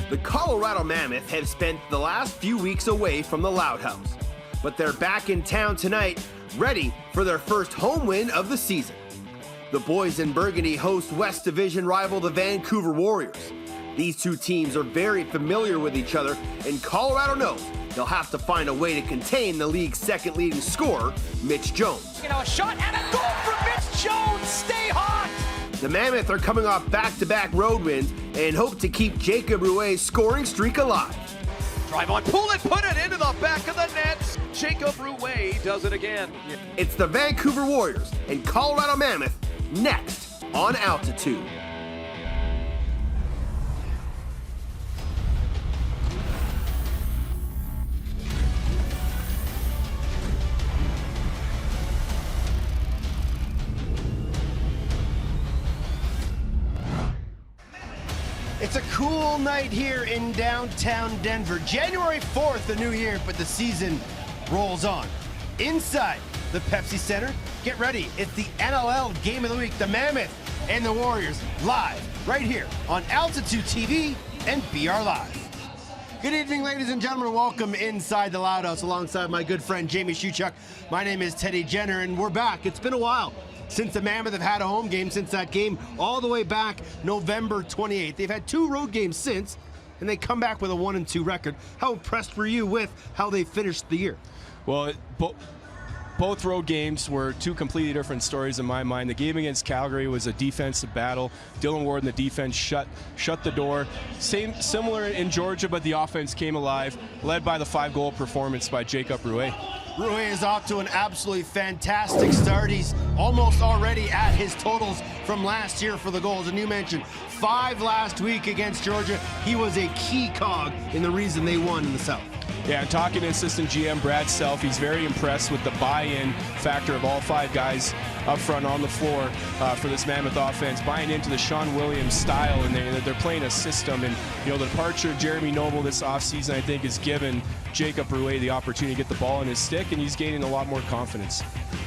The Colorado Mammoth have spent the last few weeks away from the Loud House, but they're back in town tonight, ready for their first home win of the season. The boys in Burgundy host West Division rival the Vancouver Warriors. These two teams are very familiar with each other, and Colorado knows they'll have to find a way to contain the league's second leading scorer, Mitch Jones. A shot and a goal for Mitch Jones. Stay hot. The Mammoth are coming off back-to-back road wins and hope to keep Jacob Rouet's scoring streak alive. Drive on, pull it, put it into the back of the net. Jacob Rouet does it again. It's the Vancouver Warriors and Colorado Mammoth next on Altitude. It's a cool night here in downtown Denver. January 4th, the new year, but the season rolls on. Inside the Pepsi Center, get ready. It's the NLL Game of the Week, the Mammoth and the Warriors, live right here on Altitude TV and BR Live. Good evening, ladies and gentlemen. Welcome inside the Loud House alongside my good friend Jamie Shuchuk. My name is Teddy Jenner, and we're back. It's been a while since the Mammoth have had a home game, since that game all the way back November 28th. They've had two road games since, and they come back with a 1-2 record. How impressed were you with how they finished the year? Well, both road games were two completely different stories in my mind. The game against Calgary was a defensive battle. Dylan Ward and the defense shut the door. Similar in Georgia, but the offense came alive, led by the 5-goal performance by Jacob Rouet. Rouet is off to an absolutely fantastic start. He's almost already at his totals from last year for the goals. And you mentioned 5 last week against Georgia. He was a key cog in the reason they won in the South. Yeah, and talking to assistant GM Brad Self, he's very impressed with the buy-in factor of all 5 guys up front on the floor for this Mammoth offense, buying into the Sean Williams style, and they're playing a system. And the departure of Jeremy Noble this offseason, I think, has given Jacob Rouet the opportunity to get the ball in his stick, and he's gaining a lot more confidence.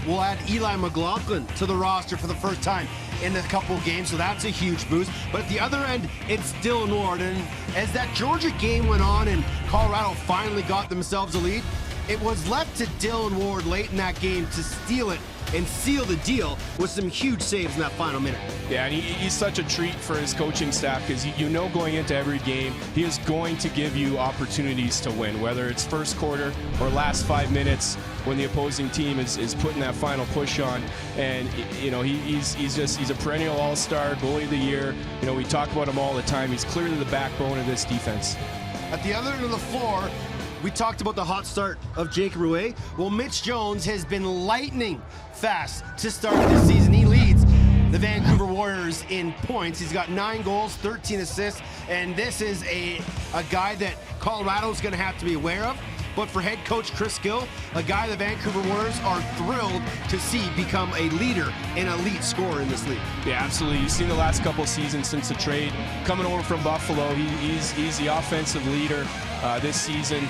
We'll add Eli McLaughlin to the roster for the first time in a couple of games, so that's a huge boost. But at the other end, it's Dylan Ward. And as that Georgia game went on and Colorado finally got themselves a lead, it was left to Dylan Ward late in that game to steal it and seal the deal with some huge saves in that final minute. Yeah, and he's such a treat for his coaching staff, because going into every game, he is going to give you opportunities to win, whether it's first quarter or last 5 minutes when the opposing team is putting that final push on. And he's a perennial all-star, goalie of the year. We talk about him all the time. He's clearly the backbone of this defense. At the other end of the floor, we talked about the hot start of Jacob Rouet. Well, Mitch Jones has been lightning fast to start this season. He leads the Vancouver Warriors in points. He's got 9 goals, 13 assists, and this is a guy that Colorado's going to have to be aware of. But for head coach Chris Gill, a guy the Vancouver Warriors are thrilled to see become a leader and elite scorer in this league. Yeah, absolutely. You've seen the last couple seasons since the trade. Coming over from Buffalo, he's the offensive leader this season,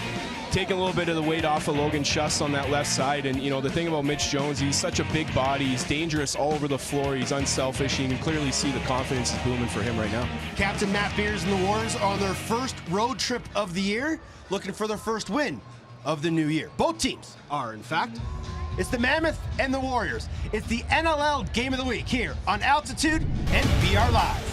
taking a little bit of the weight off of Logan Schuss on that left side. And, the thing about Mitch Jones, he's such a big body. He's dangerous all over the floor. He's unselfish. You can clearly see the confidence is booming for him right now. Captain Matt Beers and the Warriors are on their first road trip of the year, looking for their first win of the new year. Both teams are, in fact. It's the Mammoth and the Warriors. It's the NLL Game of the Week here on Altitude and BR Live.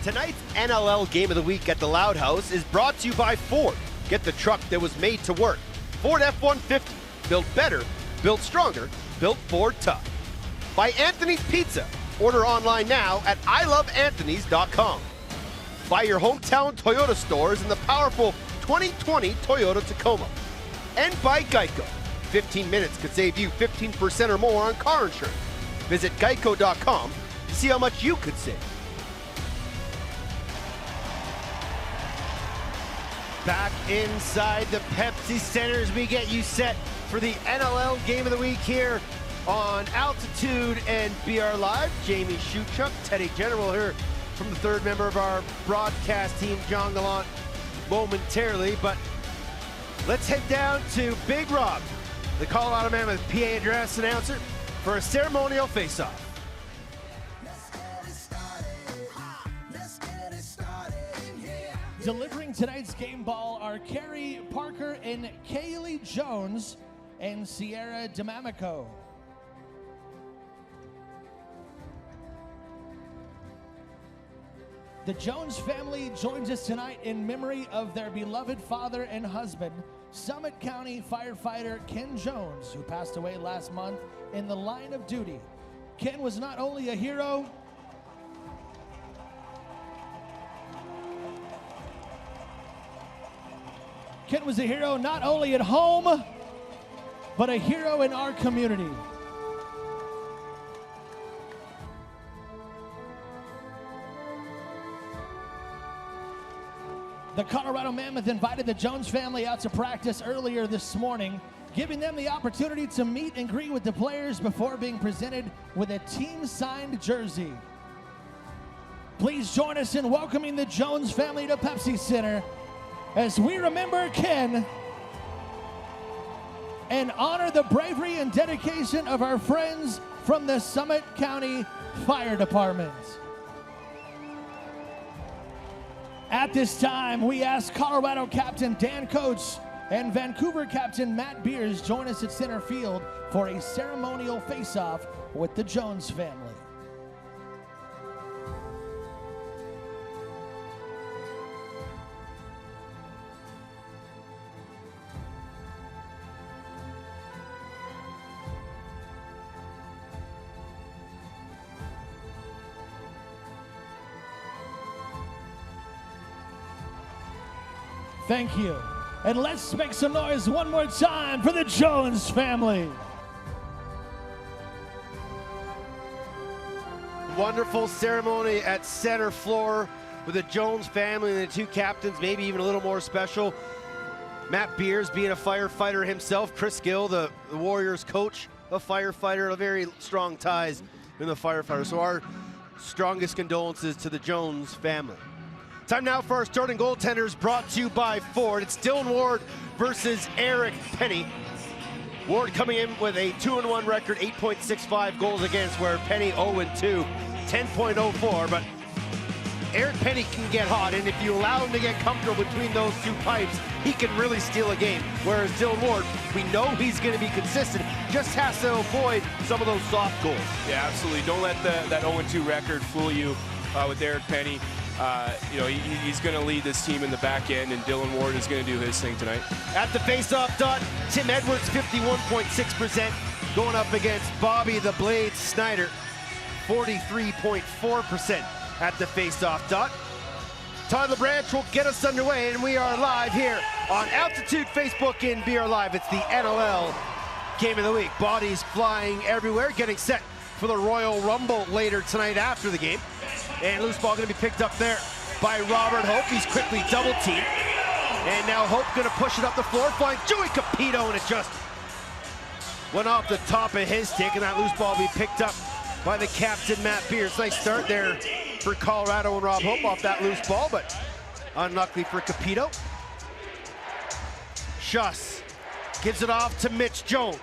Tonight's NLL Game of the Week at the Loud House is brought to you by Ford. Get the truck that was made to work. Ford F-150. Built better, built stronger, built Ford tough. By Anthony's Pizza. Order online now at iloveanthonys.com. By your hometown Toyota stores in the powerful 2020 Toyota Tacoma. and by Geico. 15 minutes could save you 15% or more on car insurance. Visit geico.com to see how much you could save. Back inside the Pepsi Center as we get you set for the NLL Game of the Week here on Altitude and BR Live. Jamie Shuchuk, Teddy Jenner will hear from the third member of our broadcast team, John Gallant, momentarily. But let's head down to Big Rob, the Colorado Mammoth PA address announcer, for a ceremonial face-off. Delivering tonight's game ball are Carrie Parker and Kaylee Jones and Sierra DeMamico. The Jones family joins us tonight in memory of their beloved father and husband, Summit County firefighter Ken Jones, who passed away last month in the line of duty. Ken was not only a hero, Ken was a hero not only at home, but a hero in our community. The Colorado Mammoth invited the Jones family out to practice earlier this morning, giving them the opportunity to meet and greet with the players before being presented with a team-signed jersey. Please join us in welcoming the Jones family to Pepsi Center as we remember Ken and honor the bravery and dedication of our friends from the Summit County Fire Department. At this time, we ask Colorado Captain Dan Coates and Vancouver Captain Matt Beers join us at center field for a ceremonial face-off with the Jones family. Thank you. And let's make some noise one more time for the Jones family. Wonderful ceremony at center floor with the Jones family and the two captains, maybe even a little more special. Matt Beers being a firefighter himself, Chris Gill, the Warriors coach, a firefighter, a very strong ties in the firefighter. So our strongest condolences to the Jones family. Time now for our starting goaltenders, brought to you by Ford. It's Dylan Ward versus Eric Penny. Ward coming in with a 2-1 record, 8.65 goals against, where Penny 0-2, 10.04. But Eric Penny can get hot, and if you allow him to get comfortable between those two pipes, he can really steal a game. Whereas Dylan Ward, we know he's going to be consistent, just has to avoid some of those soft goals. Yeah, absolutely. Don't let that 0-2 record fool you with Eric Penny. He's going to lead this team in the back end, and Dylan Ward is going to do his thing tonight. At the face-off dot, Tim Edwards, 51.6%, going up against Bobby the Blade Snyder, 43.4% at the face-off dot. Tyler Branch will get us underway, and we are live here on Altitude Facebook in BR Live. It's the NLL Game of the Week. Bodies flying everywhere, getting set for the Royal Rumble later tonight after the game. And loose ball going to be picked up there by Robert Hope. He's quickly double teamed. And now Hope going to push it up the floor, find Joey Capito, and it just went off the top of his stick, and that loose ball will be picked up by the captain, Matt Beers. Nice start there for Colorado and Rob Hope off that loose ball, but unlucky for Capito. Schuss gives it off to Mitch Jones.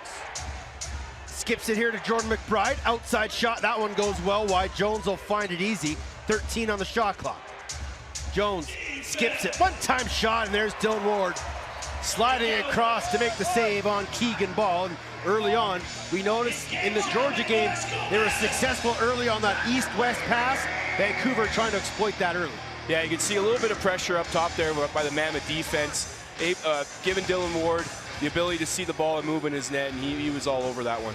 Skips it here to Jordan McBride. Outside shot, that one goes well wide. Jones will find it easy. 13 on the shot clock. Jones skips it. One-time shot, and there's Dylan Ward sliding across to make the save on Keegan Ball. And early on, we noticed in the Georgia game, they were successful early on that east-west pass. Vancouver trying to exploit that early. Yeah, you can see a little bit of pressure up top there by the Mammoth defense, giving Dylan Ward the ability to see the ball and move in his net, and he was all over that one.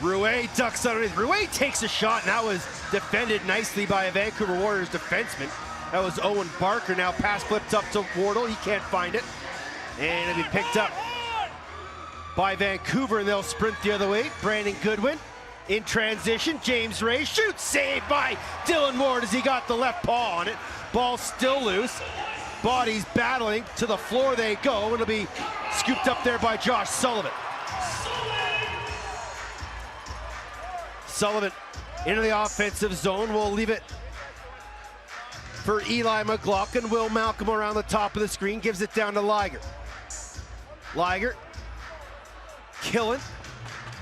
Rouet ducks underneath. Rouet takes a shot, and that was defended nicely by a Vancouver Warriors defenseman. That was Owen Barker. Now pass flipped up to Wardle. He can't find it. And it'll be picked up by Vancouver, and they'll sprint the other way. Brandon Goodwin in transition. James Ray shoots, saved by Dylan Ward as he got the left paw on it. Ball still loose. Bodies battling. To the floor they go. It'll be scooped up there by Josh Sullivan. Sullivan into the offensive zone. We'll leave it for Eli McLaughlin. Will Malcolm around the top of the screen. Gives it down to Liger. Liger. Killen.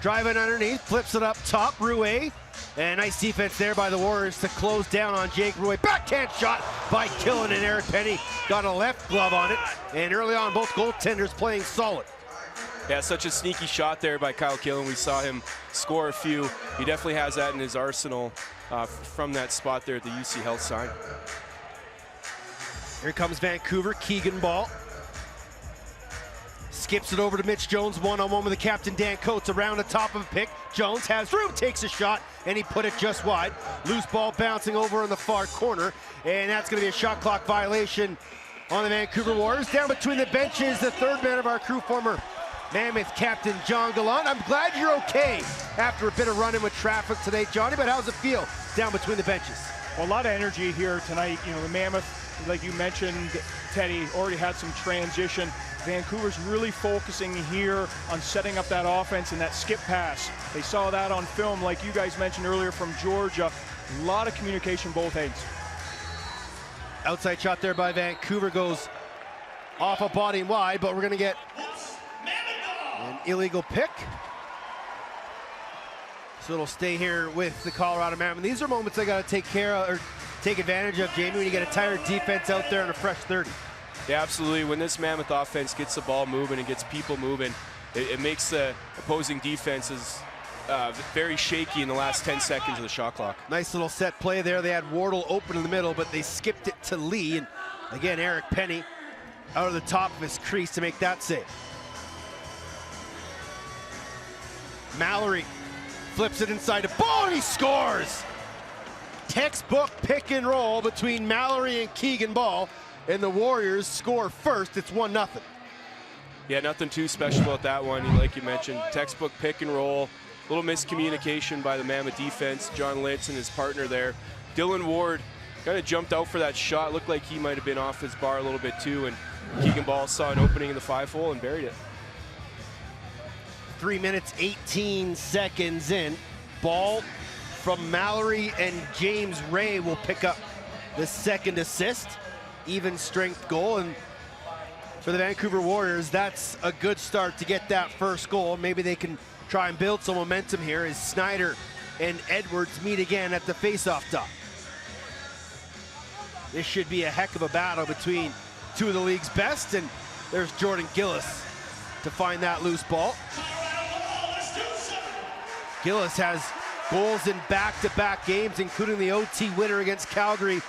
Driving underneath. Flips it up top. Rouet. And nice defense there by the Warriors to close down on Jake Rouet. Backhand shot by Killen, and Eric Penny got a left glove on it. And early on, both goaltenders playing solid. Yeah, such a sneaky shot there by Kyle Killen. We saw him score a few. He definitely has that in his arsenal from that spot there at the UC Health sign. Here comes Vancouver. Keegan Ball. Skips it over to Mitch Jones, one-on-one with the captain Dan Coates around the top of a pick. Jones has room, takes a shot, and he put it just wide. Loose ball bouncing over in the far corner, and that's going to be a shot clock violation on the Vancouver Warriors. Down between the benches, the third man of our crew, former Mammoth captain John Gallant. I'm glad you're okay after a bit of running with traffic today, Johnny, but how's it feel down between the benches? Well, a lot of energy here tonight. You know, the Mammoth, like you mentioned, Teddy, already had some transition. Vancouver's really focusing here on setting up that offense and that skip pass. They saw that on film, like you guys mentioned earlier from Georgia. A lot of communication both ends. Outside shot there by Vancouver goes off a body wide, but we're going to get an illegal pick. So it'll stay here with the Colorado Mammoth. These are moments they got to take care of, or take advantage of, Jamie, when you get a tired defense out there and a fresh 30. Yeah, absolutely. When this Mammoth offense gets the ball moving and gets people moving, it makes the opposing defenses very shaky in the last 10 seconds of the shot clock. Nice little set play there. They had Wardle open in the middle, but they skipped it to Lee. And again, Eric Penny out of the top of his crease to make that save. Mallory flips it inside to Ball, and he scores! Textbook pick and roll between Mallory and Keegan Ball, and the Warriors score first. It's 1-0. Yeah, nothing too special about that one. Like you mentioned, textbook pick and roll. A little miscommunication by the Mammoth defense. John Litz and his partner there. Dylan Ward kind of jumped out for that shot. Looked like he might have been off his bar a little bit too, and Keegan Ball saw an opening in the 5-hole and buried it. 3 minutes, 18 seconds in. Ball from Mallory, and James Ray will pick up the second assist. Even strength goal, and for the Vancouver Warriors, that's a good start to get that first goal. Maybe they can try and build some momentum here as Snyder and Edwards meet again at the face-off dot. This should be a heck of a battle between two of the league's best, and there's Jordan Gillis to find that loose ball. Gillis has goals in back-to-back games, including the OT winner against Calgary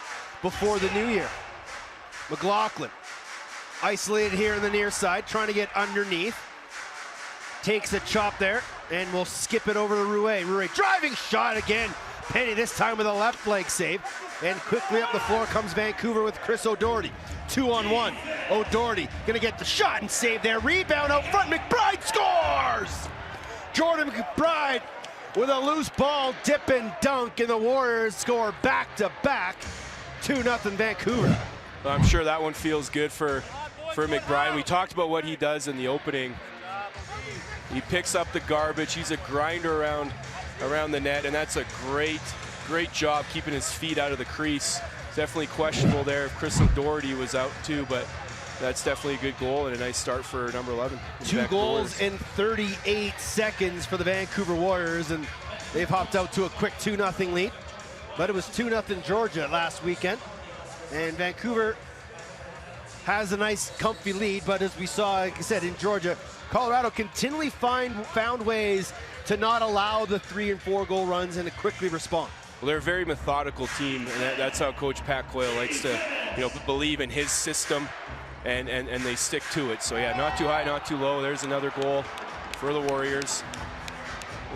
before the new year. McLaughlin isolated here in the near side, trying to get underneath. Takes a chop there, and will skip it over to Rouet. Rouet driving shot again. Penny this time with a left leg save. And quickly up the floor comes Vancouver with Chris O'Doherty. 2-on-1. O'Doherty gonna get the shot and save there. Rebound out front. McBride scores! Jordan McBride with a loose ball, dip and dunk, and the Warriors score back-to-back. 2-0 Vancouver. Well, I'm sure that one feels good for McBride. We talked about what he does in the opening. He picks up the garbage. He's a grinder around the net, and that's a great job keeping his feet out of the crease. Definitely questionable there if Chris O'Doherty was out too, but that's definitely a good goal and a nice start for number 11. 2 goals in 38 seconds for the Vancouver Warriors, and they've hopped out to a quick 2-0 lead. But it was 2-0 Georgia last weekend, and Vancouver has a nice comfy lead, but as we saw, like I said, in Georgia, Colorado continually found ways to not allow the 3 and 4 goal runs and to quickly respond. Well, they're a very methodical team, and that's how Coach Pat Coyle likes to, believe in his system, and they stick to it. So yeah, not too high, not too low. There's another goal for the Warriors.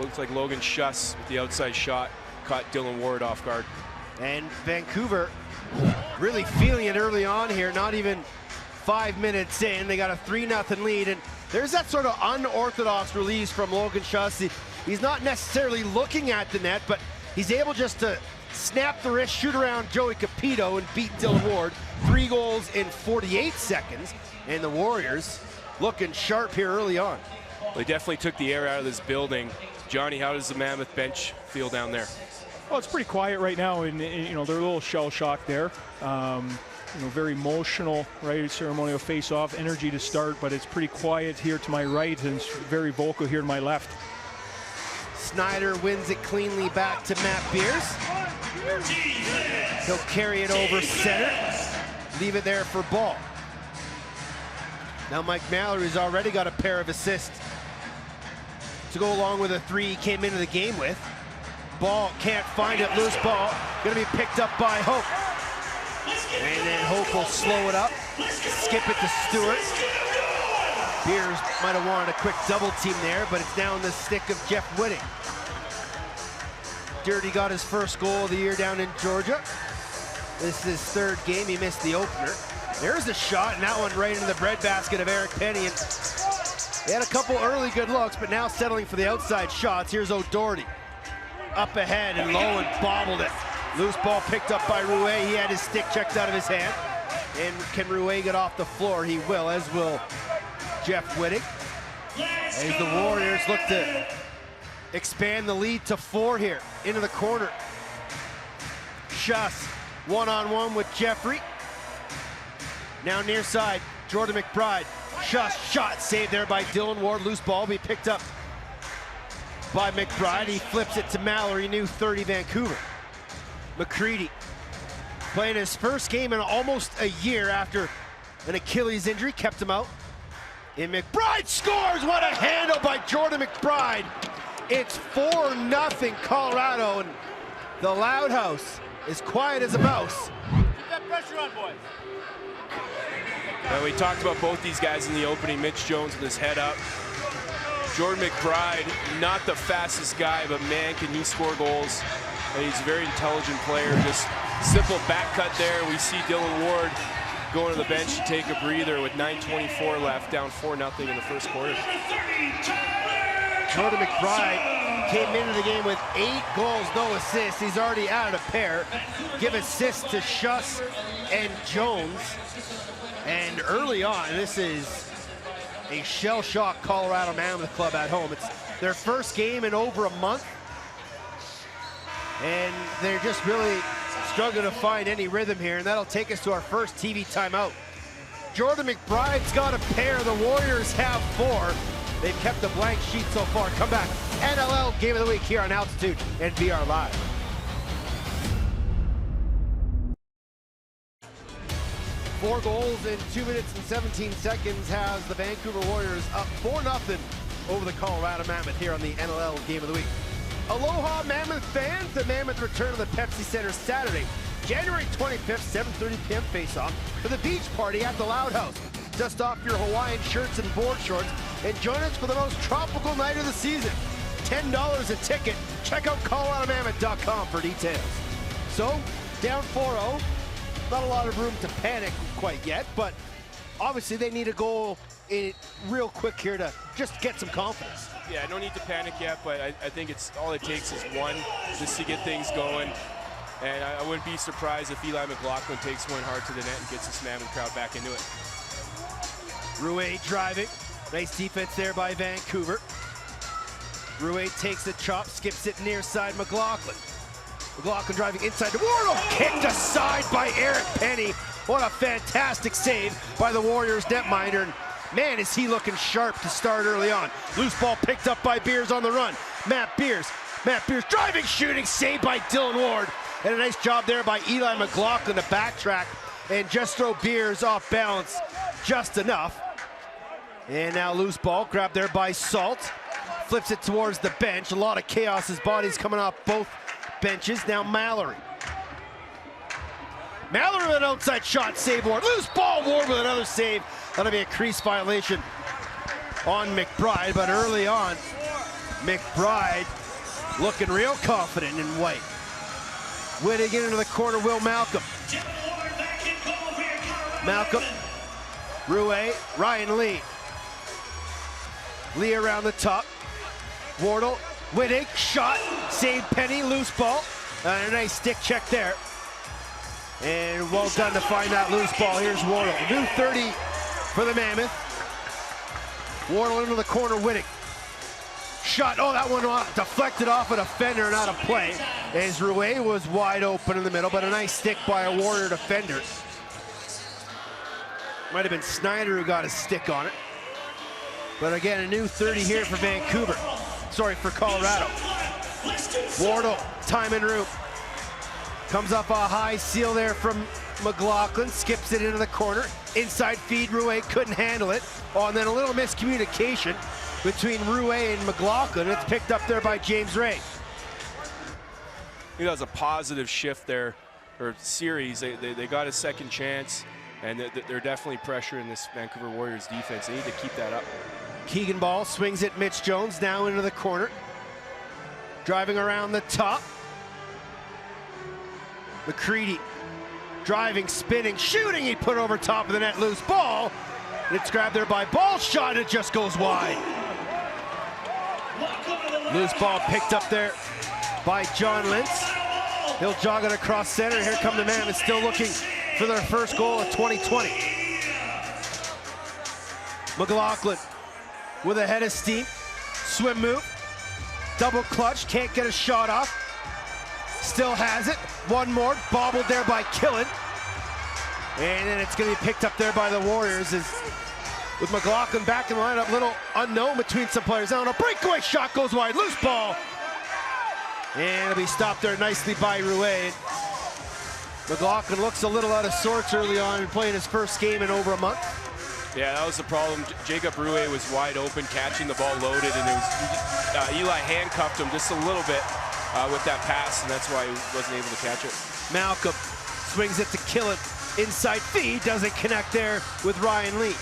Looks like Logan Schuss with the outside shot caught Dylan Ward off guard. And Vancouver really feeling it early on here, not even 5 minutes in. They got a 3-0 lead, and there's that sort of unorthodox release from Logan Schuss. He's not necessarily looking at the net, but he's able just to snap the wrist, shoot around Joey Capito, and beat Dylan Ward. 3 goals in 48 seconds, and the Warriors looking sharp here early on. They definitely took the air out of this building. Johnny, how does the Mammoth bench feel down there? Well, it's pretty quiet right now, and you know, they're a little shell-shocked there. You know, very emotional, right? Ceremonial face-off, energy to start, but it's pretty quiet here to my right, and it's very vocal here to my left. Snyder wins it cleanly back to Matt Beers. He'll carry it over center, leave it there for Ball. Now Mike Mallory's already got a pair of assists to go along with a 3 he came into the game with. Ball can't find it, loose ball, gonna be picked up by Hope. And then Hope will slow it up, skip it to Stewart. Beers might have wanted a quick double team there, but it's down the stick of Jeff Whitting. Dirty got his first goal of the year down in Georgia. This is his 3rd game, he missed the opener. There's a shot, and that one right into the breadbasket of Eric Penny. And they had a couple early good looks, but now settling for the outside shots. Here's O'Doherty. Up ahead and low and bobbled it. Loose ball picked up by Rouet. He had his stick checked out of his hand. And can Rouet get off the floor? He will, as will Jeff Whitting. As the Warriors look to expand the lead to 4 here. Into the corner. Schuss one-on-one with Jeffrey. Now near side, Jordan McBride. Schuss shot saved there by Dylan Ward. Loose ball be picked up by McBride. He flips it to Mallory, new 30 Vancouver. McCready playing his first game in almost a year after an Achilles injury, kept him out. And McBride scores! What a handle by Jordan McBride! It's 4-0 Colorado, and the Loud House is quiet as a mouse. Keep that pressure on, boys. We talked about both these guys in the opening. Mitch Jones with his head up. Jordan McBride, not the fastest guy, but man, can he score goals. And he's a very intelligent player. Just simple back cut there. We see Dylan Ward going to the bench to take a breather with 9:24 left, down 4-0 in the first quarter. Jordan McBride came into the game with 8 goals, no assists. He's already added a pair. Give assists to Schuss and Jones. And early on, this is a shell-shocked Colorado Mammoth club at home. It's their first game in over a month. And they're just really struggling to find any rhythm here, and that'll take us to our first TV timeout. Jordan McBride's got a pair, the Warriors have 4. They've kept a blank sheet so far. Come back, NLL Game of the Week here on Altitude and VR Live. Four goals in 2 minutes and 17 seconds has the Vancouver Warriors up 4-0 over the Colorado Mammoth here on the NLL Game of the Week. Aloha Mammoth fans, the Mammoth return to the Pepsi Center Saturday, January 25th, 7:30 p.m. face-off for the beach party at the Loud House. Dust off your Hawaiian shirts and board shorts and join us for the most tropical night of the season. $10 a ticket. Check out ColoradoMammoth.com for details. So, down 4-0. Not a lot of room to panic quite yet, but obviously they need a goal in real quick here to just get some confidence. Yeah, no need to panic yet, but I think it's all it takes is one just to get things going. And I wouldn't be surprised if Eli McLaughlin takes one hard to the net and gets this Mammoth crowd back into it. Rouet driving. Nice defense there by Vancouver. Rouet takes the chop, skips it near side McLaughlin. McLaughlin driving inside to Ward, kicked aside by Eric Penny. What a fantastic save by the Warriors netminder. And man, is he looking sharp to start early on. Loose ball picked up by Beers on the run. Matt Beers driving, shooting, saved by Dylan Ward. And a nice job there by Eli McLaughlin to backtrack and just throw Beers off balance just enough. And now loose ball grabbed there by Salt. Flips it towards the bench. A lot of chaos. His body's coming off both benches. Now Mallory. Mallory with an outside shot, save Ward. Loose ball, Ward with another save. That'll be a crease violation on McBride, but early on, McBride looking real confident in white. Whitting into the corner, Will Malcolm. Malcolm Rouet, Ryan Lee. Lee around the top. Wardle, Wittig, shot, save Penny, loose ball. A nice stick check there. And well done to find that loose ball. Here's Wardle. New 30 for the Mammoth. Wardle into the corner, Wittig. Shot, oh, that one deflected off a defender and out of play. As Rouet was wide open in the middle, but a nice stick by a Warrior defender. Might have been Snyder who got a stick on it. But again, a new 30 here for Vancouver. Sorry, for Colorado. Wardle, time and room. Comes up a high seal there from McLaughlin, skips it into the corner. Inside feed, Rouet couldn't handle it. Oh, and then a little miscommunication between Rouet and McLaughlin. It's picked up there by James Ray. That was a positive shift there, or series. They got a second chance, and they're definitely pressuring this Vancouver Warriors defense. They need to keep that up. Keegan Ball swings it, Mitch Jones now into the corner. Driving around the top. McCready driving, spinning, shooting. He put over top of the net, loose ball. It's grabbed there by Ball, shot, it just goes wide. Loose ball picked up there by John Lintz. He'll jog it across center. Here come the Mammoths, still looking for their first goal of 2020. McLaughlin with a head of steam, swim move, double clutch, can't get a shot off. Still has it, one more, bobbled there by Killen. And then it's gonna be picked up there by the Warriors as with McLaughlin back in the lineup, little unknown between some players. Now a breakaway shot goes wide, loose ball. And it'll be stopped there nicely by Rouet. McLaughlin looks a little out of sorts early on, playing his first game in over a month. Yeah, that was the problem. Jacob Rouet was wide open, catching the ball loaded, and it was Eli handcuffed him just a little bit with that pass, and that's why he wasn't able to catch it. Malcolm swings it to Killen. Inside feed, doesn't connect there with Ryan Lee.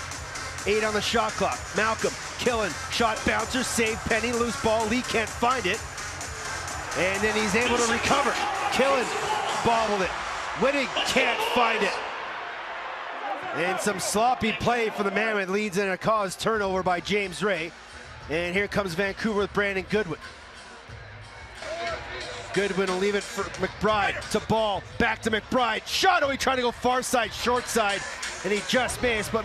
8 on the shot clock. Malcolm, Killen, shot bouncer, save Penny, loose ball. Lee can't find it. And then he's able to recover. Killen bobbled it. Wittig can't find it. And some sloppy play for the Mammoth leads in a cause turnover by James Ray. And here comes Vancouver with Brandon Goodwin. Goodwin will leave it for McBride to Ball, back to McBride. Shot, oh, he tried to go far side, short side, and he just missed, but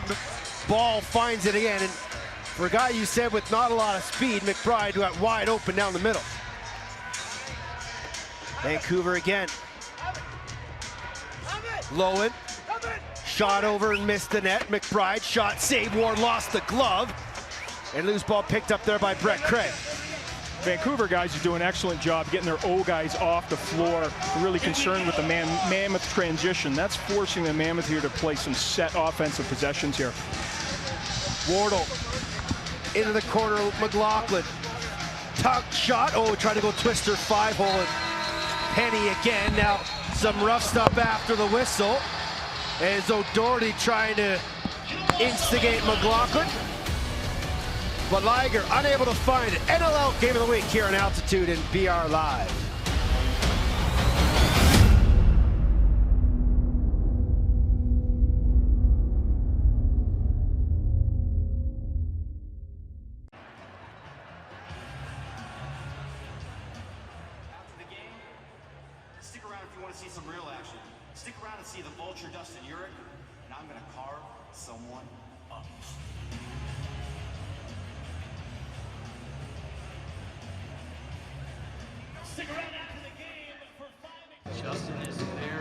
Ball finds it again. And for a guy you said with not a lot of speed, McBride got wide open down the middle. Vancouver again. Lowen, shot over and missed the net. McBride, shot, save, Ward lost the glove. And loose ball picked up there by Brett Craig. Vancouver guys are doing an excellent job getting their O guys off the floor. They're really concerned with the Mammoth transition. That's forcing the Mammoth here to play some set offensive possessions here. Wardle into the corner, McLaughlin. Tuck shot, oh, tried to go twister 5-hole. And Penny again, now some rough stuff after the whistle. As O'Doherty trying to instigate McLaughlin. But Liger unable to find it. NLL Game of the Week here on Altitude and BR Live. After the game, stick around if you want to see some real action. Stick around and see the vulture Dustin Urich, and I'm going to carve someone up.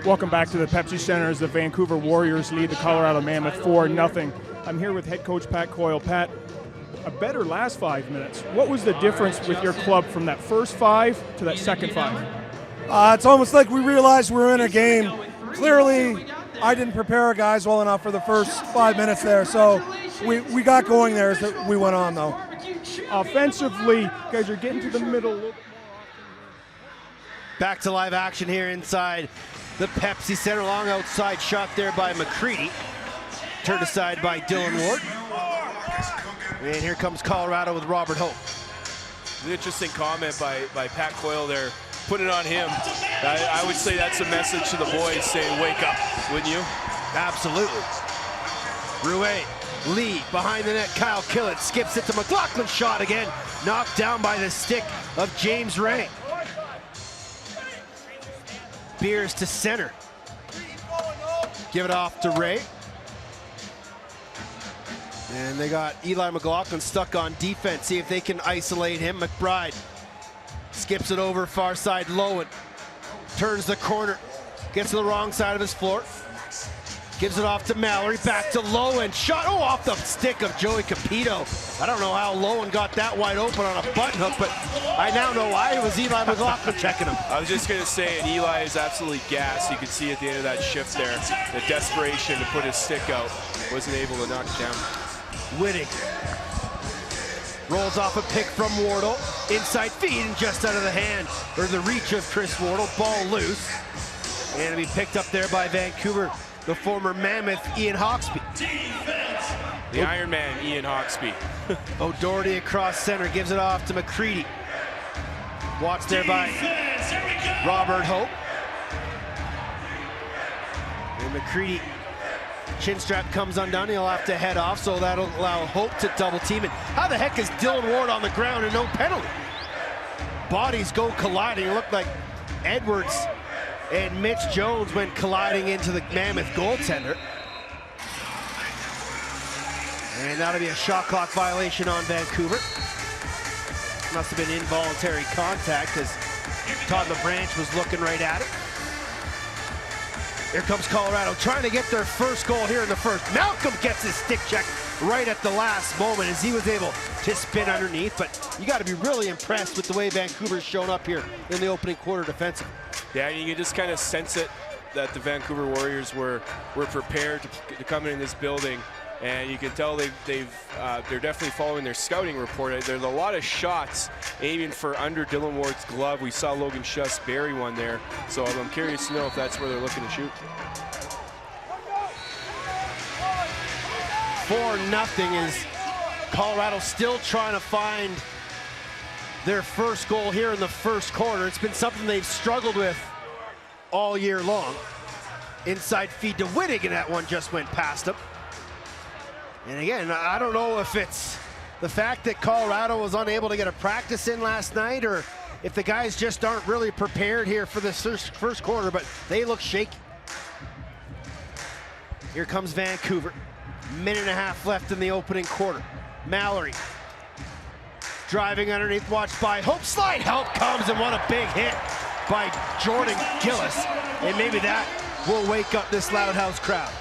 Welcome back to the Pepsi Center as the Vancouver Warriors lead the Colorado Mammoth 4-0. I'm here with head coach Pat Coyle. Pat, a better last 5 minutes. What was the difference with your club from that first 5 to that second 5? It's almost like we realized we were in a game. Clearly, I didn't prepare our guys well enough for the first 5 minutes there, so we got going there as we went on, though. Offensively, you guys are getting to the middle. Back to live action here inside the Pepsi Center. Long outside shot there by McCready. Turned aside by Dylan Ward. And here comes Colorado with Robert Hope. An interesting comment by Pat Coyle there. Put it on him. I would say that's a message to the boys saying, wake up, wouldn't you? Absolutely. Rouet Lee behind the net, Kyle Killett skips it to McLaughlin, shot again, knocked down by the stick of James Ray. Beers to center. Give it off to Ray. And they got Eli McLaughlin stuck on defense. See if they can isolate him. McBride skips it over far side. Lowen turns the corner, gets to the wrong side of his floor. Gives it off to Mallory, back to Lowen. Shot, off the stick of Joey Capito. I don't know how Lowen got that wide open on a button hook, but I now know why. It was Eli McLaughlin checking him. I was just going to say, Eli is absolutely gassed. You could see at the end of that shift there, the desperation to put his stick out. Wasn't able to knock it down. Wittig rolls off a pick from Wardle. Inside feed and just out of the hand, or the reach of Chris Wardle. Ball loose. And it'll be picked up there by Vancouver, the former Mammoth, Ian Hawksby. The Iron Man, Ian Hawksby. O'Doherty across center, gives it off to McCready. Watched there by Robert Hope. And McCready, chin strap comes undone. He'll have to head off, so that'll allow Hope to double team it. How the heck is Dylan Ward on the ground and no penalty? Bodies go colliding. It looked like Edwards and Mitch Jones went colliding into the Mammoth goaltender. And that'll be a shot clock violation on Vancouver. Must have been involuntary contact because Todd LaBranche was looking right at it. Here comes Colorado trying to get their first goal here in the first. Malcolm gets his stick check right at the last moment as he was able to spin underneath. But you got to be really impressed with the way Vancouver's shown up here in the opening quarter defensively. Yeah, you can just kind of sense it that the Vancouver Warriors were prepared to come in this building, and you can tell they're definitely following their scouting report. There's a lot of shots aiming for under Dylan Ward's glove. We saw Logan Schuss bury one there, so I'm curious to know if that's where they're looking to shoot. 4-0 is Colorado still trying to find their first goal here in the first quarter. It's been something they've struggled with all year long. Inside feed to Wittig, and that one just went past him. And again, I don't know if it's the fact that Colorado was unable to get a practice in last night, or if the guys just aren't really prepared here for this first quarter, but they look shaky. Here comes Vancouver. Minute and a half left in the opening quarter. Mallory driving underneath, watched by Hope. Slide help comes, and what a big hit by Jordan Gillis. And maybe that will wake up this Loud House crowd.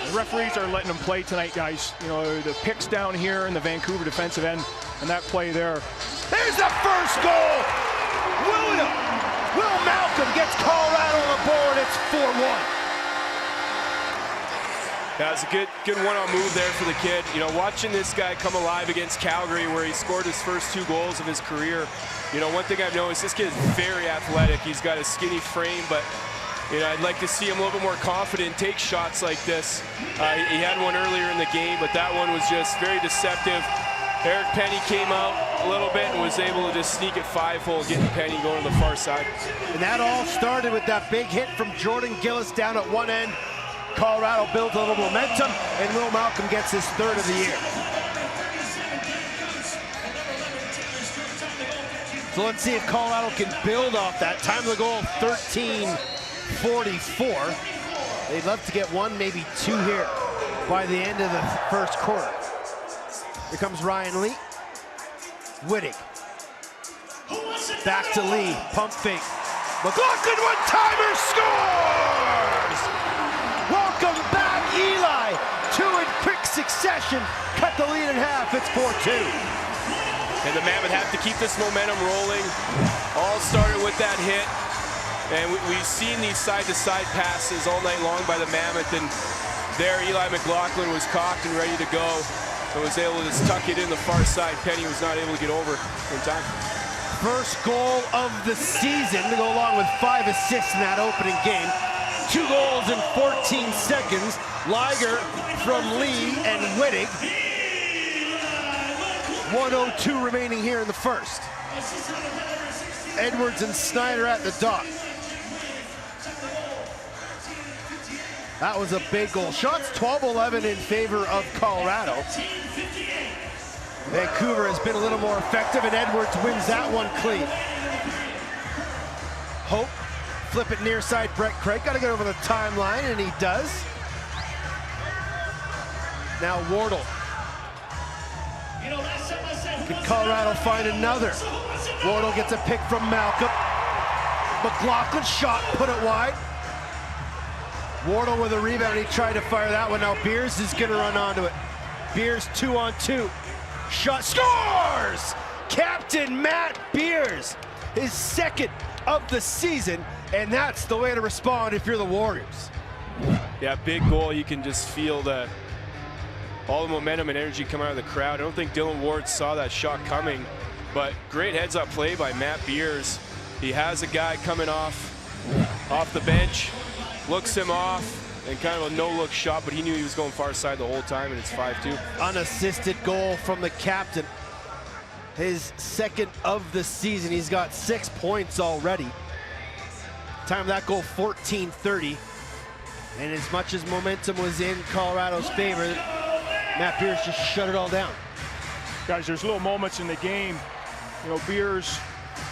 The referees are letting them play tonight, guys. You know, the picks down here in the Vancouver defensive end, and that play there. There's the first goal! Will Malcolm gets Colorado on the board. It's 4-1. Yeah, it's a good one-on move there for the kid. You know, watching this guy come alive against Calgary, where he scored his first 2 goals of his career. You know, one thing I've noticed, this kid is very athletic. He's got a skinny frame, but you know, I'd like to see him a little bit more confident, take shots like this. He had one earlier in the game, but that one was just very deceptive. Eric Penny came out a little bit and was able to just sneak it 5-hole, getting Penny going to the far side. And that all started with that big hit from Jordan Gillis down at one end. Colorado builds a little momentum, and Will Malcolm gets his 3rd of the year. So let's see if Colorado can build off that. Time of the goal, 13:44. They'd love to get 1, maybe 2 here by the end of the first quarter. Here comes Ryan Lee. Wittig. Back to Lee, pump fake. McLaughlin, one-timer, scores! Welcome back, Eli. 2 in quick succession. Cut the lead in half, it's 4-2. And the Mammoth have to keep this momentum rolling. All started with that hit. And we've seen these side-to-side passes all night long by the Mammoth. And there, Eli McLaughlin was cocked and ready to go. And was able to just tuck it in the far side. Penny was not able to get over in time. First goal of the season to go along with 5 assists in that opening game. 2 goals in 14 seconds. Liger from Lee and Wittig. 1:02 remaining here in the first. Edwards and Snyder at the dock. That was a big goal. Shots 12-11 in favor of Colorado. Vancouver has been a little more effective, and Edwards wins that one clean. Hope, flip it near side, Brett Craig. Got to get over the timeline, and he does. Now Wardle. Can Colorado find another? Wardle gets a pick from Malcolm. McLaughlin shot, put it wide. Wardle with a rebound, he tried to fire that one. Now Beers is gonna run onto it. Beers 2-on-2. Shot, scores! Captain Matt Beers, his second of the season, and that's the way to respond if you're the Warriors. Yeah, big goal. You can just feel all the momentum and energy come out of the crowd. I don't think Dylan Ward saw that shot coming, but great heads-up play by Matt Beers. He has a guy coming off the bench, looks him off, and kind of a no-look shot, but he knew he was going far side the whole time, and it's 5-2. Unassisted goal from the captain. His second of the season. He's got 6 points already. Time of that goal, 14:30. And as much as momentum was in Colorado's favor, Matt Beers just shut it all down. Guys, there's little moments in the game. You know, Beers,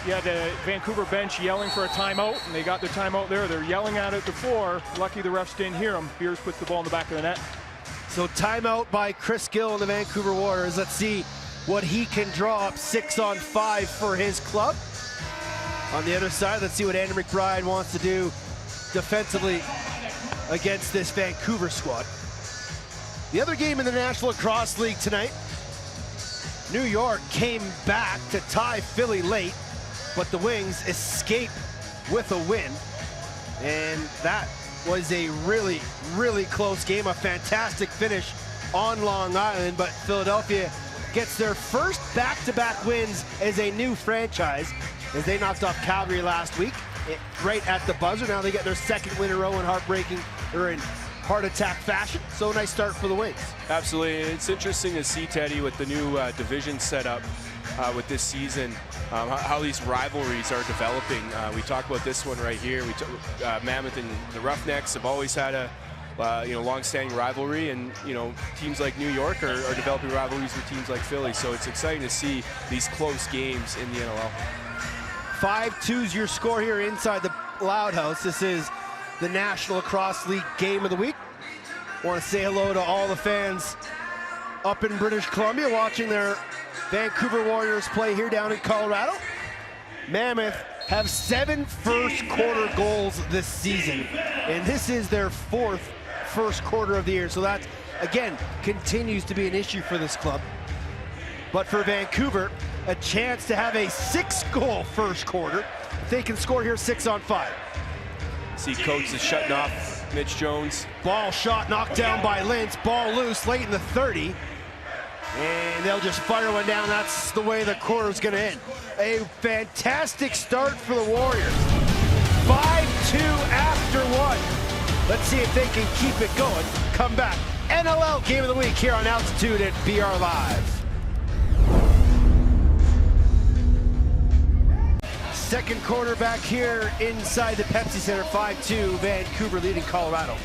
you had the Vancouver bench yelling for a timeout, and they got their timeout there. They're yelling at it before. Lucky the refs didn't hear them. Beers puts the ball in the back of the net. So timeout by Chris Gill and the Vancouver Warriors. Let's see what he can draw up. 6-on-5 for his club. On the other side, let's see what Andrew McBride wants to do defensively against this Vancouver squad. The other game in the National Lacrosse League tonight, New York came back to tie Philly late, but the Wings escape with a win. And that was a really, really close game, a fantastic finish on Long Island, but Philadelphia gets their first back-to-back wins as a new franchise, as they knocked off Calgary last week right at the buzzer. Now they get their second win in a row in heart attack fashion. So nice start for the Wings. Absolutely. It's interesting to see, Teddy, with the new division setup with this season, how these rivalries are developing. We talk about this one right here. Mammoth and the Roughnecks have always had a long-standing rivalry, and teams like New York are developing rivalries with teams like Philly. So it's exciting to see these close games in the NLL. 5-2's your score here inside the Loud House. This is the National Lacrosse League Game of the Week. Want to say hello to all the fans up in British Columbia watching their Vancouver Warriors play here down in Colorado. Mammoth have 7 first-quarter goals this season, and this is their 4th first quarter of the year. So that, again, continues to be an issue for this club. But for Vancouver, a chance to have a 6-goal first quarter. If they can score here 6-on-5. See Coates is shutting off Mitch Jones. Ball shot knocked down by Lintz. Ball loose late in the 30. And they'll just fire one down. That's the way the quarter's going to end. A fantastic start for the Warriors. 5-2 after 1. Let's see if they can keep it going. Come back. NLL Game of the Week here on Altitude at BR Live. Second quarter back here inside the Pepsi Center, 5-2, Vancouver leading Colorado.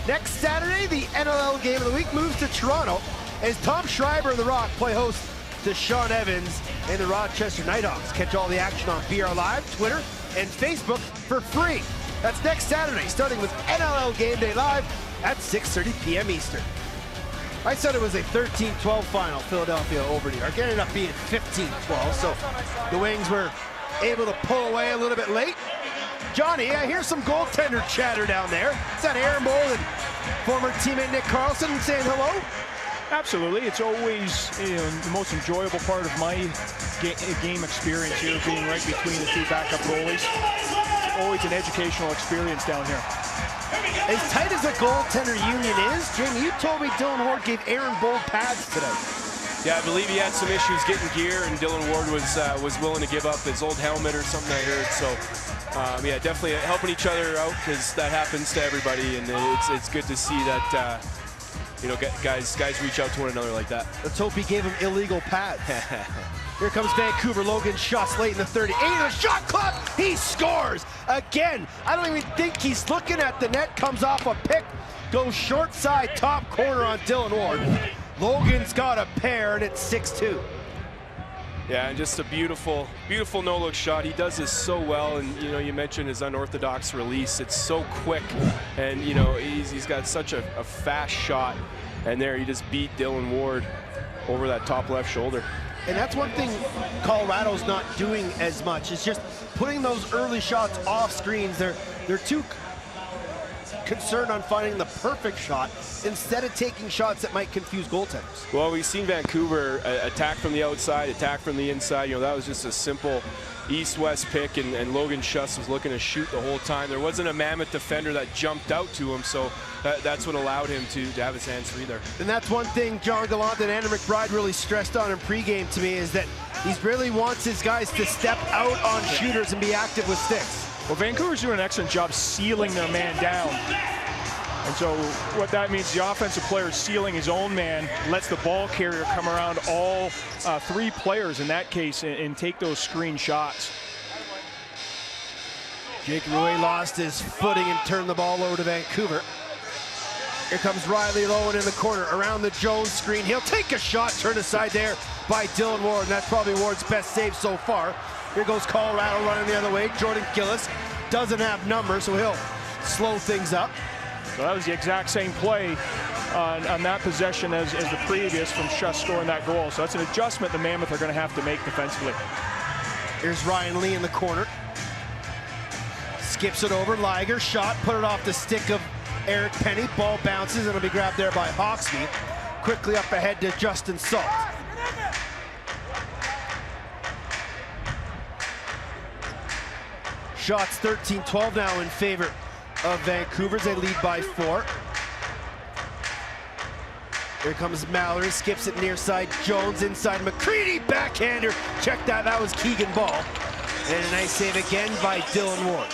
Next Saturday, the NLL Game of the Week moves to Toronto as Tom Schreiber and the Rock play host to Sean Evans and the Rochester Nighthawks. Catch all the action on BR Live, Twitter, and Facebook for free. That's next Saturday, starting with NLL Game Day Live at 6:30 p.m. Eastern. I said it was a 13-12 final, Philadelphia over New York. It ended up being 15-12, so the Wings were able to pull away a little bit late. Johnny, I hear some goaltender chatter down there. Is that Aaron Bold and former teammate Nick Carlson saying hello? Absolutely. It's always the most enjoyable part of my game experience here, being right between the 2 backup goalies. It's always an educational experience down here. As tight as the goaltender union is, Jamie, you told me Dylan Ward gave Aaron Bold pads today. Yeah, I believe he had some issues getting gear, and Dylan Ward was willing to give up his old helmet or something, I heard. So, yeah, definitely helping each other out, because that happens to everybody, and it's good to see that guys reach out to one another like that. Let's hope he gave him illegal pads. Here comes Vancouver. Logan shots late in the 30. The shot clock. He scores again. I don't even think he's looking at the net. Comes off a pick goes short side, top corner on Dylan Ward. Logan's got a pair, and it's 6-2. Yeah, and just a beautiful, beautiful no-look shot. He does this so well, and you know, you mentioned his unorthodox release. It's so quick, and you know, he's got such a fast shot, and there he just beat Dylan Ward over that top left shoulder. And that's one thing Colorado's not doing as much. It's just putting those early shots off screens. They're too concerned on finding the perfect shot instead of taking shots that might confuse goaltenders. Well, we've seen Vancouver attack from the outside, attack from the inside. You know, that was just a simple east-west pick, and Logan Schuss was looking to shoot the whole time. There wasn't a mammoth defender that jumped out to him, so that's what allowed him to have his hands free there. And that's one thing John Gallant and Andrew McBride really stressed on in pregame to me, is that he really wants his guys to step out on shooters and be active with sticks. Well, Vancouver's doing an excellent job sealing their man down. And so what that means, the offensive player sealing his own man, lets the ball carrier come around all three players in that case and take those screen shots. Jake Rouet lost his footing and turned the ball over to Vancouver. Here comes Riley Lowen in the corner around the Jones screen. He'll take a shot, turned aside there by Dylan Ward, and that's probably Ward's best save so far. Here goes Colorado running the other way. Jordan Gillis doesn't have numbers, so he'll slow things up. So that was the exact same play on that possession as the previous, from Schuss scoring that goal. So that's an adjustment the Mammoth are going to have to make defensively. Here's Ryan Lee in the corner. Skips it over. Liger shot, put it off the stick of Eric Penny. Ball bounces and it'll be grabbed there by Hawksby. Quickly up ahead to Justin Salt. Shots 13-12 now in favor of Vancouver. They lead by 4. Here comes Mallory, skips it near side. Jones inside. McCready, backhander. Check that, that was Keegan Ball. And a nice save again by Dylan Ward.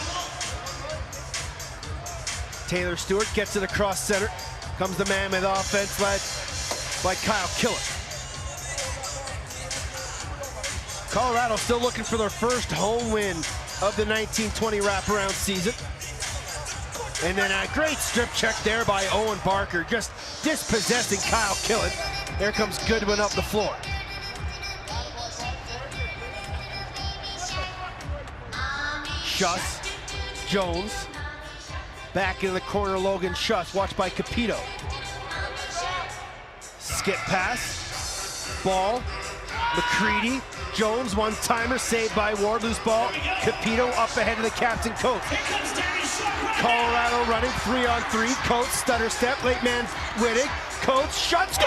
Taylor Stewart gets it across center. Comes the Mammoth offense led by Kyle Killen. Colorado still looking for their first home win of the 1920 wraparound season. And then a great strip check there by Owen Barker, just dispossessing Kyle Killen. There comes Goodwin up the floor. Schuss, Jones, back in the corner, Logan Schuss, watched by Capito. Skip pass, ball, McCready, Jones, one-timer, saved by Ward, loose ball. Capito up ahead of the captain, Coates. Colorado running 3-on-3, Coates, stutter step, late man Wittig, Coates, shot, scores!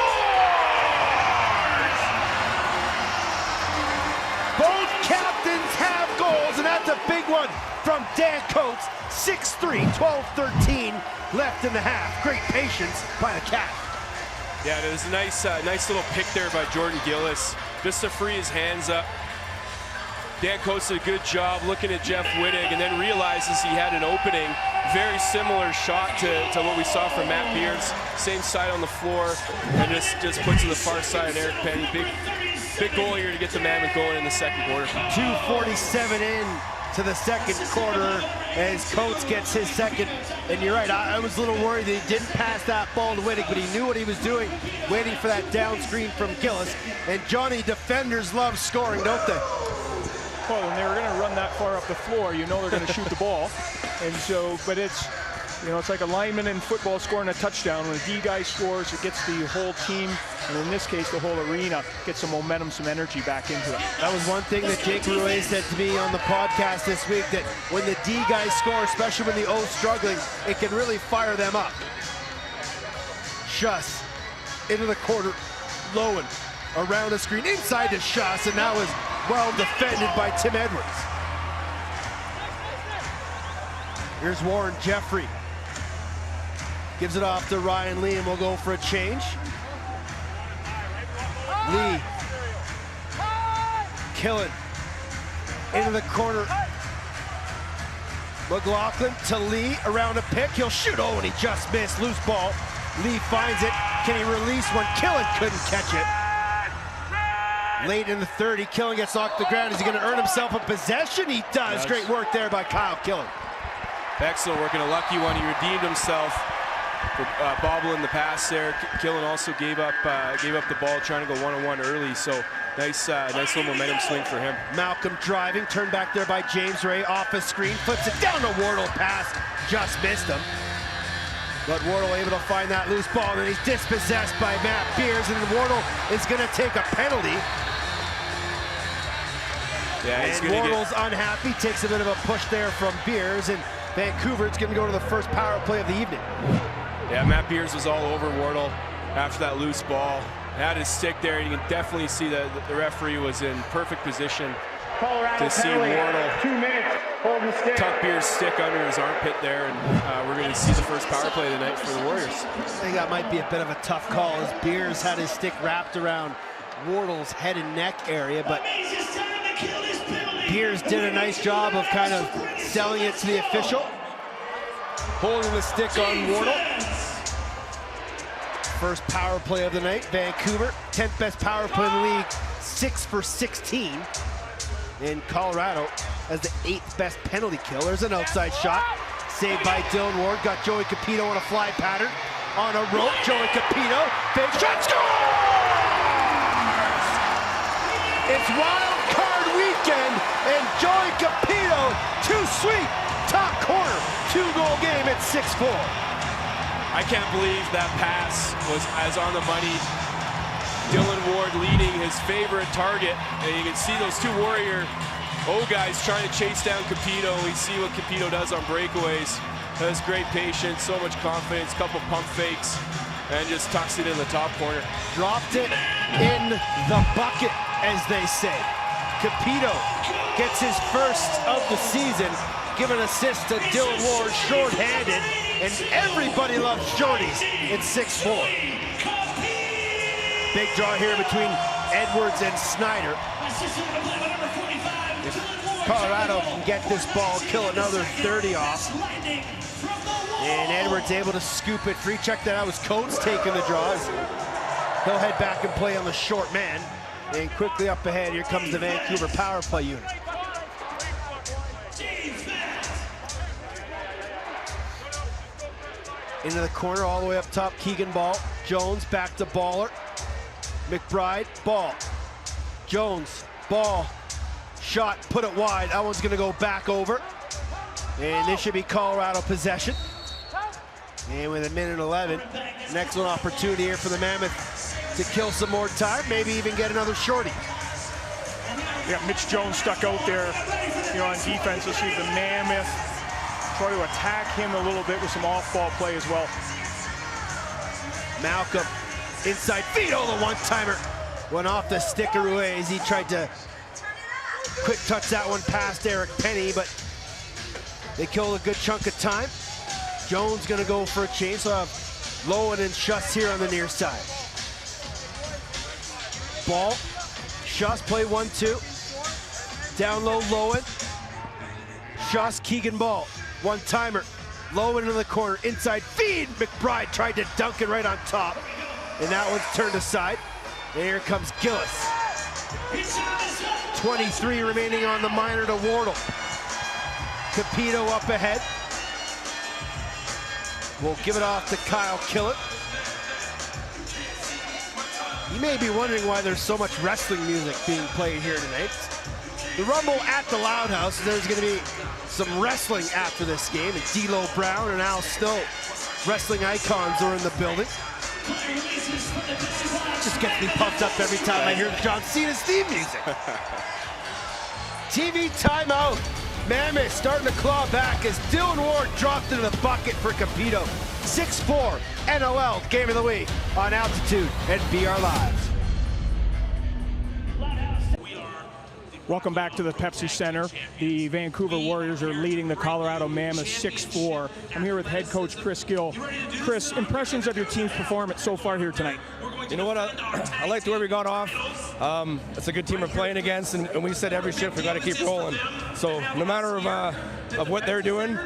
Both captains have goals, and that's a big one from Dan Coates. 6-3, 12-13 left in the half. Great patience by the Cat. Yeah, it was a nice little pick there by Jordan Gillis, just to free his hands up. Dan Coates did a good job looking at Jeff Wittig, and then realizes he had an opening. Very similar shot to what we saw from Matt Beards. Same side on the floor, and just puts to the far side of Eric Penny. Big goal here to get the Mammoth going in the second quarter. 2:47 in to the second quarter as Coates gets his second. And you're right, I was a little worried that he didn't pass that ball to Wittig, but he knew what he was doing, waiting for that down screen from Gillis. And Johnny, defenders love scoring, don't they? Well, when they were going to run that far up the floor, you know they're going to shoot the ball. And so, but it's, you know, it's like a lineman in football scoring a touchdown. When a D guy scores, it gets the whole team, and in this case, the whole arena, gets some momentum, some energy back into it. That was one thing that Jake Rouet said to me on the podcast this week, that when the D guys score, especially when the O's struggling, it can really fire them up. Schuss into the corner, Lowen around the screen, inside to Schuss, and that was well defended by Tim Edwards. Here's Warren Jeffrey. Gives it off to Ryan Lee, and we'll go for a change. Lee. Killen. Into the corner. McLaughlin to Lee, around a pick. He'll shoot. Oh, and he just missed. Loose ball. Lee finds it. Can he release one? Killen couldn't catch it. Late in the third, Killen gets knocked to the ground. Is he going to earn himself a possession? He does. Great work there by Kyle Killen. Bexel working a lucky one. He redeemed himself bobbling the pass there. Killen also gave up the ball, trying to go one-on-one early. So nice little momentum swing for him. Malcolm driving, turned back there by James Ray, off a screen, flips it down to Wardle, pass, just missed him. But Wardle able to find that loose ball, and then he's dispossessed by Matt Beers, and Wardle is gonna take a penalty. Yeah, and Wardle's unhappy, takes a bit of a push there from Beers, and Vancouver's gonna go to the first power play of the evening. Yeah, Matt Beers was all over Wardle after that loose ball. Had his stick there, and you can definitely see that the referee was in perfect position to see Wardle 2 minutes, hold the stick. tuck Beers' stick under his armpit there, and we're going to see the first power play of the night for the Warriors. I think that might be a bit of a tough call, as Beers had his stick wrapped around Wardle's head and neck area, but Beers did a nice job of kind of selling it to the official, holding the stick on Wardle. First power play of the night, Vancouver, 10th best power play in the league, 6 for 16. In Colorado as the 8th best penalty kill. There's an outside shot, saved by Dylan Ward, got Joey Capito on a fly pattern, on a rope, Joey Capito, big shot, scores! It's wild card weekend, and Joey Capito, too sweet, top corner, 2-goal game at 6-4. I can't believe that pass was as on the money. Dylan Ward leading his favorite target, and you can see those two Warrior guys trying to chase down Capito. We see what Capito does on breakaways. Has great patience, so much confidence, couple pump fakes, and just tucks it in the top corner. Dropped it in the bucket, as they say. Capito gets his first of the season, give an assist to Dylan Ward, short-handed, and everybody loves shorties. It's 6-4. Big draw here between Edwards and Snyder. If Colorado can get this ball, kill another 30 off. And Edwards able to scoop it free. Check that out, was Coates taking the draws. He'll head back and play on the short man. And quickly up ahead, here comes the Vancouver power play unit. Into the corner, all the way up top, Keegan Ball. Jones back to Baller. McBride, ball. Jones, ball. Shot, put it wide. That one's gonna go back over. And this should be Colorado possession. And with 1:11, an excellent opportunity here for the Mammoth to kill some more time, maybe even get another shorty. Yeah, Mitch Jones stuck out there, on defense. Let's see if the Mammoth try to attack him a little bit with some off-ball play as well. Malcolm, inside feed, the one-timer. Went off the stick of Ruiz. He tried to quick touch that one past Eric Penny, but they killed a good chunk of time. Jones gonna go for a change, so have Lowen and Schuss here on the near side. Ball, Schuss play 1-2. Down low, Lowen. Schuss, Keegan Ball, one-timer. Lowen into the corner, inside feed. McBride tried to dunk it right on top, and that one's turned aside. And here comes Gillis. 23 remaining on the minor to Wardle. Capito up ahead. We'll give it off to Kyle Killen. You may be wondering why there's so much wrestling music being played here tonight. The Rumble at the Loud House. There's going to be some wrestling after this game. And D'Lo Brown and Al Snow, wrestling icons, are in the building. Just gets me pumped up every time I hear John Cena's theme music. TV timeout. Mammoth starting to claw back as Dylan Ward dropped into the bucket for Capito. 6-4 NOL Game of the Week on Altitude and BR Live. Welcome back to the Pepsi Center. The Vancouver Warriors are leading the Colorado Mammoth 6-4. I'm here with head coach Chris Gill. Chris, impressions of your team's performance so far here tonight? You know what, I like the way we got off. It's a good team we're playing against, and we said every shift we got to keep rolling. So no matter of what they're doing,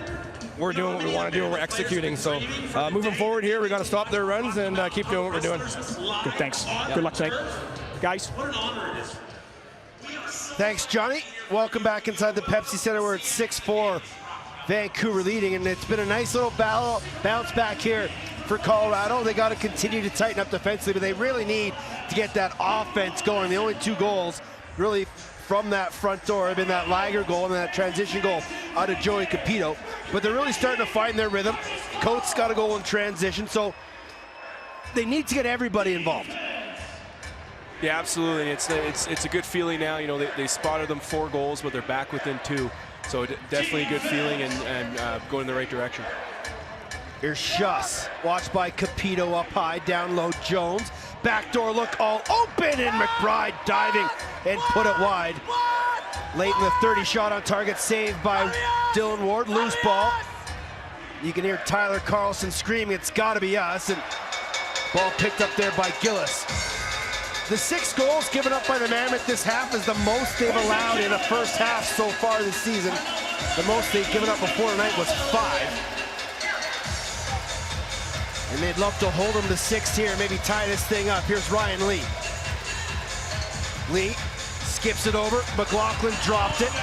we're doing what we want to do and we're executing. So moving forward here, we got to stop their runs and keep doing what we're doing. Good, thanks. Yeah. Good luck tonight. Guys. Thanks, Johnny. Welcome back inside the Pepsi Center where it's 6-4 Vancouver leading, and it's been a nice little bounce back here for Colorado. They got to continue to tighten up defensively, but they really need to get that offense going. The only 2 goals really from that front door have been that Lager goal and that transition goal out of Joey Capito. But they're really starting to find their rhythm. Coates got a goal in transition, so they need to get everybody involved. Yeah, absolutely. It's a good feeling now. You know, they spotted them 4 goals, but they're back within 2. So definitely a good feeling and going in the right direction. Here's Schuss, watched by Capito up high, down low Jones. Backdoor look all open, and McBride diving and put it wide. Late in the 30, shot on target, saved by Dylan Ward, loose ball. You can hear Tyler Carlson screaming, "It's gotta be us," and ball picked up there by Gillis. The 6 goals given up by the Mammoth this half is the most they've allowed in a first half so far this season. The most they've given up before tonight was 5. And they'd love to hold them to 6 here, maybe tie this thing up. Here's Ryan Lee. Lee skips it over. McLaughlin dropped it.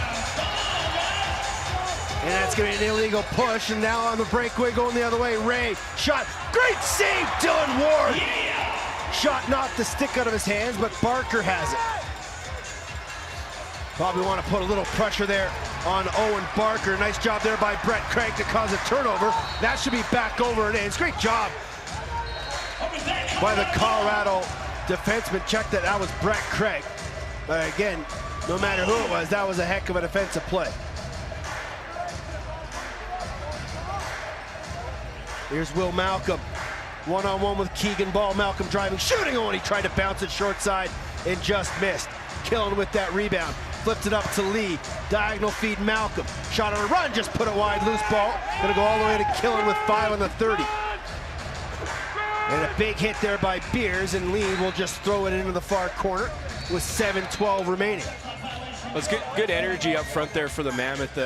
And that's going to be an illegal push. And now on the breakaway going the other way. Ray, shot. Great save, Dylan Ward. Shot knocked the stick out of his hands, but Barker has it. Probably want to put a little pressure there on Owen Barker. Nice job there by Brett Craig to cause a turnover. That should be back over and in. It's a great job by the Colorado defenseman. Check that was Brett Craig. But again, no matter who it was, that was a heck of a defensive play. Here's Will Malcolm. One-on-one with Keegan Ball. Malcolm driving, shooting. Oh, and he tried to bounce it short side and just missed. Killen with that rebound. Flipped it up to Lee. Diagonal feed Malcolm. Shot on a run, just put it wide. Loose ball. Gonna go all the way to Killen with 5 on the 30. And a big hit there by Beers, and Lee will just throw it into the far corner with 7:12 remaining. Well, it's good energy up front there for the Mammoth.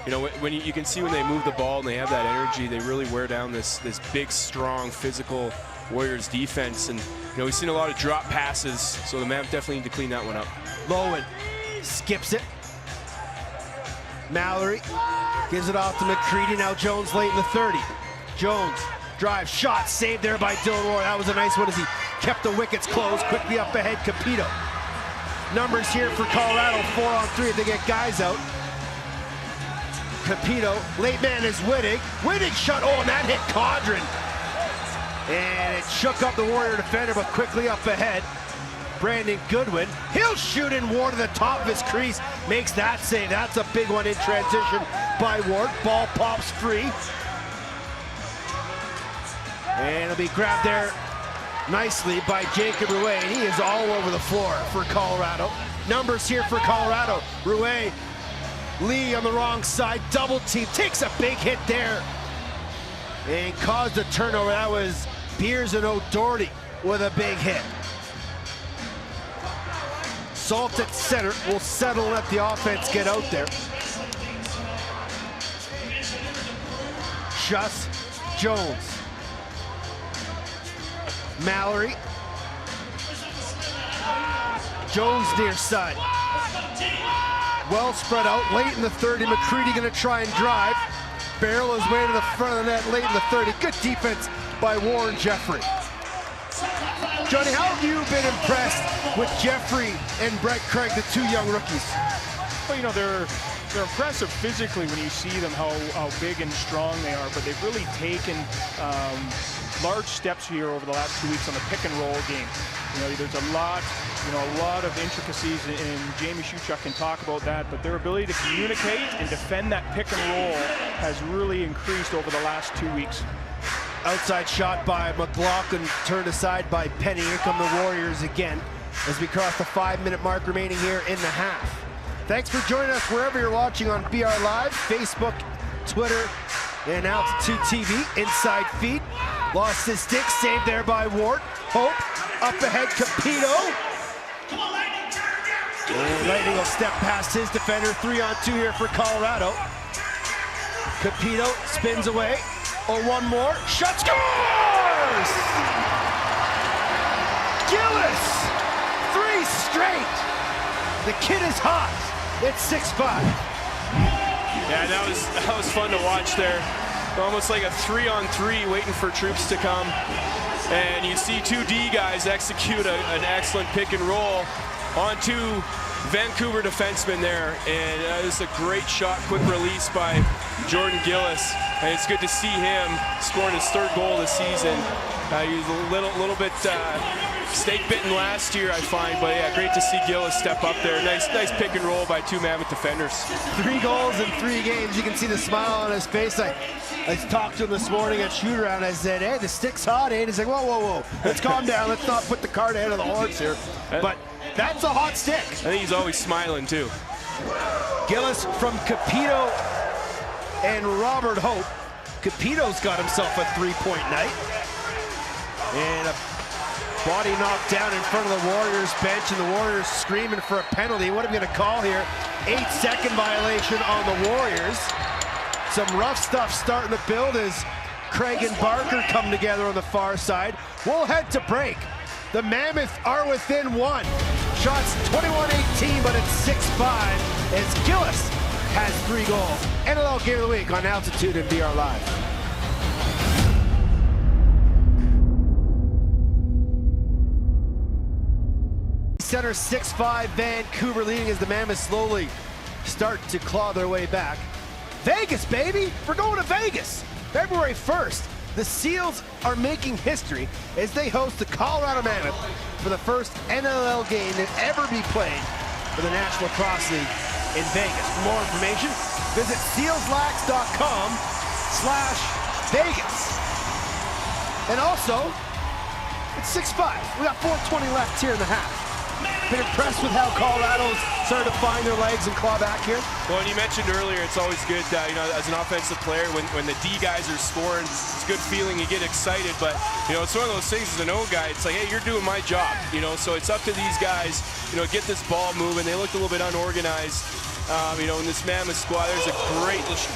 You know, when you can see when they move the ball and they have that energy, they really wear down this big, strong, physical Warriors defense. And, you know, we've seen a lot of drop passes, so the Mammoth definitely need to clean that one up. Lowen skips it. Mallory gives it off to McCready. Now Jones late in the 30. Jones drive, shot, saved there by Dylan Ward. That was a nice one as he kept the wickets closed. Quickly up ahead, Capito. Numbers here for Colorado, 4-on-3 if they get guys out. Capito, late man is Wittig. Wittig shot, oh, and that hit Condren. And it shook up the Warrior defender, but quickly up ahead. Brandon Goodwin, he'll shoot in. Ward to the top of his crease, makes that save. That's a big one in transition by Ward. Ball pops free. And it'll be grabbed there nicely by Jacob Rouet. And he is all over the floor for Colorado. Numbers here for Colorado. Rouet, Lee on the wrong side, double team, takes a big hit there and caused a turnover. That was Beers and O'Doherty with a big hit. Salt at center will settle and let the offense get out there. Schuss, Jones, Mallory, Jones near side. Well spread out, late in the 30, McCready gonna try and drive. Barrel his way to the front of the net late in the 30. Good defense by Warren Jeffrey. Johnny, how have you been impressed with Jeffrey and Brett Craig, the 2 young rookies? Well, you know, they're impressive physically when you see them, how big and strong they are, but they've really taken large steps here over the last 2 weeks on the pick and roll game. You know, there's a lot of intricacies, and Jamie Shuchuk can talk about that, but their ability to communicate and defend that pick and roll has really increased over the last 2 weeks. Outside shot by McLaughlin, turned aside by Penny. Here come the Warriors again as we cross the 5-minute mark remaining here in the half. Thanks for joining us wherever you're watching on BR Live, Facebook, Twitter, and Altitude TV, inside feed. Lost his stick, saved there by Ward. Hope, up ahead, Capito. And Lightning will step past his defender. 3-on-2 here for Colorado. Capito spins away. Oh, one more. Shot, scores! Gillis! 3 straight. The kid is hot. It's 6-5. Yeah, that was fun to watch there. almost like a 3-on-3 waiting for troops to come. And you see two D guys execute an excellent pick and roll onto Vancouver defenseman there. And it's a great shot, quick release by Jordan Gillis. And it's good to see him scoring his 3rd goal this season. He was a little bit snake bitten last year, I find, but yeah, great to see Gillis step up there. Nice pick and roll by two Mammoth defenders. 3 goals in 3 games. You can see the smile on his face. I talked to him this morning at shoot-around. I said, hey, the stick's hot, eh? And he's like, whoa. Let's calm down. Let's not put the cart ahead of the horse here. But that's a hot stick. I think he's always smiling, too. Gillis from Capito and Robert Hope. Capito's got himself a 3-point night. And a body knocked down in front of the Warriors bench, and the Warriors screaming for a penalty. What are we going to call here? 8-second violation on the Warriors. Some rough stuff starting to build as Craig and Barker come together on the far side. We'll head to break. The Mammoth are within 1. Shots 21-18, but it's 6-5 as Gillis has 3 goals. NLL Game of the Week on Altitude and BR Live. Center 6-5 Vancouver leading as the Mammoths slowly start to claw their way back. Vegas, baby! We're going to Vegas! February 1st, the Seals are making history as they host the Colorado Mammoth for the first NLL game that ever be played for the National Lacrosse League in Vegas. For more information, visit sealslax.com/Vegas. And also, it's 6-5. We got 4:20 left here in the half. Been impressed with how Colorado's started to find their legs and claw back here? Well, and you mentioned earlier, it's always good, as an offensive player, when the D guys are scoring, it's a good feeling, you get excited, but, it's one of those things as an O guy, it's like, hey, you're doing my job, so it's up to these guys, get this ball moving. They looked a little bit unorganized, in this Mammoth squad. There's a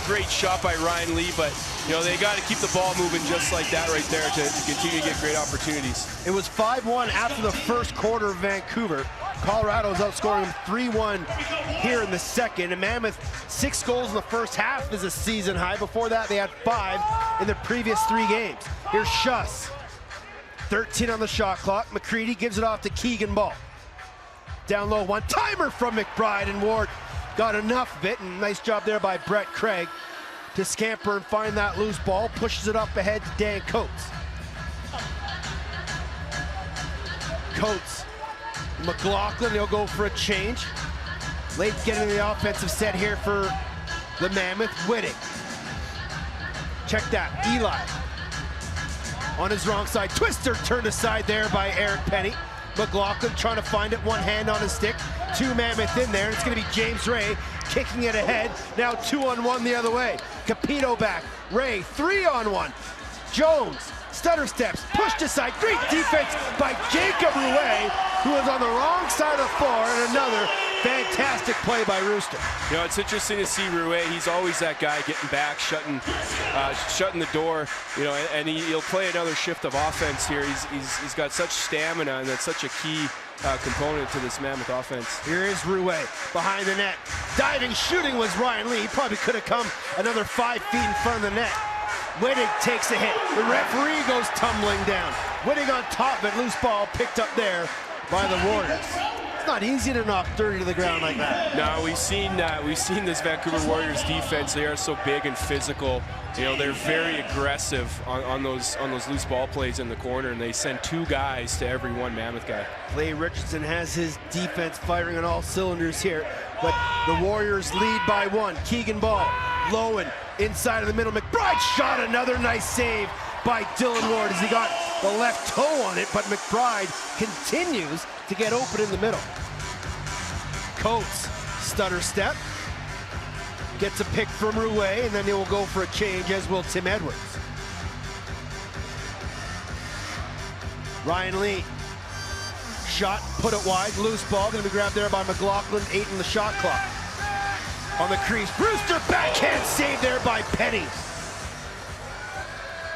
great shot by Ryan Lee, but, they got to keep the ball moving just like that right there to continue to get great opportunities. It was 5-1 after the first quarter of Vancouver. Colorado's outscoring them 3-1 here in the second. And Mammoth, 6 goals in the first half is a season high. Before that, they had 5 in the previous 3 games. Here's Schuss. 13 on the shot clock. McCready gives it off to Keegan Ball. Down low, one-timer from McBride, and Ward got enough of it. And nice job there by Brett Craig to scamper and find that loose ball. Pushes it up ahead to Dan Coates. Coates. McLaughlin, he'll go for a change. Late getting the offensive set here for the Mammoth. Whitting. Check that, Eli. On his wrong side, Twister turned aside there by Eric Penny. McLaughlin trying to find it, one hand on his stick. 2 Mammoth in there, and it's gonna be James Ray kicking it ahead. Now 2-on-1 the other way. Capito back, Ray 3-on-1. Jones, stutter steps, pushed aside, great defense by Jacob Rouet, who was on the wrong side of the floor, and another fantastic play by Rooster. It's interesting to see Rouet. He's always that guy getting back, shutting the door, and he'll play another shift of offense here. He's got such stamina, and that's such a key component to this Mammoth offense. Here is Rouet behind the net. Diving, shooting was Ryan Lee. He probably could have come another 5 feet in front of the net. Whitting takes a hit. The referee goes tumbling down. Whitting on top of it. Loose ball picked up there by the Warriors. It's not easy to knock 30 to the ground like that. No, we've seen this Vancouver Warriors defense. They are so big and physical. They're very aggressive on those loose ball plays in the corner, and they send 2 guys to every one Mammoth guy. Clay Richardson has his defense firing on all cylinders here, but the Warriors lead by 1. Keegan Ball, Lowen inside of the middle. McBride shot, another nice save by Dylan Ward as he got the left toe on it, but McBride continues to get open in the middle. Coates, stutter step, gets a pick from Rouet, and then he will go for a change, as will Tim Edwards. Ryan Lee, shot, put it wide, loose ball, gonna be grabbed there by McLaughlin, 8 in the shot clock. On the crease, Brewster backhand save there by Penny.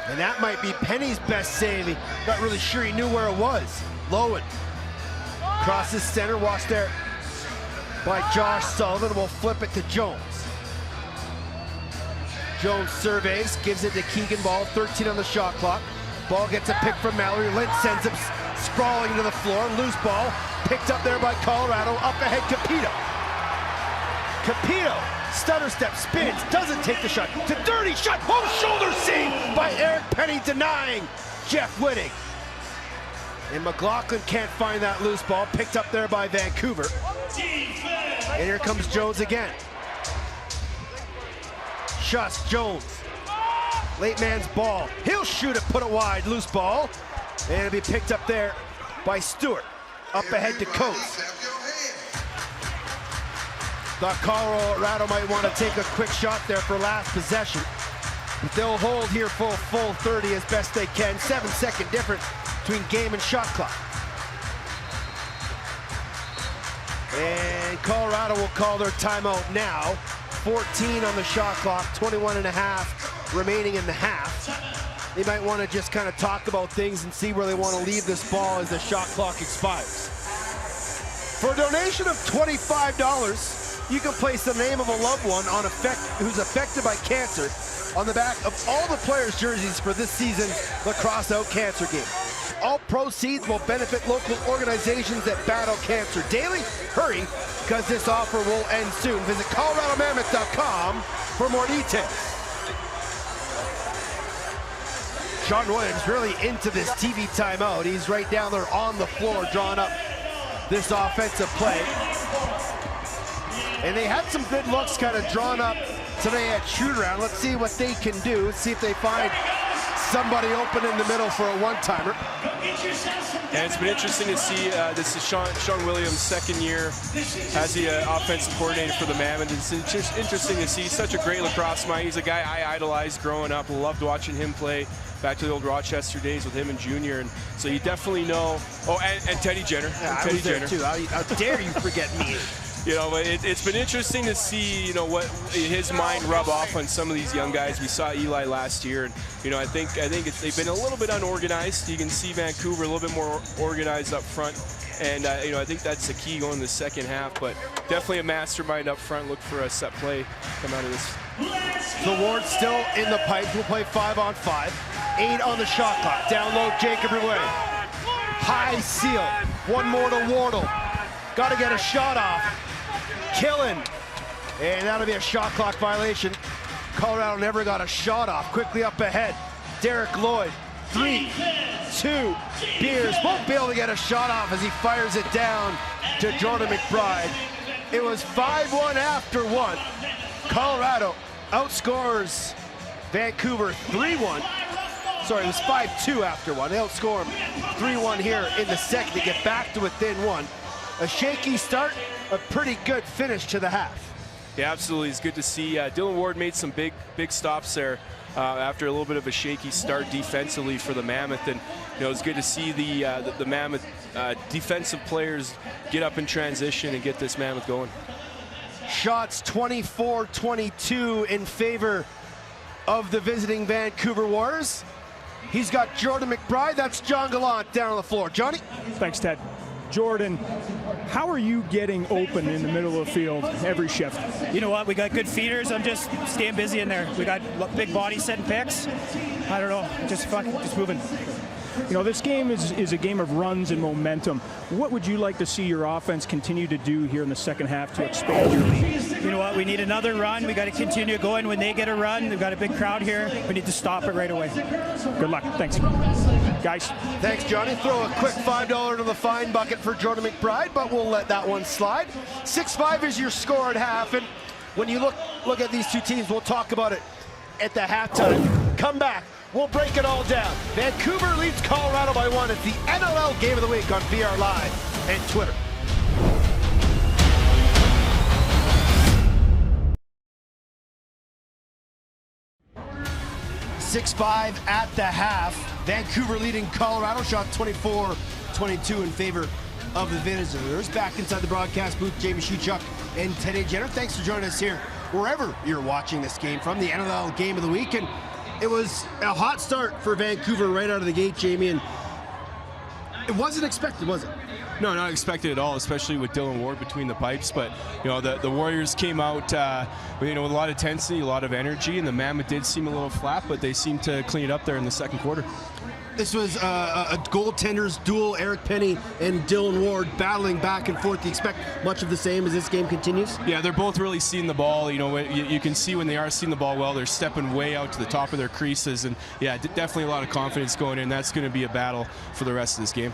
And that might be Penny's best save. He not really sure he knew where it was. Lowen crosses center, watched there by Josh Sullivan. We'll flip it to Jones. Jones surveys, gives it to Keegan Ball, 13 on the shot clock. Ball gets a pick from Mallory. Lynch sends him sprawling to the floor. Loose ball, picked up there by Colorado. Up ahead, Capito. Capito, stutter step, spins, doesn't take the shot. It's a dirty shot, home shoulder save by Eric Penny, denying Jeff Whitting. And McLaughlin can't find that loose ball, picked up there by Vancouver. And here comes Jones again. Schuss, Jones. Late man's ball. He'll shoot it, put it wide, loose ball. And it'll be picked up there by Stewart. Up ahead to Coates. Thought Colorado might want to take a quick shot there for last possession. But they'll hold here full 30 as best they can. 7-second difference between game and shot clock. And Colorado will call their timeout now. 14 on the shot clock, 21 and a half remaining in the half. They might want to just kind of talk about things and see where they want to leave this ball as the shot clock expires. For a donation of $25, you can place the name of a loved one who's affected by cancer on the back of all the players' jerseys for this season's Lacrosse Out Cancer Game. All proceeds will benefit local organizations that battle cancer daily. Hurry, because this offer will end soon. Visit ColoradoMammoth.com for more details. Sean Williams really into this TV timeout. He's right down there on the floor drawing up this offensive play. And they had some good looks kind of drawn up today at shoot around. Let's see what they can do. Let's see if they find somebody open in the middle for a one-timer. And it's been interesting to see, this is Sean Williams' second year as the offensive coordinator for the Mammoth. It's interesting to see such a great lacrosse mind. He's a guy I idolized growing up, loved watching him play. Back to the old Rochester days with him and Junior, and so you definitely know. Oh, and Teddy Jenner. Yeah, I was there too. How dare you forget me? You know, but it's been interesting to see, you know, what his mind rub off on some of these young guys. We saw Eli last year, and you know, I think they've been a little bit unorganized. You can see Vancouver a little bit more organized up front, and you know, I think that's the key going in the second half. But definitely a mastermind up front. Look for a set play come out of this. So Ward's still in the pipe. We'll play 5-on-5. 8 on the shot clock. Down low, Jacob Rouet. High seal. One more to Wardle. Got to get a shot off. Killing. And that'll be a shot clock violation. Colorado never got a shot off. Quickly up ahead. Derek Lloyd. 3, 2. Beers won't be able to get a shot off as he fires it down to Jordan McBride. It was 5-1 after one. Colorado outscores Vancouver 3-1. Sorry, it was 5-2 after one. They outscore them 3-1 here in the second to get back to within one. A shaky start, a pretty good finish to the half. Yeah, absolutely. It's good to see. Dylan Ward made some big stops there after a little bit of a shaky start defensively for the Mammoth, and you know, it's good to see the Mammoth defensive players get up in transition and get this Mammoth going. Shots 24-22 in favor of the visiting Vancouver Warriors. He's got Jordan McBride. That's John Gallant down on the floor. Johnny? Thanks, Ted. Jordan, how are you getting open in the middle of the field every shift? You know what? We got good feeders. I'm just staying busy in there. We got big bodies setting picks. I don't know. Just moving. You know, this game is a game of runs and momentum. What would you like to see your offense continue to do here in the second half to expand your lead? You know what? We need another run. We got to continue going. When they get a run, they've got a big crowd here. We need to stop it right away. Good luck. Thanks. Guys. Thanks, Johnny. Throw a quick $5 to the fine bucket for Jordan McBride, but we'll let that one slide. 6-5 is your score at half, and when you look at these two teams, we'll talk about it at the halftime. Come back. We'll break it all down. Vancouver leads Colorado by 1. It's the NLL Game of the Week on VR Live and Twitter. .6-5 at the half. Vancouver leading Colorado. Shot 24-22 in favor of the visitors. Back inside the broadcast booth, Jamie Shuchuk and Teddy Jenner. Thanks for joining us here, wherever you're watching this game from, the NLL Game of the Week. And it was a hot start for Vancouver right out of the gate, Jamie, and It wasn't expected, was it? No, not expected at all, especially with Dylan Ward between the pipes. But the Warriors came out with a lot of intensity, a lot of energy, and the Mammoth did seem a little flat, but they seemed to clean it up there in the second quarter. This was a goaltenders duel, Eric Penny and Dylan Ward battling back and forth. Do you expect much of the same as this game continues? Yeah, they're both really seeing the ball. You can see when they are seeing the ball well, they're stepping way out to the top of their creases. And yeah, definitely a lot of confidence going in. That's going to be a battle for the rest of this game.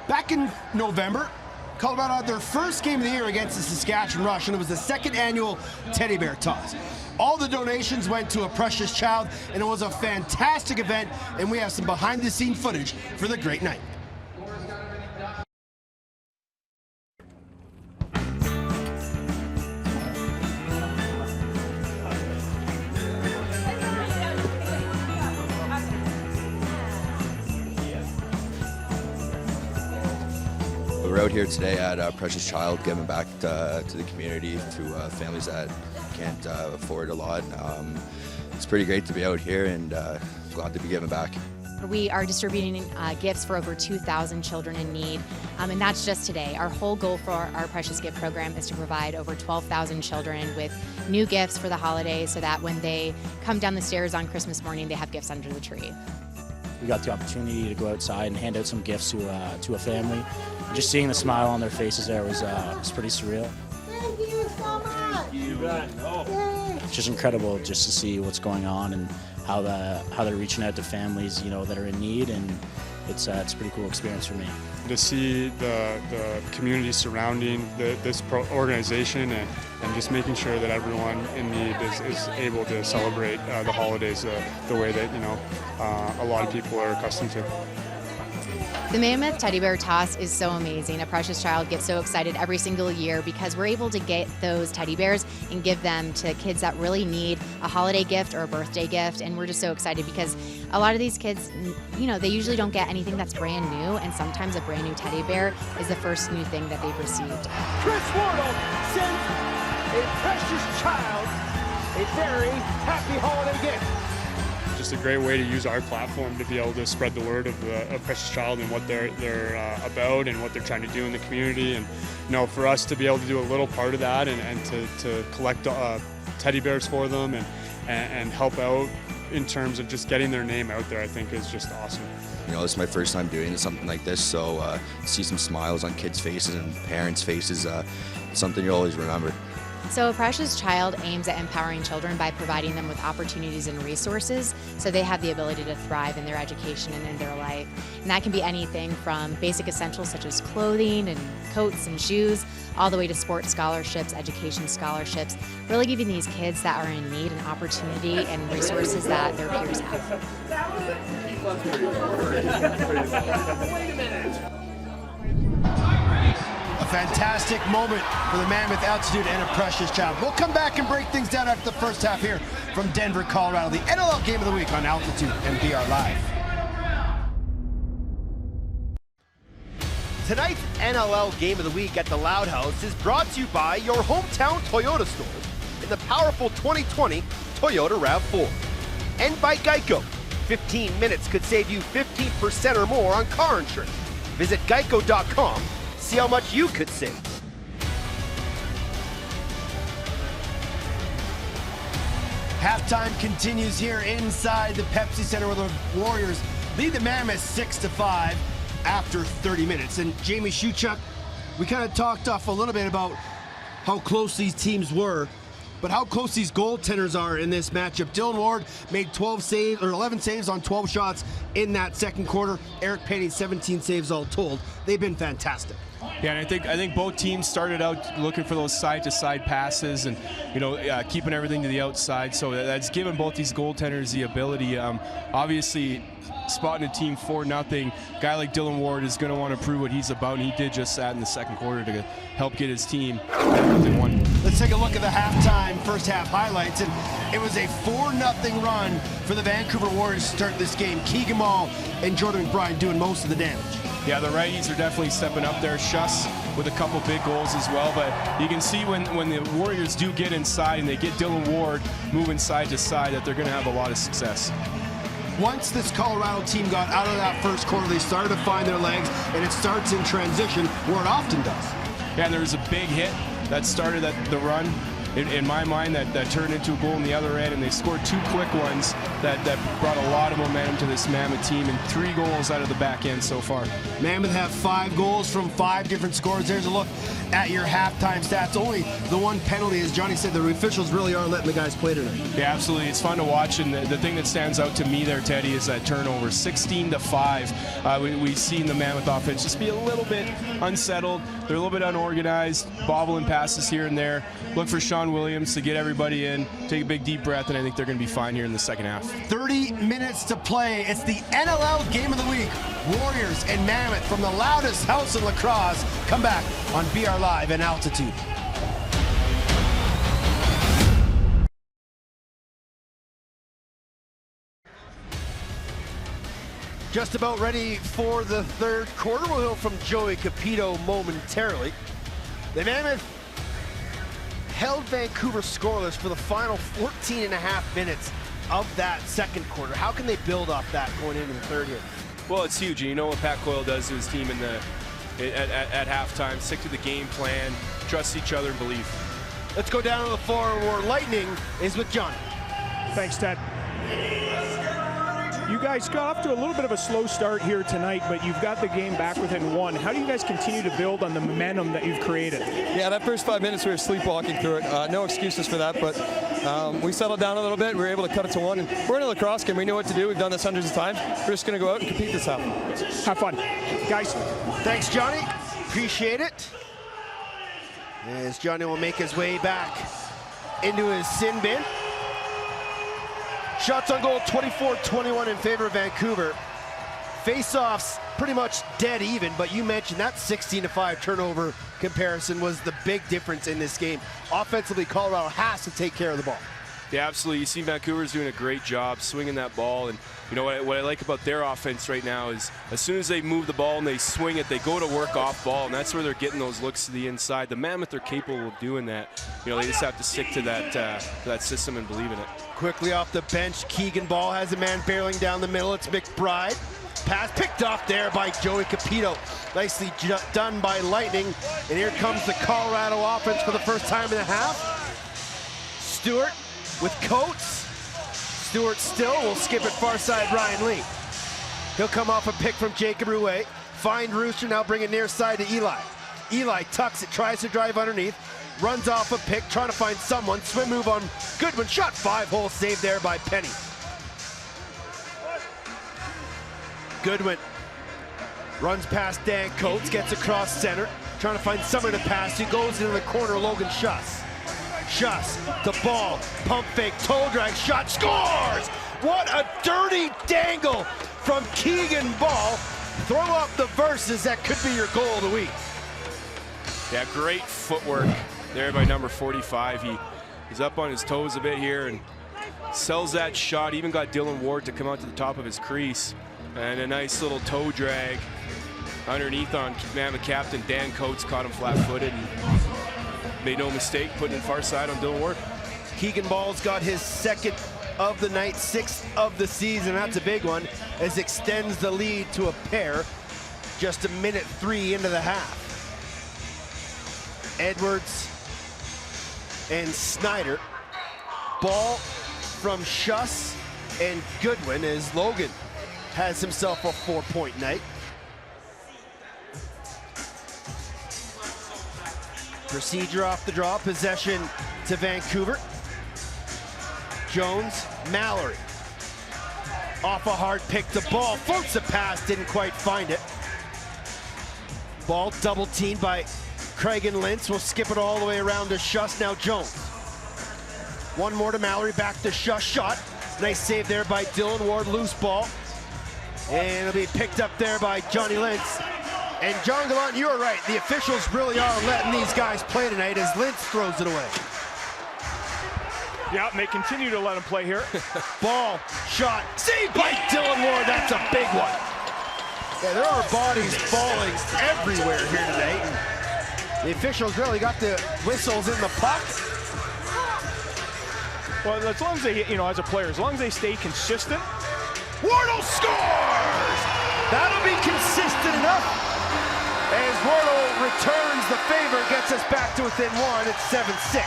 Back in November, Colorado had their first game of the year against the Saskatchewan Rush, and it was the second annual Teddy Bear Toss. All the donations went to a precious child, and it was a fantastic event, and we have some behind-the-scene footage for the great night. We're out here today at Precious Child, giving back to the community, to families that can't afford a lot. It's pretty great to be out here and glad to be giving back. We are distributing gifts for over 2,000 children in need, and that's just today. Our whole goal for our Precious Gift program is to provide over 12,000 children with new gifts for the holidays so that when they come down the stairs on Christmas morning, they have gifts under the tree. We got the opportunity to go outside and hand out some gifts to a family. Just seeing the smile on their faces there was pretty surreal. Thank you so much. You bet. It's just incredible just to see what's going on and how they're reaching out to families, that are in need, and it's a pretty cool experience for me. To see the community surrounding this organization and just making sure that everyone in need is able to celebrate the holidays the way that a lot of people are accustomed to. The Mammoth Teddy Bear Toss is so amazing. A Precious Child gets so excited every single year because we're able to get those teddy bears and give them to kids that really need a holiday gift or a birthday gift. And we're just so excited because a lot of these kids, they usually don't get anything that's brand new, and sometimes a brand new teddy bear is the first new thing that they've received. Chris Wardle sends a Precious Child a very happy holiday gift. Just a great way to use our platform to be able to spread the word of Precious Child and what they're about and what they're trying to do in the community. And for us to be able to do a little part of that and to collect teddy bears for them and help out in terms of just getting their name out there, I think is just awesome. This is my first time doing something like this, so see some smiles on kids' faces and parents' faces, something you'll always remember. So a Precious Child aims at empowering children by providing them with opportunities and resources so they have the ability to thrive in their education and in their life. And that can be anything from basic essentials such as clothing and coats and shoes, all the way to sports scholarships, education scholarships, really giving these kids that are in need an opportunity and resources that their peers have. A fantastic moment for the Mammoth Altitude and a Precious Child. We'll come back and break things down after the first half here from Denver, Colorado. The NLL Game of the Week on Altitude and BR Live. Tonight's NLL Game of the Week at the Loud House is brought to you by your hometown Toyota stores in the powerful 2020 Toyota RAV4. And by Geico. 15 minutes could save you 15% or more on car insurance. Visit geico.com. See how much you could save. Halftime continues here inside the Pepsi Center where the Warriors lead the Mammoths 6-5 after 30 minutes. And Jamie Shuchuk, we kind of talked off a little bit about how close these teams were, but how close these goaltenders are in this matchup. Dylan Ward made 11 saves on 12 shots in that second quarter. Eric Penny, 17 saves all told. They've been fantastic. Yeah, and I think both teams started out looking for those side-to-side passes and keeping everything to the outside. So that's given both these goaltenders the ability. Obviously, spotting a team 4-0, guy like Dylan Ward is going to want to prove what he's about, and he did just that in the second quarter to help get his team 1. Let's take a look at the halftime, first half highlights, and it was a 4-0 run for the Vancouver Warriors to start this game. Keegan Mall and Jordan McBride doing most of the damage. Yeah, the righties are definitely stepping up there. Schuss with a couple big goals as well. But you can see when the Warriors do get inside and they get Dylan Ward moving side to side that they're going to have a lot of success. once this Colorado team got out of that first quarter, they started to find their legs, and it starts in transition, where it often does. Yeah, and there was a big hit that started the run. In my mind, that turned into a goal on the other end, and they scored 2 quick ones that brought a lot of momentum to this Mammoth team, and 3 goals out of the back end so far. Mammoth have 5 goals from 5 different scores. There's a look at your halftime stats. Only the 1 penalty, as Johnny said, the officials really are letting the guys play tonight. Yeah, absolutely. It's fun to watch, and the thing that stands out to me there, Teddy, is that turnover, 16-5. We've seen the Mammoth offense just be a little bit unsettled. They're a little bit unorganized, bobbling passes here and there. Look for Sean Williams to get everybody in, take a big deep breath, and I think they're going to be fine here in the second half. 30 minutes to play. It's the NLL Game of the Week. Warriors and Mammoth from the loudest house in lacrosse. Come back on BR Live and Altitude. Just about ready for the third quarter. We'll hear from Joey Capito momentarily. The Mammoth held Vancouver scoreless for the final 14 and a half minutes of that second quarter. How can they build off that going into the third here? Well, it's huge. You know what Pat Coyle does to his team at halftime. Stick to the game plan, trust each other, and believe. Let's go down to the floor where Lightning is with John. Thanks, Ted. You guys got off to a little bit of a slow start here tonight, but you've got the game back within 1. How do you guys continue to build on the momentum that you've created? Yeah, that first 5 minutes we were sleepwalking through it. No excuses for that, but we settled down a little bit. We were able to cut it to 1, and we're in a lacrosse game. We know what to do. We've done this hundreds of times. We're just going to go out and compete this half. Have fun. Guys. Thanks, Johnny. Appreciate it. As Johnny will make his way back into his sin bin. Shots on goal, 24-21 in favor of Vancouver. Face-offs pretty much dead even, but you mentioned that 16-5 turnover comparison was the big difference in this game. Offensively, Colorado has to take care of the ball. Yeah, absolutely. You see Vancouver's doing a great job swinging that ball, and you know what I like about their offense right now is as soon as they move the ball and they swing it, they go to work off ball, and that's where they're getting those looks to the inside. The Mammoth are capable of doing that. You know, they just have to stick to that system and believe in it. Quickly off the bench, Keegan Ball has a man barreling down the middle. It's McBride. Pass picked off there by Joey Capito. Nicely done by Lightning. And here comes the Colorado offense for the first time in the half. Stewart with Coates. Stewart still will skip it far side Ryan Lee. He'll come off a pick from Jacob Rouet. Find Rooster, now bring it near side to Eli. Eli tucks it, tries to drive underneath. Runs off a pick, trying to find someone. Swim move on Goodwin. Shot 5-hole save there by Penny. Goodwin runs past Dan Coates, gets across center, trying to find someone to pass. He goes into the corner, Logan Schuss. Schuss, the ball, pump fake, toe drag, shot, scores! What a dirty dangle from Keegan Ball. Throw up the verses, that could be your goal of the week. Yeah, great footwork there by number 45. He's up on his toes a bit here and sells that shot. Even got Dylan Ward to come out to the top of his crease. And a nice little toe drag underneath on Mammoth captain Dan Coates. Caught him flat-footed and made no mistake putting it far side on Dylan Ward. Keegan Ball's got his second of the night, 6th of the season. That's a big one, as extends the lead to a pair just a minute 3 into the half. Edwards and Snyder. Ball from Schuss and Goodwin as Logan has himself a 4-point night. Procedure off the draw, possession to Vancouver. Jones, Mallory. Off a hard pick, the ball floats a pass, didn't quite find it. Ball double teamed by Craig and Lintz. Will skip it all the way around to Schuss, now Jones. One more to Mallory, back to Schuss, shot. Nice save there by Dylan Ward, loose ball. And it'll be picked up there by Johnny Lintz. And John Gallant, you are right. The officials really are letting these guys play tonight as Lintz throws it away. Yeah, and they continue to let him play here. Ball, shot, saved by Dylan Ward. That's a big one. Yeah, there are bodies falling everywhere here tonight. And the officials really got the whistles in the pocket. Well, as long as they, you know, as a player, as long as they stay consistent, Wardle scores! That'll be consistent enough. As Wardle returns the favor, gets us back to within one. It's 7-6. A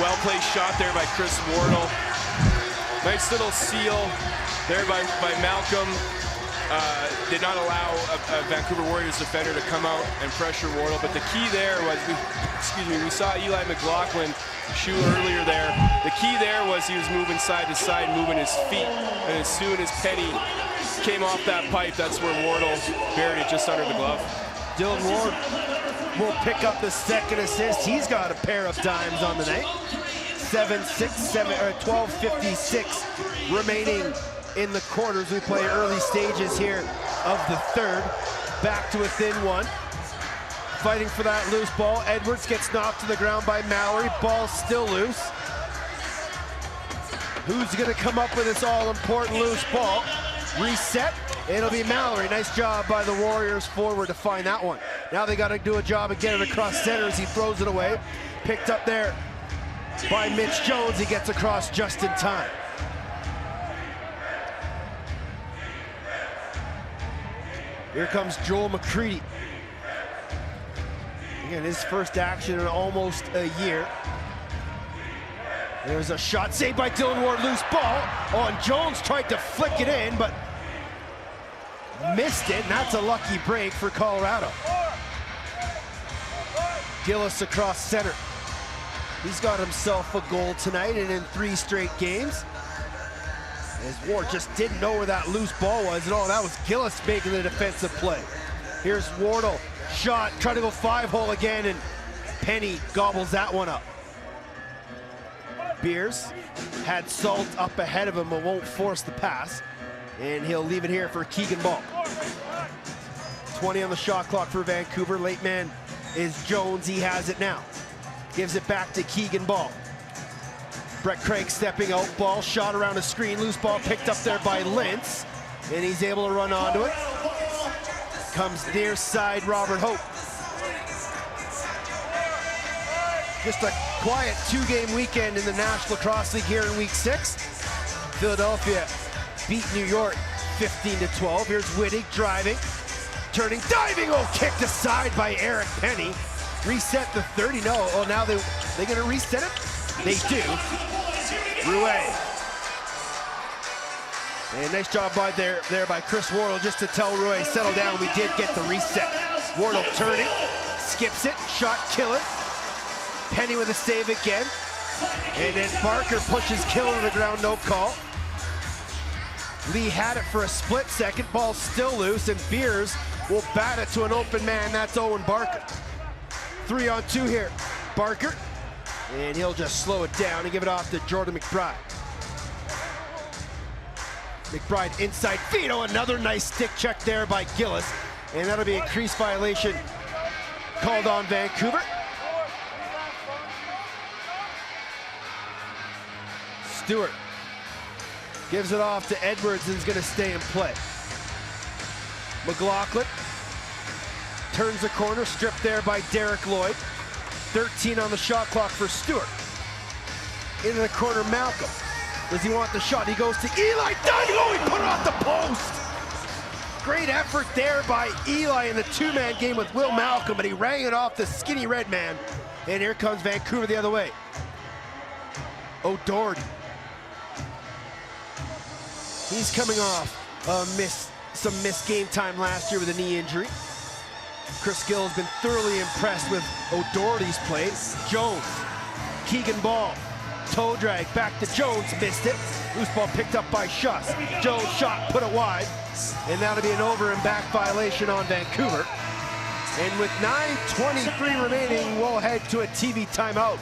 well-placed shot there by Chris Wardle. Nice little seal there by Malcolm. Did not allow a Vancouver Warriors defender to come out and pressure Wardle, but the key there was, we saw Eli McLaughlin shoot earlier there. The key there was he was moving side to side, moving his feet, and as soon as Penny came off that pipe, that's where Wardle buried it just under the glove. Dylan Ward will pick up the second assist. He's got a pair of dimes on the night. 12:56 remaining in the quarters. We play early stages here of the third. Back to within one. Fighting for that loose ball. Edwards gets knocked to the ground by Mallory. Ball still loose. Who's gonna come up with this all-important loose ball? Reset. It'll be Mallory. Nice job by the Warriors forward to find that one. Now they gotta do a job of getting it across center as he throws it away. Picked up there by Mitch Jones. He gets across just in time. Here comes Joel McCready. Again, his first action in almost a year. There's a shot saved by Dylan Ward, loose ball. Oh, and Jones tried to flick it in, but missed it, and that's a lucky break for Colorado. Gillis across center. He's got himself a goal tonight and in 3 straight games. As Ward just didn't know where that loose ball was, and oh, that was Gillis making the defensive play. Here's Wardle, shot, trying to go 5-hole again, and Penny gobbles that one up. Beers had Salt up ahead of him, but won't force the pass, and he'll leave it here for Keegan Ball. 20 on the shot clock for Vancouver. Late man is Jones. He has it now. Gives it back to Keegan Ball. Brett Craig stepping out, ball shot around a screen, loose ball picked up there by Lintz, and he's able to run onto it. Comes near side Robert Hope. Just a quiet 2-game weekend in the National Lacrosse League here in week 6. Philadelphia beat New York 15-12. Here's Wittig driving, turning, diving, oh, kicked aside by Eric Penny. Reset the 30, no, oh, now they gonna reset it? They do. Rouet. And nice job by there by Chris Wardle just to tell Rouet, settle down, we did get the reset. Wardle turning, skips it, shot killer. Penny with a save again. And then Barker pushes Kill to the ground, no call. Lee had it for a split second, ball still loose, and Beers will bat it to an open man, that's Owen Barker. 3-on-2 here, Barker. And he'll just slow it down and give it off to Jordan McBride. McBride inside feet. Oh, another nice stick check there by Gillis. And that'll be a crease violation called on Vancouver. Stewart gives it off to Edwards and is going to stay in play. McLaughlin turns the corner, stripped there by Derek Lloyd. 13 on the shot clock for Stewart. Into the corner, Malcolm. Does he want the shot? He goes to Eli, diving, oh, he put it off the post! Great effort there by Eli in the 2-man game with Will Malcolm, but he rang it off the skinny red man. And here comes Vancouver the other way. O'Doherty. He's coming off some missed game time last year with a knee injury. Chris Gill has been thoroughly impressed with O'Doherty's play. Jones, Keegan Ball, toe drag, back to Jones, missed it. Loose ball picked up by Schuss. Jones shot, put it wide, and that'll be an over and back violation on Vancouver. And with 9:23 remaining, we'll head to a TV timeout.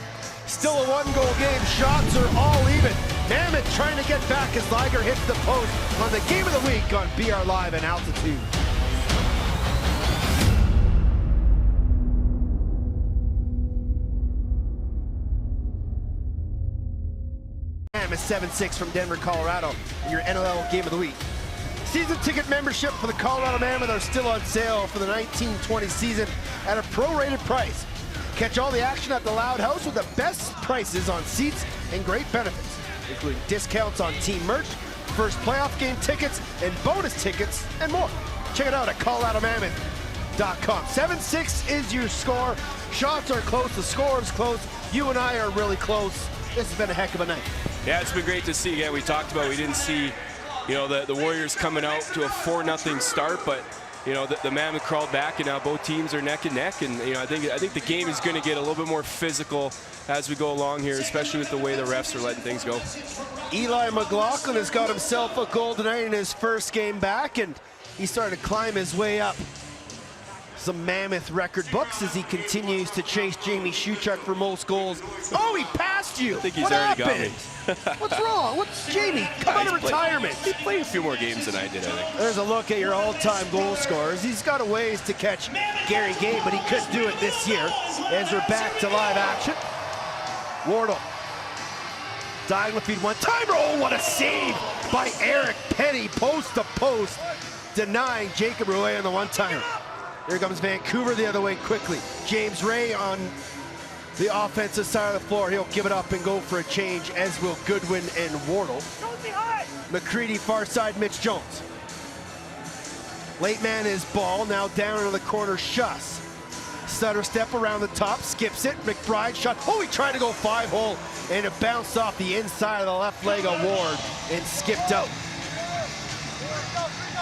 Still a 1-goal game, shots are all even. Mammoth trying to get back as Liger hits the post on the game of the week on BR Live and Altitude. Mammoth 7-6 from Denver, Colorado, in your NLL game of the week. Season ticket membership for the Colorado Mammoth are still on sale for the 19-20 season at a prorated price. Catch all the action at the Loud House with the best prices on seats and great benefits, including discounts on team merch, first playoff game tickets and bonus tickets and more. Check it out at ColoradoMammoth.com. 7-6 is your score. Shots are close. The score is close. You and I are really close. This has been a heck of a night. Yeah, it's been great to see. Again, we talked about we didn't see, the Warriors coming out to a 4-0 start, but the Mammoth crawled back, and now both teams are neck and neck. And I think the game is going to get a little bit more physical as we go along here, especially with the way the refs are letting things go. Eli McLaughlin has got himself a goal tonight in his first game back, and he started to climb his way up some Mammoth record books as he continues to chase Jamie Shuchuk for most goals. Oh, he passed you! I think he's what already happened? got me. What's wrong? What's Jamie? Come out of retirement. He played a few more games than I did, I think. There's a look at your all-time goal scorers. He's got a ways to catch Gary Gay, but he could do it this year as we're back to live action. Wardle. Diagonal feed, one-timer. Oh, what a save by Eric Petty, post to post, denying Jacob Rouet on the one-timer. Here comes Vancouver the other way quickly. James Ray on the offensive side of the floor. He'll give it up and go for a change, as will Goodwin and Wardle. McCready far side, Mitch Jones. Late man is Ball, now down into the corner, Schuss. Stutter step around the top, skips it. McBride shot. Oh, he tried to go 5-hole, and it bounced off the inside of the left leg of Ward and skipped out.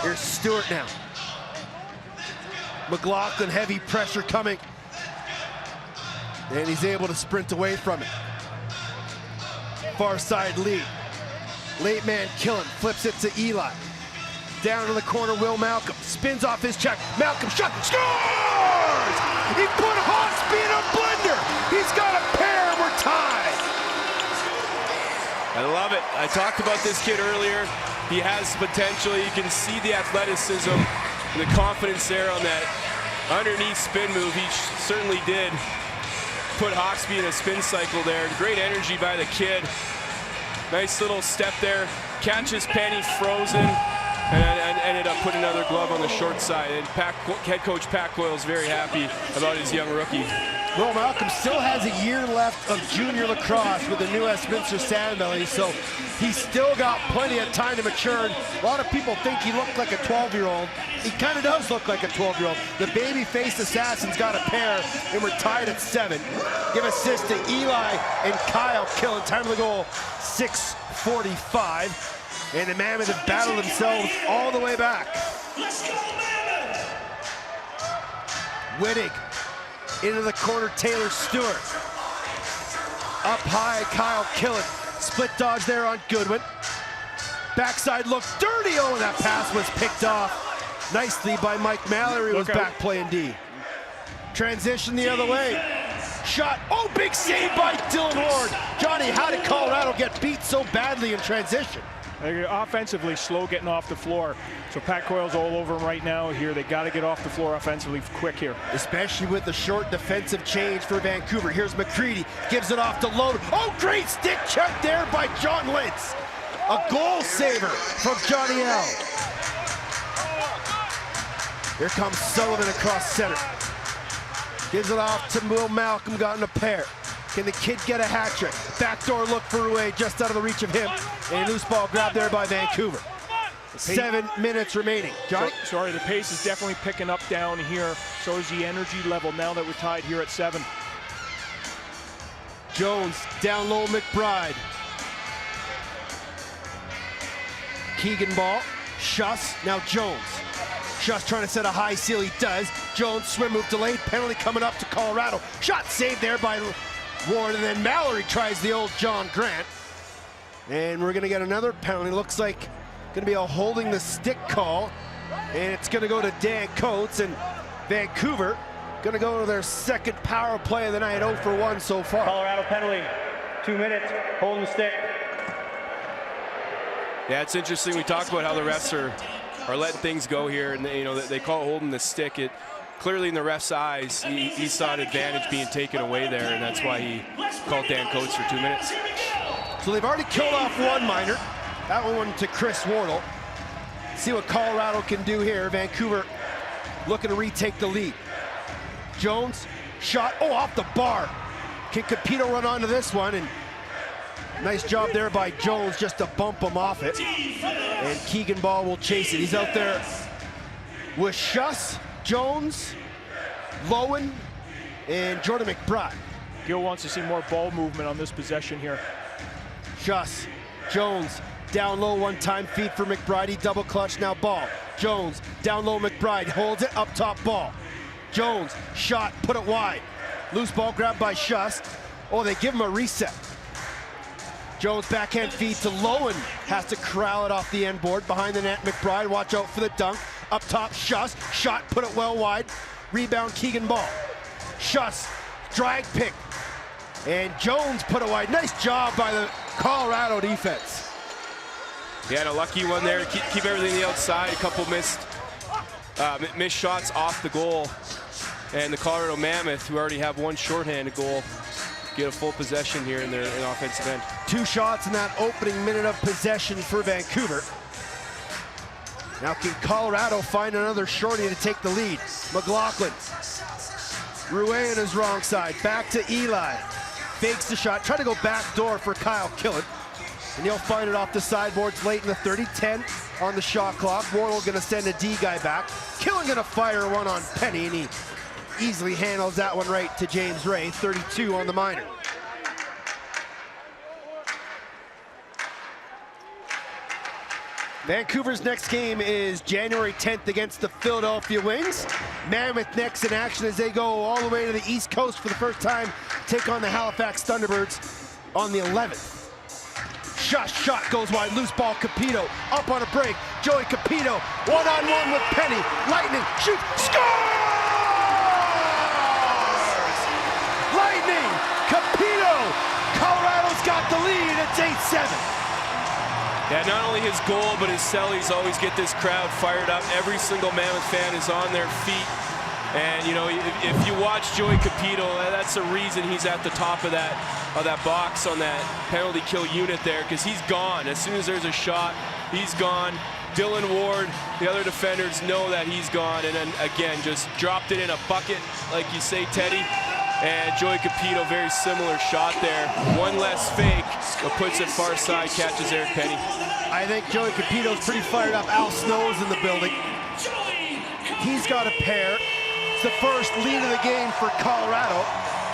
Here's Stewart now. McLaughlin, heavy pressure coming. And he's able to sprint away from it. Far side lead. Late man Killen flips it to Eli. Down in the corner, Will Malcolm spins off his check. Malcolm shot, scores! He put Hospi in a blender. He's got a pair, we're tied. I love it. I talked about this kid earlier. He has potential. You can see the athleticism and the confidence there on that underneath spin move. He certainly did put Hawksby in a spin cycle there. Great energy by the kid. Nice little step there. Catches Penny frozen and ended up putting another glove on the short side. And head coach Pat Coyle is very happy about his young rookie. Will Malcolm still has a year left of junior lacrosse with the new Westminster Sandbelly, so he's still got plenty of time to mature. And a lot of people think he looked like a 12-year-old. He kind of does look like a 12-year-old. The baby-faced assassin's got a pair, and we're tied at 7. Give assist to Eli and Kyle Killen. Time of the goal, 6:45. And the Mammoth have battled themselves all the way back. Wittig. Into the corner, Taylor Stewart. Up high, Kyle Killen. Split dodge there on Goodwin. Backside look dirty. Oh, and that pass was picked off nicely by Mike Mallory. Was back playing D. Transition the other way. Shot. Oh, big save by Dylan Ward. Johnny, how did Colorado get beat so badly in transition? They're offensively slow getting off the floor. So Pat Coyle's all over them right now here. They got to get off the floor offensively quick here. Especially with the short defensive change for Vancouver. Here's McCready, gives it off to Loder. Oh, great stick check there by John Lintz. A goal saver from Johnny L. Here comes Sullivan across center. Gives it off to Will Malcolm, got in a pair. Can the kid get a hat trick? Backdoor look for Rouet, just out of the reach of him. A loose ball grabbed there by Vancouver. 7 minutes remaining. Johnny? Sorry, the pace is definitely picking up down here. So is the energy level now that we're tied here at 7. Jones down low, McBride. Keegan ball, Schuss, now Jones. Schuss trying to set a high seal, he does. Jones swim move delayed, penalty coming up to Colorado. Shot saved there by Ward, and then Mallory tries the old John Grant. And we're gonna get another penalty. Looks like gonna be a holding the stick call. And it's gonna go to Dan Coates, and Vancouver gonna go to their second power play of the night, 0 for 1 so far. Colorado penalty, 2 minutes, holding the stick. Yeah, it's interesting. We talked about how the refs are letting things go here, and they call it holding the stick. It clearly in the ref's eyes, he saw an advantage being taken away there, and that's why he called Dan Coates for 2 minutes. So they've already killed off one minor. That one to Chris Wardle. See what Colorado can do here. Vancouver looking to retake the lead. Jones, shot, oh, off the bar. Can Capito run onto this one? And Nice job there by Jones just to bump him off it. And Keegan Ball will chase it. He's out there with Schuss, Jones, Lowen, and Jordan McBride. Gill wants to see more ball movement on this possession here. Schuss, Jones, down low one-time feed for McBride. He double clutch, now Ball. Jones, down low McBride, holds it, up top Ball. Jones, shot, put it wide. Loose ball grabbed by Schuss. Oh, they give him a reset. Jones backhand feed to Lowen, has to corral it off the end board. Behind the net, McBride, watch out for the dunk. Up top, Schuss, shot, put it well wide. Rebound, Keegan Ball. Schuss, drag pick. And Jones put it wide. Nice job by the Colorado defense. He had a lucky one there. Keep everything on the outside. A couple missed shots off the goal. And the Colorado Mammoth, who already have one shorthanded goal, get a full possession here in their offensive end. 2 shots in that opening minute of possession for Vancouver. Now can Colorado find another shorty to take the lead? McLaughlin. Rouet on his wrong side. Back to Eli. Fakes the shot. Try to go back door for Kyle Killen. And he'll find it off the sideboards late in the 30-10 on the shot clock. Wardle gonna send a D guy back. Killen gonna fire one on Penny, and he easily handles that one right to James Ray, 32 on the minor. Vancouver's next game is January 10th against the Philadelphia Wings. Mammoth next in action as they go all the way to the East Coast for the first time, take on the Halifax Thunderbirds on the 11th. Shot goes wide, loose ball, Capito up on a break. Joey Capito, one-on-one with Penny. Lightning, shoot, scores! Lightning, Capito, Colorado's got the lead, it's 8-7. Yeah, not only his goal, but his cellies always get this crowd fired up. Every single Mammoth fan is on their feet. And, you know, if you watch Joey Capito, that's the reason he's at the top of that box on that penalty kill unit there, because he's gone. As soon as there's a shot, he's gone. Dylan Ward, the other defenders know that he's gone, and then, again, just dropped it in a bucket, like you say, Teddy. And Joey Capito, very similar shot there. One less fake, but puts it far side, catches Eric Penny. I think Joey Capito's pretty fired up. Al Snow's in the building. He's got a pair. It's the first lead of the game for Colorado.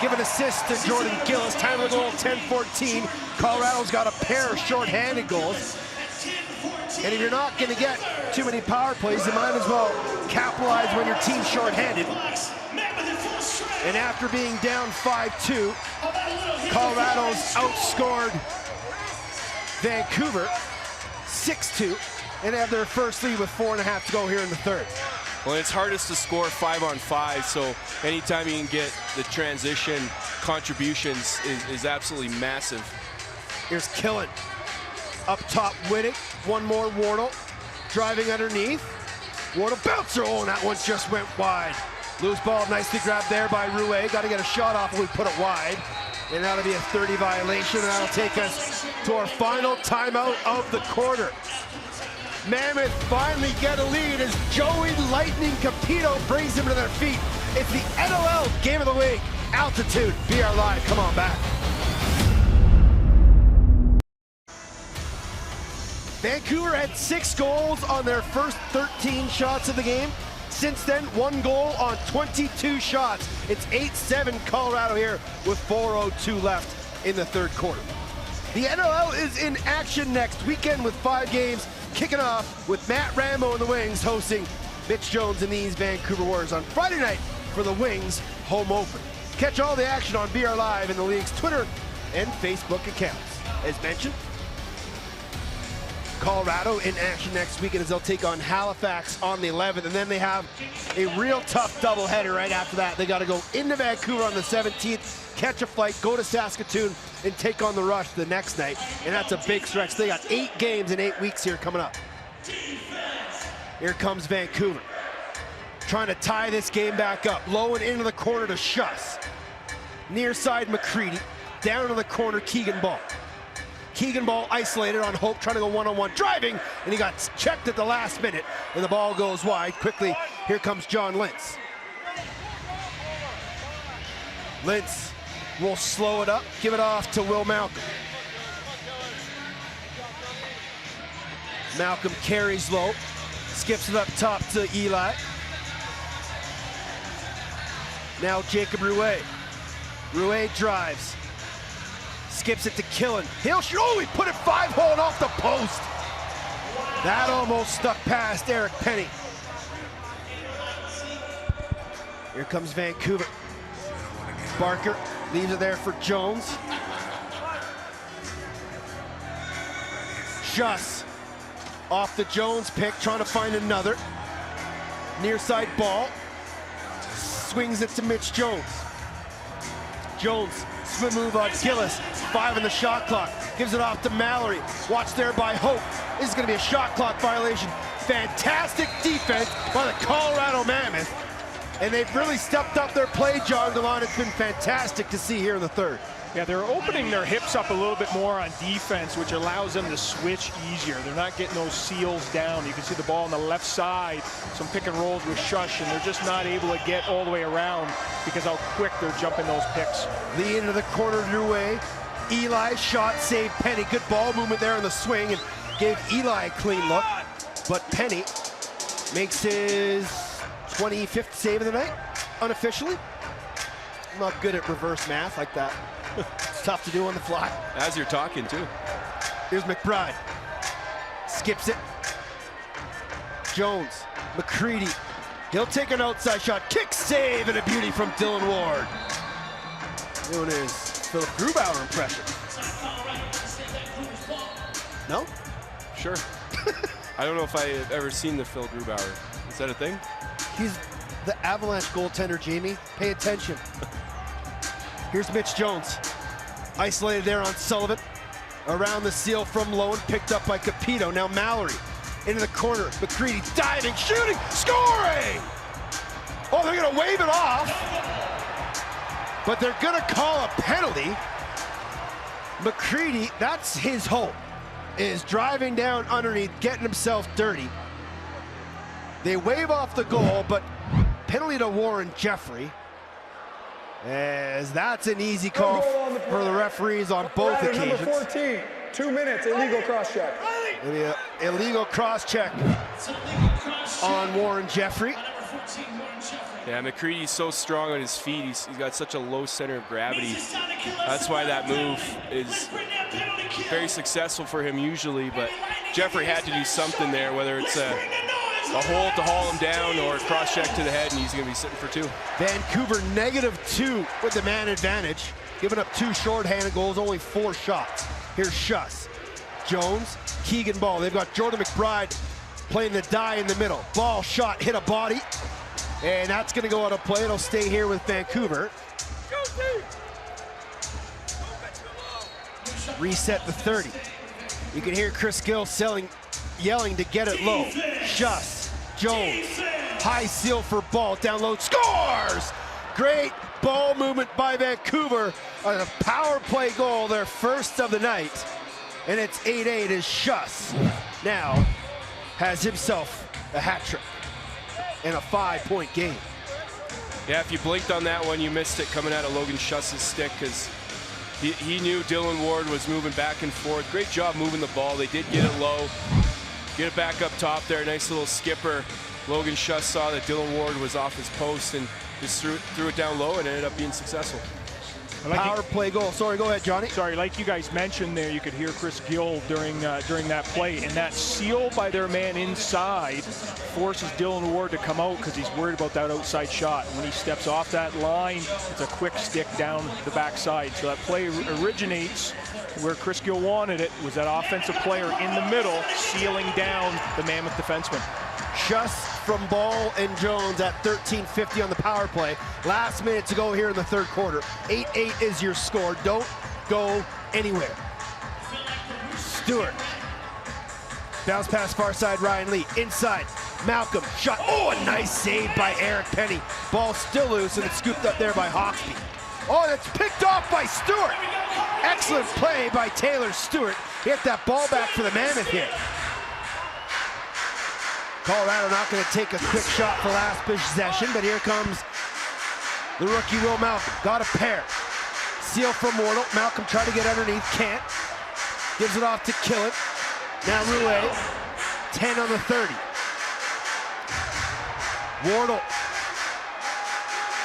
Give an assist to Jordan Gillis. Time of the goal, 10-14. Colorado's got a pair of shorthanded goals. And if you're not going to get too many power plays, you might as well capitalize when your team's shorthanded. And after being down 5-2, Colorado's outscored Vancouver 6-2, and they have their first lead with 4.5 to go here in the third. Well, it's hardest to score 5-on-5, so anytime you can get the transition contributions is absolutely massive. Here's Killen. Up top, Wittig. One more, Wardle. Driving underneath. Wardle bouncer. Oh, and that one just went wide. Loose ball, nicely grabbed there by Rouet. Got to get a shot off when we put it wide. And that'll be a 30 violation, and that'll take us to our final timeout of the quarter. Mammoth finally get a lead as Joey Lightning Capito brings them to their feet. It's the NLL Game of the Week. Altitude, BR Live, come on back. Vancouver had 6 goals on their first 13 shots of the game. Since then, 1 goal on 22 shots. It's 8-7 Colorado here with 4:02 left in the third quarter. The NLL is in action next weekend with 5 games, kicking off with Matt Rambo and the Wings hosting Mitch Jones and these Vancouver Warriors on Friday night for the Wings home opener. Catch all the action on BR Live in the league's Twitter and Facebook accounts. As mentioned, Colorado in action next weekend as they'll take on Halifax on the 11th, and then they have a real tough doubleheader right after that. They got to go into Vancouver on the 17th, catch a flight, go to Saskatoon, and take on the Rush the next night, and that's a big stretch. They got 8 games in 8 weeks here coming up. Here comes Vancouver, trying to tie this game back up. Low and into the corner to Schuss. Near side McCready, down to the corner Keegan Ball. Keegan Ball isolated on Hope, trying to go one-on-one, driving, and he got checked at the last minute, and the ball goes wide. Quickly, here comes John Lintz. Lintz will slow it up, give it off to Will Malcolm. Malcolm carries low, skips it up top to Eli. Now Jacob Rouet. Rouet drives, skips it to Killen. He'll shoot. Oh, he put it 5-hole and off the post. That almost stuck past Eric Penny. Here comes Vancouver. Barker leaves it there for Jones. Schuss off the Jones pick, trying to find another. Near side ball. Swings it to Mitch Jones. Jones, spin move on Gillis. 5 in the shot clock. Gives it off to Mallory. Watch there by Hope. This is going to be a shot clock violation. Fantastic defense by the Colorado Mammoth. And they've really stepped up their play, John Gallant. It's been fantastic to see here in the third. Yeah, they're opening their hips up a little bit more on defense, which allows them to switch easier. They're not getting those seals down. You can see the ball on the left side, some pick and rolls with Schuss, and they're just not able to get all the way around because how quick they're jumping those picks. Lee into the corner, Rouet. Eli shot, saved Penny. Good ball movement there on the swing and gave Eli a clean look. But Penny makes his 25th save of the night, unofficially. I'm not good at reverse math like that. It's tough to do on the fly. As you're talking, too. Here's McBride. Skips it. Jones, McCready. He'll take an outside shot. Kick save and a beauty from Dylan Ward. Doing his Philip Grubauer impression. No? Sure. I don't know if I've ever seen the Phil Grubauer. Is that a thing? He's the Avalanche goaltender, Jamie. Pay attention. Here's Mitch Jones. Isolated there on Sullivan. Around the seal from Lowen, picked up by Capito. Now Mallory into the corner. McCready diving, shooting, scoring! Oh, they're gonna wave it off. But they're gonna call a penalty. McCready, that's his hope, is driving down underneath, getting himself dirty. They wave off the goal, but penalty to Warren Jeffrey. As that's an easy call for the referees on both occasions. Number 14, 2 minutes, illegal cross-check. Illegal cross-check on Warren Jeffrey. Yeah, McCready's so strong on his feet. He's got such a low center of gravity. That's why that move is very successful for him usually, but Jeffrey had to do something there, whether it's a hole to haul him down or a cross-check to the head, and he's going to be sitting for 2. Vancouver -2 with the man advantage. Giving up 2 shorthanded goals, only 4 shots. Here's Schuss. Jones, Keegan Ball. They've got Jordan McBride playing the die in the middle. Ball shot, hit a body, and that's going to go out of play. It'll stay here with Vancouver. Reset the 30. You can hear Chris Gill yelling to get it low. Schuss, Jones, high seal for Ball, down low, scores! Great ball movement by Vancouver on a power play goal, their first of the night. And it's 8-8 as Schuss now has himself a hat trick in a 5-point game. Yeah, if you blinked on that one, you missed it coming out of Logan Schuss's stick because he knew Dylan Ward was moving back and forth. Great job moving the ball. They did get it low. Get it back up top there, nice little skipper. Logan Schuss saw that Dylan Ward was off his post and just threw it down low and ended up being successful. Power play goal. Sorry, go ahead, Johnny. Sorry, like you guys mentioned there, you could hear Chris Gill during that play, and that seal by their man inside forces Dylan Ward to come out because he's worried about that outside shot. When he steps off that line, it's a quick stick down the backside. So that play originates where Chris Gill wanted it, was that offensive player in the middle sealing down the Mammoth defenseman. Schuss from Ball and Jones at 13:50 on the power play. Last minute to go here in the third quarter. 8-8 is your score. Don't go anywhere. Stewart. Bounce pass far side, Ryan Lee. Inside, Malcolm. Shot. Oh, a nice save by Eric Penny. Ball still loose and it's scooped up there by Hawksby. Oh, and it's picked off by Stewart. Excellent play by Taylor Stewart. Hit that ball back for the Mammoth here. Colorado not going to take a quick shot for last possession, but here comes the rookie Will Malcolm. Got a pair. Seal from Wardle. Malcolm tried to get underneath, can't. Gives it off to Killen. Now Rouet. 10 on the 30. Wardle.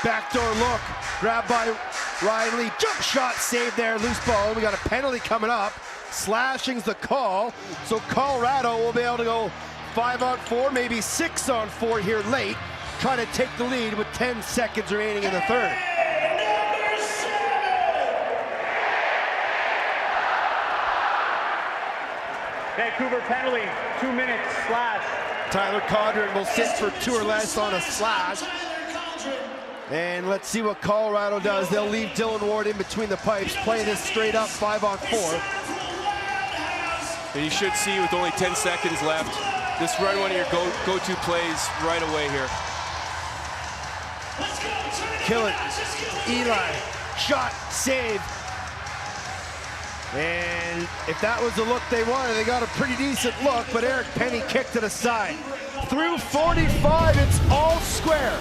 Backdoor look. Grabbed by Ryan Lee. Jump shot saved there. Loose ball. We got a penalty coming up. Slashing's the call. So Colorado will be able to go 5-on-4, maybe 6-on-4 here late. Trying to take the lead with 10 seconds remaining in the third. Vancouver penalty, 2 minutes, slash. Tyler Codron will sit for 2 or less on a slash. And let's see what Colorado does. They'll leave Dylan Ward in between the pipes, play this straight up 5-on-4. And you should see with only 10 seconds left, this run one of your go-to plays right away here. Kill it. Eli, shot, save. And if that was the look they wanted, they got a pretty decent look, but Eric Penny kicked it aside. Through 45, it's all square.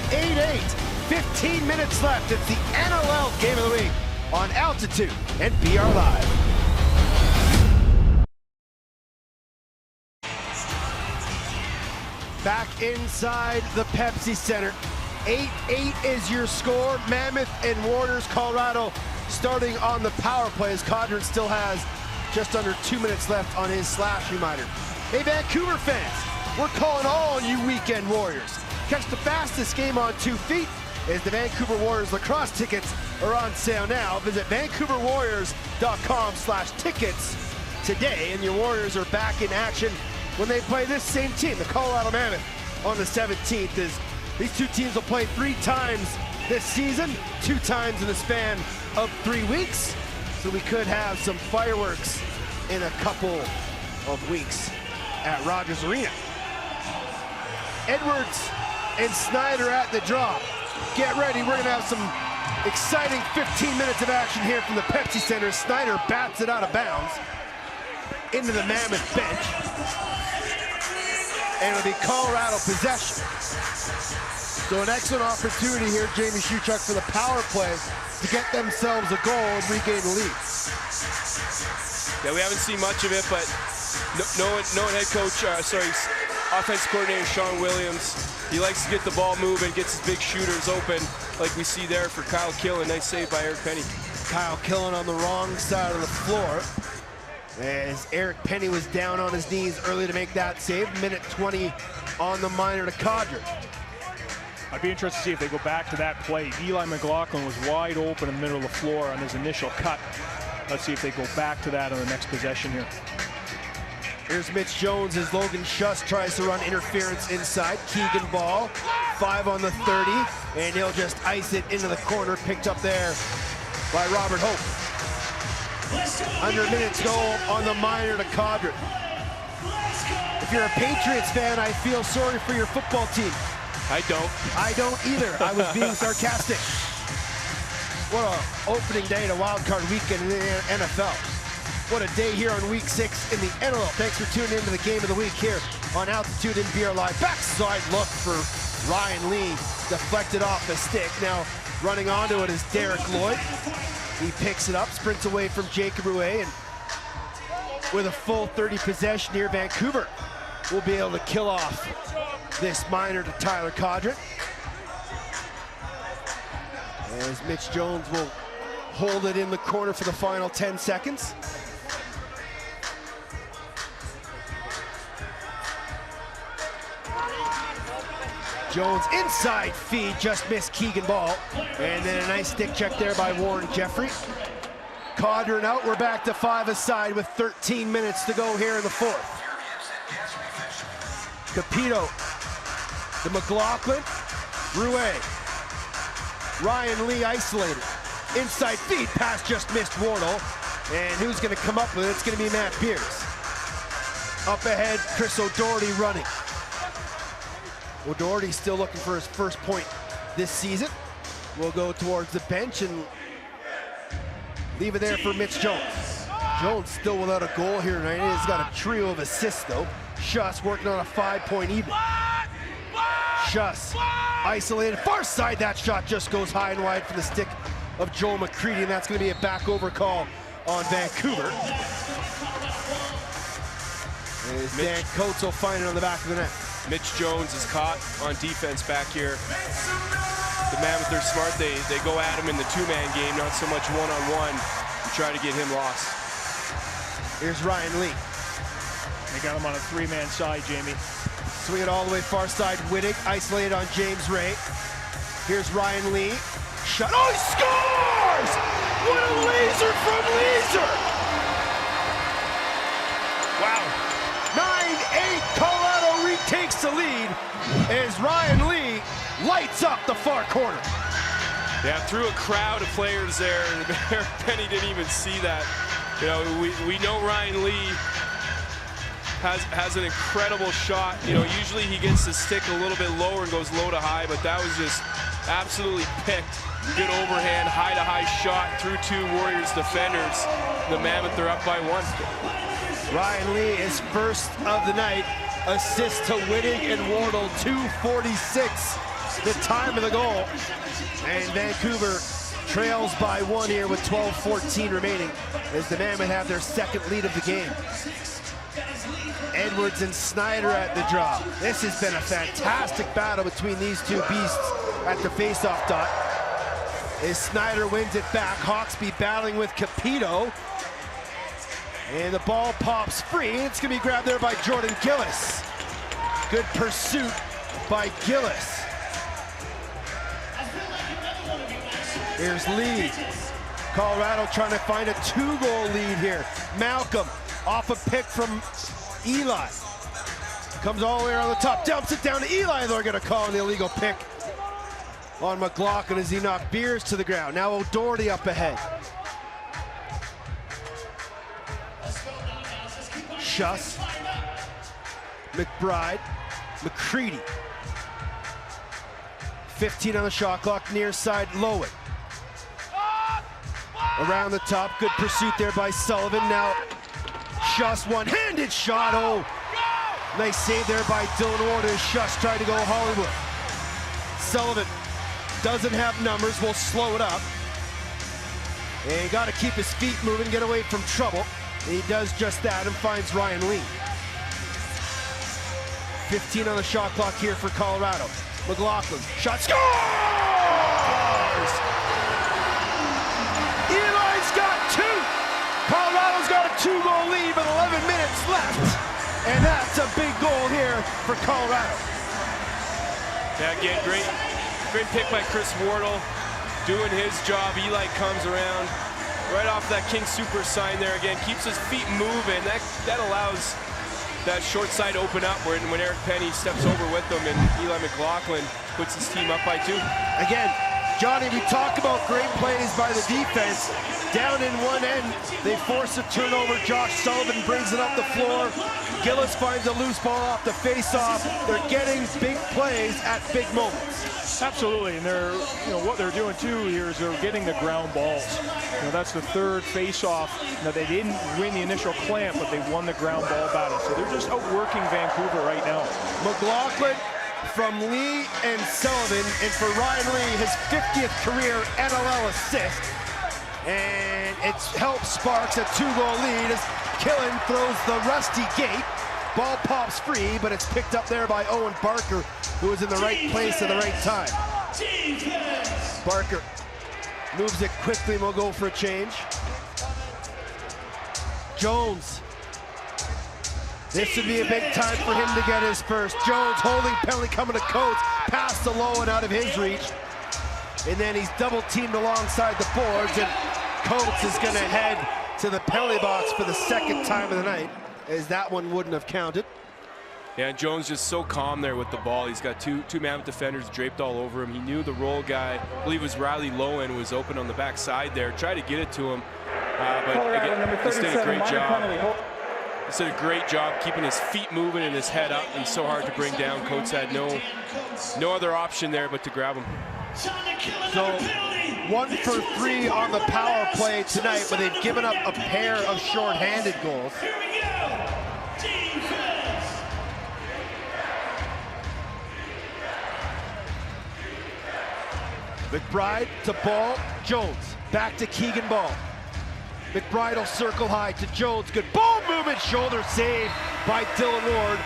8-8, 15 minutes left. It's the NLL Game of the Week on Altitude and BR Live. Back inside the Pepsi Center. 8-8 is your score. Mammoth and Warriors, Colorado starting on the power play as Codron still has just under 2 minutes left on his slash reminder. Hey, Vancouver fans, we're calling all on you weekend Warriors. Catch the fastest game on 2 feet as the Vancouver Warriors lacrosse tickets are on sale now. Visit vancouverwarriors.com/tickets today, and your Warriors are back in action when they play this same team, the Colorado Mammoth, on the 17th. As these two teams will play 3 times this season, 2 times in the span of 3 weeks. So we could have some fireworks in a couple of weeks at Rogers Arena. Edwards and Snyder at the draw. Get ready, we're gonna have some exciting 15 minutes of action here from the Pepsi Center. Snyder bats it out of bounds into the Mammoth bench. And it'll be Colorado possession. So an excellent opportunity here, Jamie Shuchuk, for the power play to get themselves a goal and regain the lead. Yeah, we haven't seen much of it, but knowing head coach, offense coordinator Sean Williams, he likes to get the ball moving, gets his big shooters open, like we see there for Kyle Killen. Nice save by Eric Penny. Kyle Killen on the wrong side of the floor, as Eric Penny was down on his knees early to make that save. Minute 20 on the minor to Codron. I'd be interested to see if they go back to that play. Eli McLaughlin was wide open in the middle of the floor on his initial cut. Let's see if they go back to that on the next possession here. Here's Mitch Jones as Logan Schuss tries to run interference inside. Keegan Ball, 5 on the 30, and he'll just ice it into the corner, picked up there by Robert Hope. Under a minute to go on the minor to Codron. If you're a Patriots fan, I feel sorry for your football team. I don't. I don't either. I was being sarcastic. What an opening day to Wild Card Weekend in the NFL. What a day here on Week 6 in the NLL. Thanks for tuning into the Game of the Week here on Altitude and BR Live. Backside look for Ryan Lee, deflected off the stick. Now running onto it is Derek Lloyd. He picks it up, sprints away from Jacob Rouet, and with a full 30 possession here, Vancouver will be able to kill off this minor to Tyler Codron. As Mitch Jones will hold it in the corner for the final 10 seconds. Jones inside feed, just missed Keegan Ball. And then a nice stick check there by Warren Jeffrey. Codron out, we're back to 5 aside with 13 minutes to go here in the 4th. Capito, the McLaughlin, Rouet. Ryan Lee isolated. Inside feed, pass just missed Wardle. And who's gonna come up with it? It's gonna be Matt Pierce. Up ahead, Chris O'Doherty running. O'Doherty still looking for his first point this season. We'll go towards the bench and leave it there for Mitch Jones. Jones still without a goal here tonight. He's got a trio of assists though. Schuss working on a 5-point evening. Schuss isolated, far side, that shot just goes high and wide for the stick of Joel McCready, and that's gonna be a back over call on Vancouver. As Dan Coates will find it on the back of the net. Mitch Jones is caught on defense back here. The Mammoth, they're smart. They go at him in the two-man game, not so much one-on-one, to try to get him lost. Here's Ryan Lee. They got him on a three-man side, Jamie. Swing it all the way far side. Wittig isolated on James Ray. Here's Ryan Lee. Shot. Oh, he scores! What a laser from Leeser! Wow. 9-8, Colorado retakes the lead as Ryan Lee lights up the far corner. Yeah, through a crowd of players there, and Penny didn't even see that. You know, we know Ryan Lee has an incredible shot. You know, usually he gets the stick a little bit lower and goes low to high, but that was just absolutely picked. Good overhand, high to high shot through two Warriors defenders. The Mammoth are up by one. Ryan Lee is first of the night. Assist to Wittig and Wardle, 2:46, the time of the goal. And Vancouver trails by one here with 12:14 remaining as the Mammoth have their second lead of the game. Edwards and Snyder at the draw. This has been a fantastic battle between these two beasts at the face-off dot. As Snyder wins it back, Hawksby battling with Capito. And the ball pops free. It's going to be grabbed there by Jordan Gillis. Good pursuit by Gillis. Here's Lee. Colorado trying to find a two-goal lead here. Malcolm off a pick from Eli. Comes all the way around the top, dumps it down to Eli. They're going to call an illegal pick on McLaughlin as he knocked Beers to the ground. Now O'Doherty up ahead. Schuss, McBride, McCready. 15 on the shot clock, near side, Lowitt. Around the top, good pursuit there by Sullivan. Now Schuss, one-handed shot. Oh, nice save there by Dylan Ward as Schuss tried to go Hollywood. Sullivan doesn't have numbers, will slow it up. And got to keep his feet moving, get away from trouble. And he does just that and finds Ryan Lee. 15 on the shot clock here for Colorado. McLaughlin, shot, scores! Eli's got two! Colorado's got a two-goal lead with 11 minutes left. And that's a big goal here for Colorado. Yeah, again, great pick by Chris Wardle, doing his job. Eli comes around right off that King Super sign there again, keeps his feet moving. That allows that short side open up when Eric Penny steps over with them, and Eli McLaughlin puts his team up by two. Again, Johnny, we talk about great plays by the defense. Down in one end, they force a turnover. Josh Sullivan brings it up the floor. Gillis finds a loose ball off the face-off. They're getting big plays at big moments. Absolutely, and they're, what they're doing too here is they're getting the ground balls. That's the third face-off. Now they didn't win the initial clamp, but they won the ground ball battle. So they're just outworking Vancouver right now. McLaughlin from Lee and Sullivan, and for Ryan Lee, his 50th career NLL assist. And it's helped Sparks a two-goal lead as Killen throws the rusty gate. Ball pops free, but it's picked up there by Owen Barker, who was in the right place at the right time. Barker moves it quickly and will go for a change. Jones. This would be a big time for him to get his first. Jones holding penalty coming to Coates, past the low and out of his reach. And then he's double teamed alongside the boards, and Coates is going to head to the penalty box for the second time of the night, as that one wouldn't have counted. Yeah, and Jones just so calm there with the ball. He's got two Mammoth defenders draped all over him. He knew the roll guy, I believe it was Riley Lowen, was open on the backside there. Tried to get it to him, but again, he did a great job. He did a great job keeping his feet moving and his head up. He's so hard to bring down. Coates had no other option there but to grab him. So 1 for 3 on the power play tonight, but they've given up a pair of short-handed goals. McBride to Ball, Jones, back to Keegan Ball. McBride will circle high to Jones, good ball movement, shoulder save by Dylan Ward,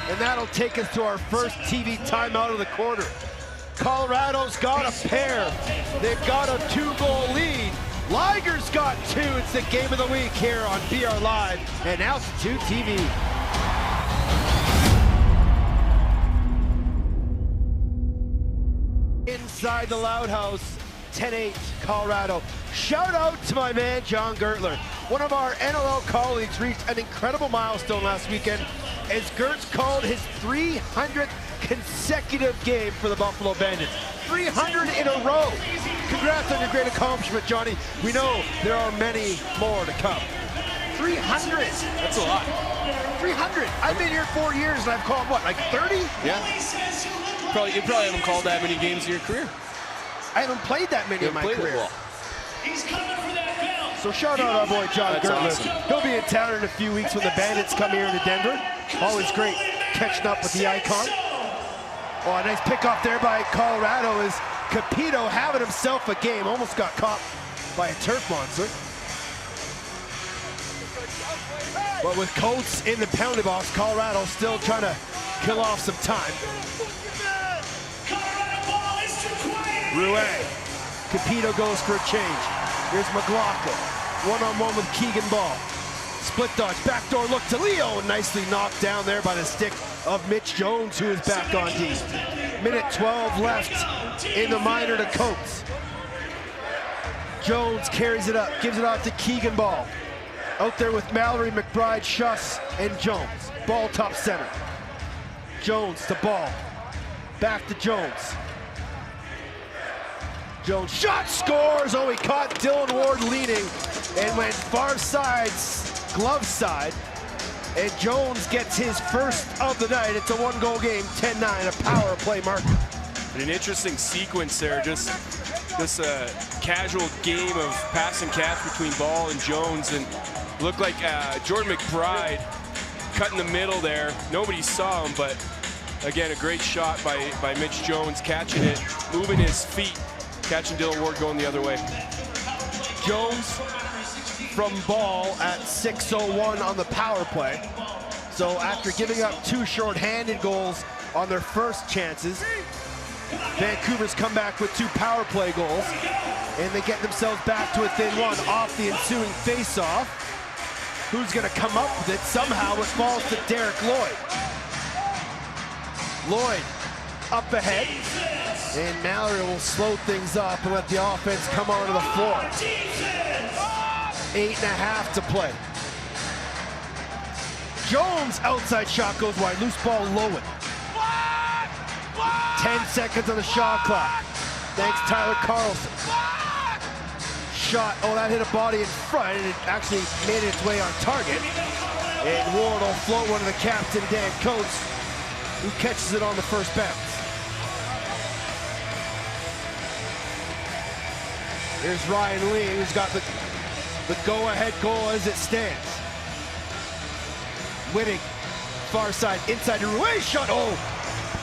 and that'll take us to our first TV timeout of the quarter. Colorado's got a pair. They've got a 2-goal lead. Liger's got 2. It's the game of the week here on BR Live and Altitude TV. Inside the Loud House, 10-8 Colorado. Shout out to my man John Gertler. One of our NLL colleagues reached an incredible milestone last weekend as Gertz called his 300th consecutive game for the Buffalo Bandits. 300 in a row. Congrats on your great accomplishment, Johnny. We know there are many more to come. 300. That's a lot. 300. I've been here 4 years and I've called what, like 30? Yeah. You probably haven't called that many games in your career. I haven't played that many in my career. Well. So shout out our boy John Gertler. Awesome. He'll be in town in a few weeks when the Bandits come here into Denver. Always great catching up with the icon. Oh, a nice pickoff there by Colorado as Capito having himself a game. Almost got caught by a turf monster. But with Coates in the penalty box, Colorado still trying to kill off some time. Rouet. Capito goes for a change. Here's McLaughlin. One-on-one with Keegan Ball. Split dodge, backdoor look to Leo. Nicely knocked down there by the stick of Mitch Jones, who is back on D. Minute 12 left in the minor to Coates. Jones carries it up, gives it off to Keegan Ball. Out there with Mallory, McBride, Schuss, and Jones. Ball top center. Jones to Ball. Back to Jones. Jones shot, scores! Oh, he caught Dylan Ward leaning and went far side, glove side. And Jones gets his first of the night. It's a 1-goal game, 10-9, a power play marker. An interesting sequence there, just this casual game of pass and catch between Ball and Jones, and looked like Jordan McBride cut in the middle there. Nobody saw him, but again, a great shot by Mitch Jones, catching it, moving his feet, catching Dylan Ward going the other way. Jones from Ball at 6:01 on the power play. So after giving up 2 short-handed goals on their first chances, Vancouver's come back with 2 power play goals, and they get themselves back to within 1 off the ensuing face-off. Who's gonna come up with it? Somehow it falls to Derek Lloyd. Lloyd up ahead, and Mallory will slow things up and let the offense come onto the floor. 8.5 to play. Jones outside shot goes wide, loose ball Lowen. 10 seconds on the shot clock. Thanks Tyler Carlson. Shot, oh, that hit a body in front, and it actually made its way on target. And Ward will float one to the captain, Dan Coates, who catches it on the first bounce. Here's Ryan Lee, who's got the go-ahead goal as it stands. Winning, far side, inside to Ruiz, shot, oh!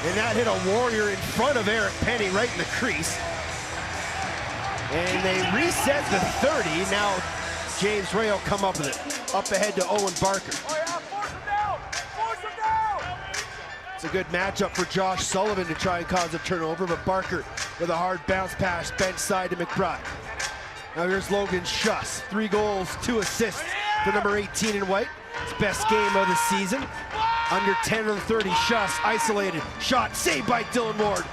And that hit a Warrior in front of Eric Penny right in the crease. And they reset the 30. Now James Ray will come up with it. Up ahead to Owen Barker. It's a good matchup for Josh Sullivan to try and cause a turnover, but Barker with a hard bounce pass, bench side to McBride. Now here's Logan Schuss. 3 goals, 2 assists for number 18 in white. His best game of the season. Under 10 of the 30, Schuss isolated. Shot saved by Dylan Ward.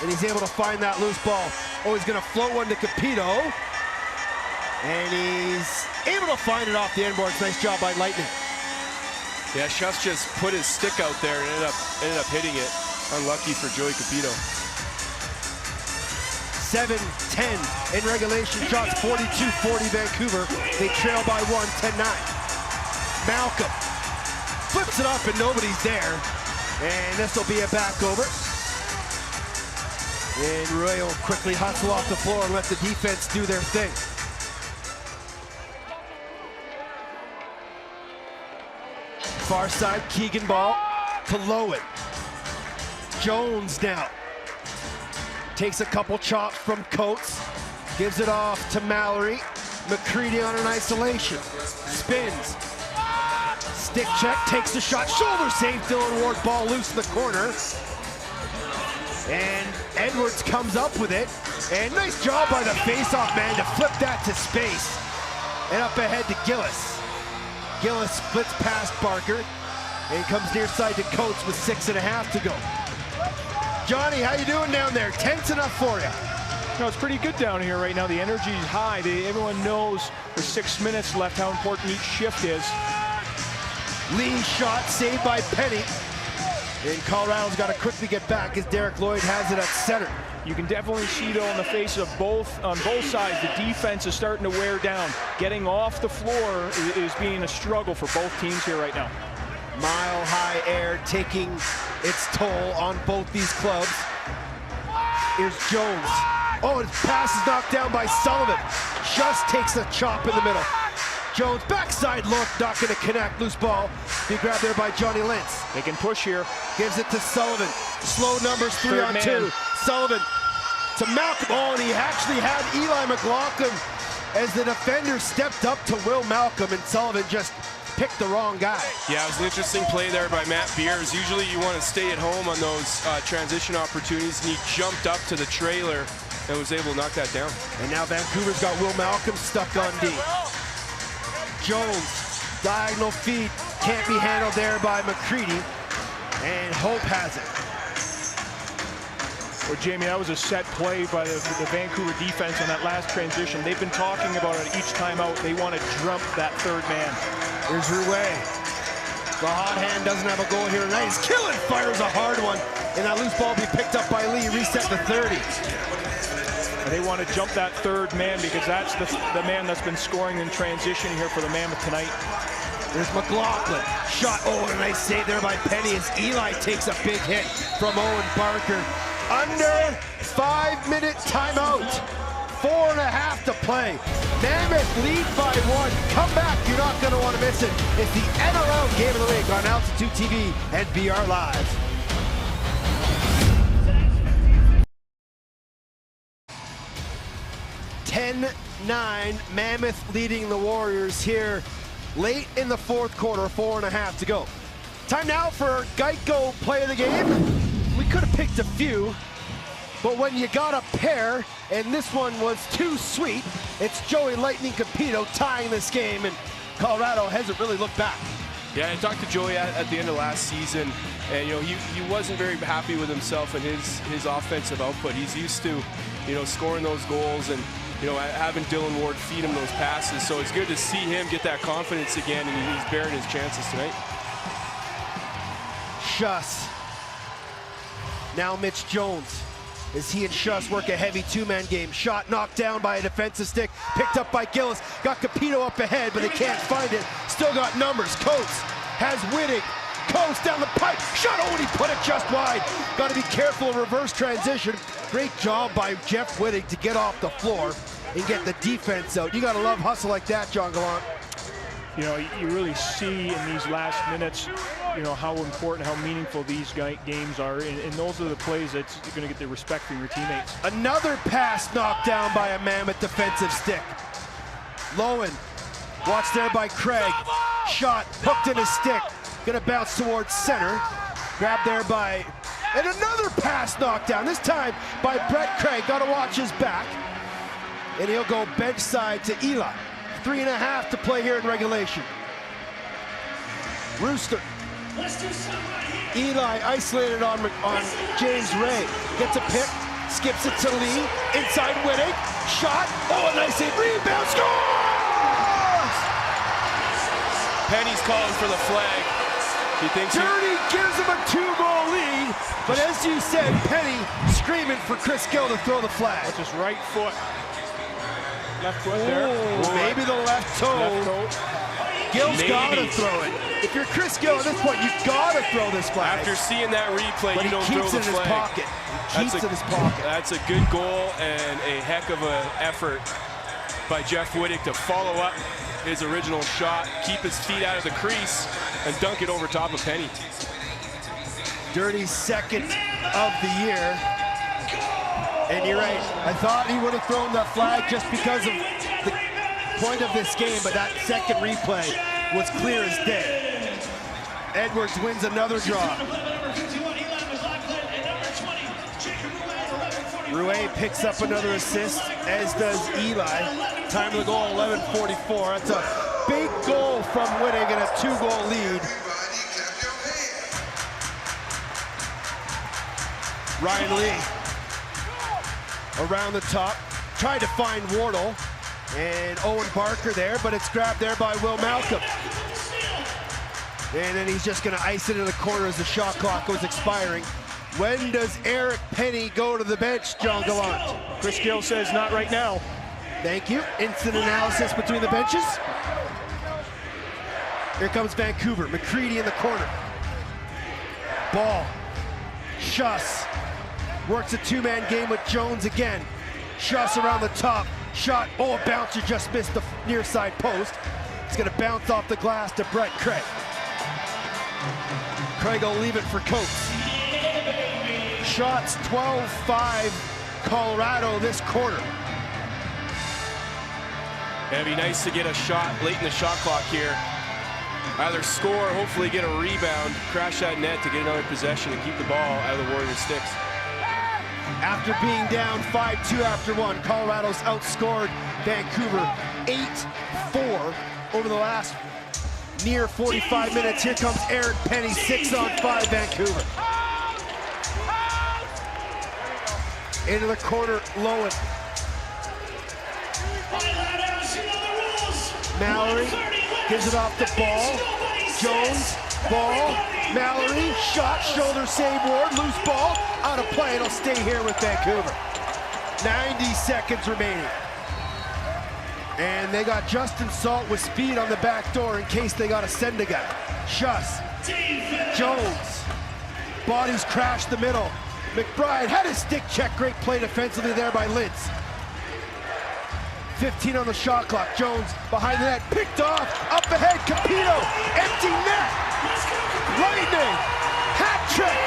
And he's able to find that loose ball. Oh, he's gonna float one to Capito. And he's able to find it off the end boards. Nice job by Lightning. Yeah, Schuss just put his stick out there and ended up hitting it. Unlucky for Joey Capito. 7-10 in regulation. Shots 42-40 Vancouver. They trail by 1, 10-9. Malcolm flips it up and nobody's there. And this will be a back over. And Rouet will quickly hustle off the floor and let the defense do their thing. Far side, Keegan Ball to Lowen. Jones now. Takes a couple chops from Coates. Gives it off to Mallory. McCready on an isolation. Spins. Stick check, takes the shot, shoulder save, Dylan Ward, ball loose in the corner. And Edwards comes up with it. And nice job by the face-off man to flip that to space. And up ahead to Gillis. Gillis splits past Barker and comes near side to Coates with 6.5 to go. Johnny, how you doing down there? Tense enough for you? No, it's pretty good down here right now. The energy is high. Everyone knows with 6 minutes left how important each shift is. Lee shot saved by Penny. And Colorado's got to quickly get back as Derek Lloyd has it at center. You can definitely see, though, on the face of on both sides, the defense is starting to wear down. Getting off the floor is being a struggle for both teams here right now. Mile high air taking its toll on both these clubs. Here's Jones. Oh, his pass is knocked down by Sullivan. Just takes a chop in the middle. Jones, backside look, not going to connect. Loose ball. Be grabbed there by Johnny Lentz. They can push here. Gives it to Sullivan. Slow numbers, 3 on 2. Sullivan to Malcolm. Oh, and he actually had Eli McLaughlin as the defender stepped up to Will Malcolm, and Sullivan just picked the wrong guy. Yeah, it was an interesting play there by Matt Beers. Usually you want to stay at home on those transition opportunities, and he jumped up to the trailer and was able to knock that down. And now Vancouver's got Will Malcolm stuck on D. Jones, diagonal feed, can't be handled there by McCready, and Hope has it. Well, Jamie, that was a set play by the Vancouver defense on that last transition. They've been talking about it each time out. They want to jump that third man. Here's Rouet. The hot hand doesn't have a goal here tonight. He's killing, fires a hard one, and that loose ball be picked up by Lee, reset to 30. They want to jump that third man because that's the man that's been scoring in transition here for the Mammoth tonight. There's McLaughlin. Shot. Oh, and a nice save there by Penny as Eli takes a big hit from Owen Barker. Under 5-minute timeout. 4.5 to play. Mammoth lead by 1. Come back. You're not going to want to miss it. It's the NRL Game of the Week on Altitude TV and BR Live. (10-9) Mammoth leading the Warriors here late in the fourth quarter. 4.5 to go. Time now for Geico Play of the Game. We could have picked a few, but when you got a pair, and this one was too sweet, it's Joey Lightning Capito tying this game, and Colorado hasn't really looked back. Yeah, I talked to Joey at the end of last season, and he wasn't very happy with himself and his offensive output. He's used to scoring those goals and having Dylan Ward feed him those passes. So it's good to see him get that confidence again, and he's bearing his chances tonight. Schuss. Now Mitch Jones. As he and Schuss work a heavy two-man game. Shot knocked down by a defensive stick. Picked up by Gillis. Got Capito up ahead, but they can't find it. Still got numbers. Coates has Wittig. Coates down the pipe. Shot. Oh, and he put it just wide. Got to be careful of reverse transition. Great job by Jeff Wittig to get off the floor and get the defense out. You got to love hustle like that, John Gallant. You really see in these last minutes, how important, how meaningful these games are, and those are the plays that's going to get the respect from your teammates. Another pass knocked down by a Mammoth defensive stick. Lowen, watched there by Craig. Shot, hooked in his stick. Gonna bounce towards center. Grabbed there by, and another pass knocked down, this time by Brett Craig. Gotta watch his back. And he'll go bench side to Eli. 3.5 to play here in regulation. Rooster. Eli isolated on James Ray. Gets a pick, skips it to Lee. Inside Wittig. Shot. Oh, a nice hit. Rebound. Scores! Penny's calling for the flag. He thinks Dirty gives him a 2-goal lead. But as you said, Penny screaming for Chris Gill to throw the flag. That's his right foot. Left foot there. Maybe the left toe. Gill's gotta throw it. If you're Chris Gill at this point, you've gotta throw this flag. After seeing that replay, but you don't throw the flag. He keeps it in his pocket. Keeps it in his pocket. That's a good goal and a heck of an effort by Jeff Wittig to follow up his original shot, keep his feet out of the crease, and dunk it over top of Penny. Dirty's second of the year. And you're right, I thought he would have thrown that flag just because of the point of this game, but that second replay was clear as day. Edwards wins another draw. Rouet picks up another assist, as does Eli. Time of the goal, 11:44. That's a big goal from Winning and a 2-goal lead. Ryan Lee around the top, tried to find Wardle, and Owen Barker there, but it's grabbed there by Will Malcolm. And then he's just gonna ice it in the corner as the shot clock was expiring. When does Eric Penny go to the bench, John Gallant? Chris Gill says not right now. Thank you. Instant analysis between the benches. Here comes Vancouver. McCready in the corner. Ball. Schuss. Works a two-man game with Jones again. Schuss around the top. Shot. Oh, a bouncer just missed the near side post. It's going to bounce off the glass to Brett Craig. Craig will leave it for Coates. Shots 12-5 Colorado this quarter. It'd be nice to get a shot late in the shot clock here. Either score, or hopefully get a rebound, crash that net to get another possession and keep the ball out of the Warriors' sticks. After being down 5-2 after one, Colorado's outscored Vancouver 8-4 over the last near 45 minutes. Here comes Eric Penny, 6-on-5 Vancouver. Into the corner, Lowen. Mallory gives it off the ball. Jones, ball. Mallory, shot, shoulder save, Ward, loose ball, out of play. It'll stay here with Vancouver. 90 seconds remaining. And they got Justin Salt with speed on the back door in case they got to send a guy. Schuss, Jones, bodies crash the middle. McBride had his stick check, great play defensively there by Lintz. 15 on the shot clock, Jones behind the net, picked off, up ahead, Capito, empty net, Lightning, hat trick,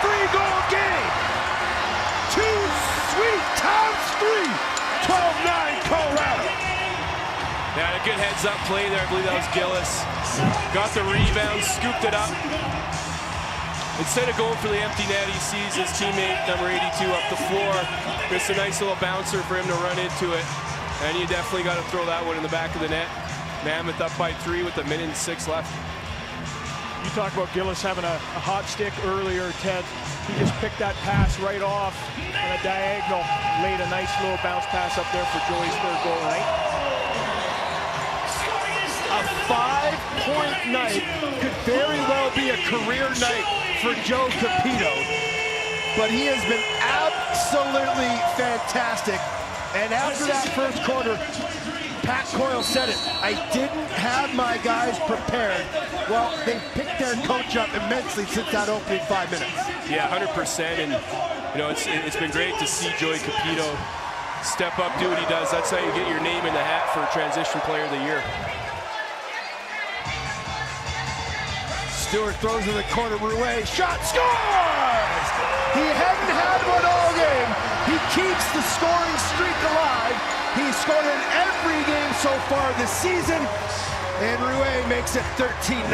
3-goal game, too sweet, Towns 3, 12-9 Colorado. Yeah, a good heads-up play there, I believe that was Gillis. Got the rebound, scooped it up. Instead of going for the empty net, he sees his teammate, number 82, up the floor. Just a nice little bouncer for him to run into it. And you definitely got to throw that one in the back of the net. Mammoth up by 3 with 1:06 left. You talk about Gillis having a hot stick earlier, Ted. He just picked that pass right off on a diagonal. Laid a nice little bounce pass up there for Joey's 3rd goal tonight. A 5-point night could very well be a career night for Joe Capito, but he has been absolutely fantastic. And after that first quarter, Pat Coyle said it, I didn't have my guys prepared. Well, they picked their coach up immensely since that opening 5 minutes. Yeah, 100%, and you know, it's been great to see Joey Capito step up, do what he does. That's how you get your name in the hat for Transition Player of the Year. Stewart throws in the corner, Rouet, shot, scores! He hadn't had one all game. He keeps the scoring streak alive. He's scored in every game so far this season, and Rouet makes it 13-9.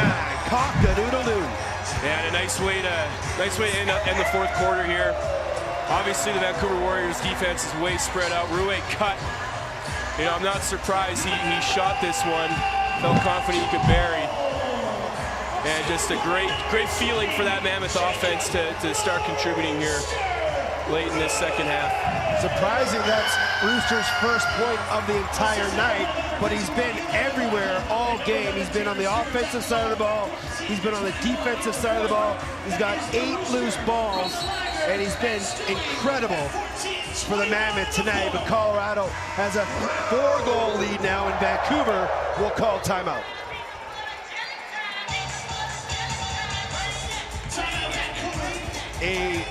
Cock-a-doodle-doo. Yeah, and a nice way to end the 4th quarter here. Obviously, the Vancouver Warriors defense is way spread out. Rouet cut. You know, I'm not surprised he shot this one. Felt confident he could bury. And just a great feeling for that Mammoth offense to start contributing here late in this second half. Surprising that's Brewster's first point of the entire night, but he's been everywhere all game. He's been on the offensive side of the ball. He's been on the defensive side of the ball. He's got 8 loose balls, and he's been incredible for the Mammoth tonight. But Colorado has a 4-goal lead now, and Vancouver will call timeout. A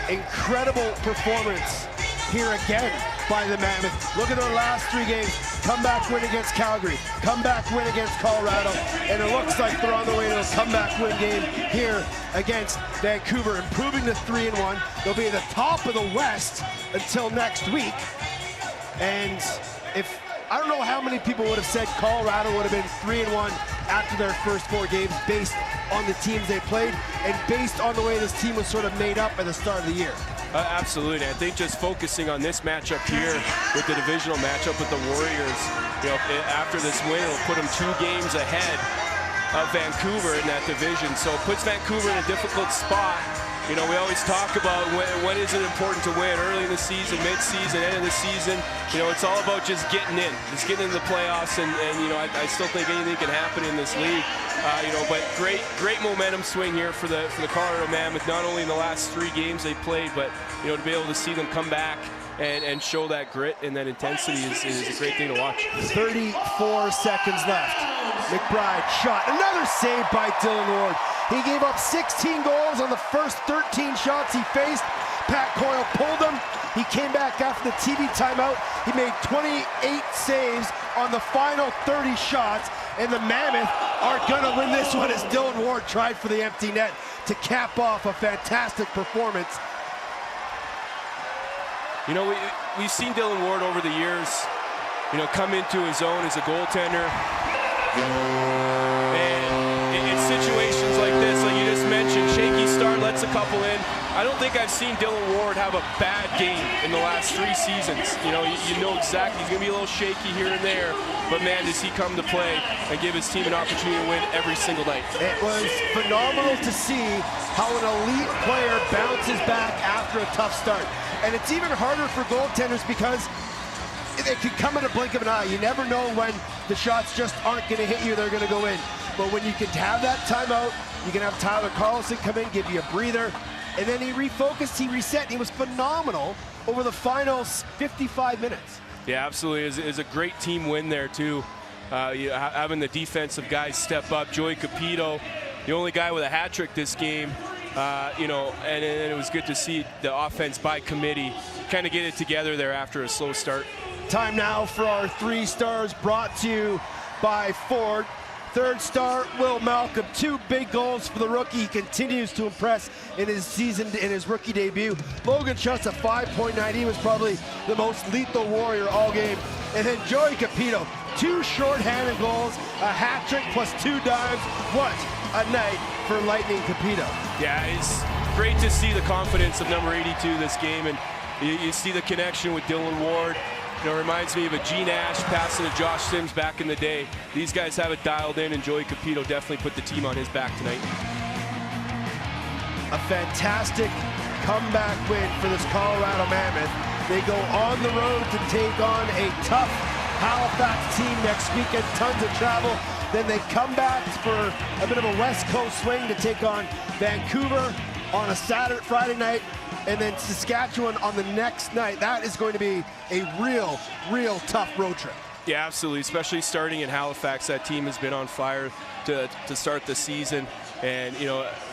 incredible performance here again by the Mammoth. Look at their last 3 games. Comeback win against Calgary. Comeback win against Colorado. And it looks like they're on the way to a comeback win game here against Vancouver, improving to 3-1. They'll be at the top of the West until next week. And if I don't know how many people would have said Colorado would have been 3-1 after their first 4 games based on the teams they played and based on the way this team was sort of made up at the start of the year. Absolutely. I think just focusing on this matchup here with the divisional matchup with the Warriors, after this win, it'll put them 2 games ahead of Vancouver in that division. So it puts Vancouver in a difficult spot. We always talk about when is it important to win, early in the season, mid-season, end of the season. It's all about just getting in the playoffs, and I still think anything can happen in this league. But great momentum swing here for the Colorado Mammoth, not only in the last 3 games they played, but to be able to see them come back and show that grit and that intensity is a great thing to watch. 34 seconds left. McBride shot, another save by Dylan Ward. He gave up 16 goals on the first 13 shots he faced. Pat Coyle pulled him. He came back after the TV timeout. He made 28 saves on the final 30 shots, and the Mammoth are gonna win this one as Dylan Ward tried for the empty net to cap off a fantastic performance. We've seen Dylan Ward over the years, come into his own as a goaltender. And in situations like this, like you just mentioned, shaky start, lets a couple in. I don't think I've seen Dylan Ward have a bad game in the last 3 seasons. You know exactly, he's going to be a little shaky here and there, but man, does he come to play and give his team an opportunity to win every single night. It was phenomenal to see how an elite player bounces back after a tough start. And it's even harder for goaltenders because it can come in a blink of an eye. You never know when the shots just aren't going to hit you, they're going to go in. But when you can have that timeout, you can have Tyler Carlson come in, give you a breather, and then he refocused, he reset, and he was phenomenal over the final 55 minutes. Yeah, absolutely. It's a great team win there, too. Having the defensive guys step up. Joey Capito, the only guy with a hat trick this game. And it was good to see the offense by committee kind of get it together there after a slow start. Time now for our 3 stars brought to you by Ford. 3rd star, Will Malcolm. 2 big goals for the rookie. He continues to impress in his rookie debut. Logan Schuss at 5.9. He was probably the most lethal Warrior all game. And then Joey Capito, 2 shorthanded goals, a hat trick plus 2 dimes. What a night for Lightning Capito. Yeah, it's great to see the confidence of number 82 this game, and you see the connection with Dylan Ward. It reminds me of a G Nash passing to Josh Sims back in the day. These guys have it dialed in, and Joey Capito definitely put the team on his back tonight. A fantastic comeback win for this Colorado Mammoth. They go on the road to take on a tough Halifax team next weekend, tons of travel. Then they come back for a bit of a West Coast swing to take on Vancouver on a Friday night, and then Saskatchewan on the next night. That is going to be a real tough road trip. Yeah, absolutely, especially starting in Halifax. That team has been on fire to start the season. And,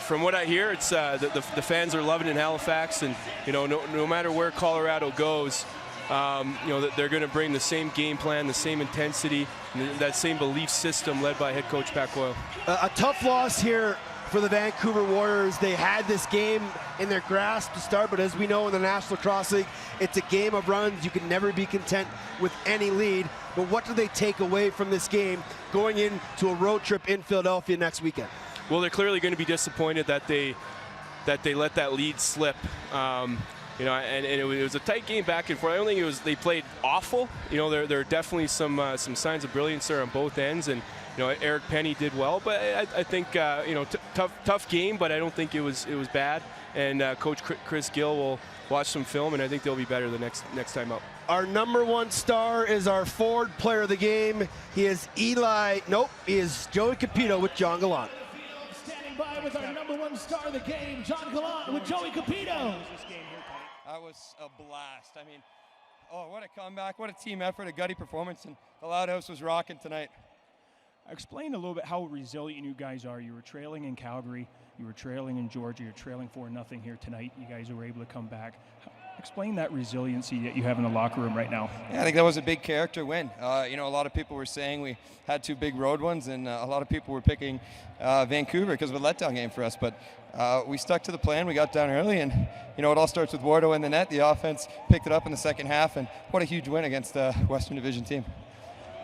from what I hear, it's the fans are loving it in Halifax. And, no matter where Colorado goes, that they're going to bring the same game plan, the same intensity, and that same belief system led by head coach Pat Coyle. A tough loss here for the Vancouver Warriors. They had this game in their grasp to start, but as we know in the National Lacrosse League, it's a game of runs. You can never be content with any lead. But what do they take away from this game going into a road trip in Philadelphia next weekend? Well, they're clearly going to be disappointed that they let that lead slip. And it was a tight game back and forth. I don't think they played awful. There are definitely some signs of brilliance there on both ends, and Eric Penny did well. But I think tough game, but I don't think it was bad. And Coach Chris Gill will watch some film, and I think they'll be better the next time up. Our number 1 star is our Ford player of the game. He is Joey Capito with John Gallant. Standing by with our number 1 star of the game, John Gallant with Joey Capito. That was a blast. I mean, what a comeback, what a team effort, a gutty performance, and the Loud House was rocking tonight. Explain a little bit how resilient you guys are. You were trailing in Calgary, you were trailing in Georgia, you're trailing 4-0 here tonight. You guys were able to come back. Explain that resiliency that you have in the locker room right now. Yeah, I think that was a big character win. A lot of people were saying we had 2 big road ones, and a lot of people were picking Vancouver because of a letdown game for us. But we stuck to the plan. We got down early, and it all starts with Wardo in the net. The offense picked it up in the second half, and what a huge win against a Western Division team.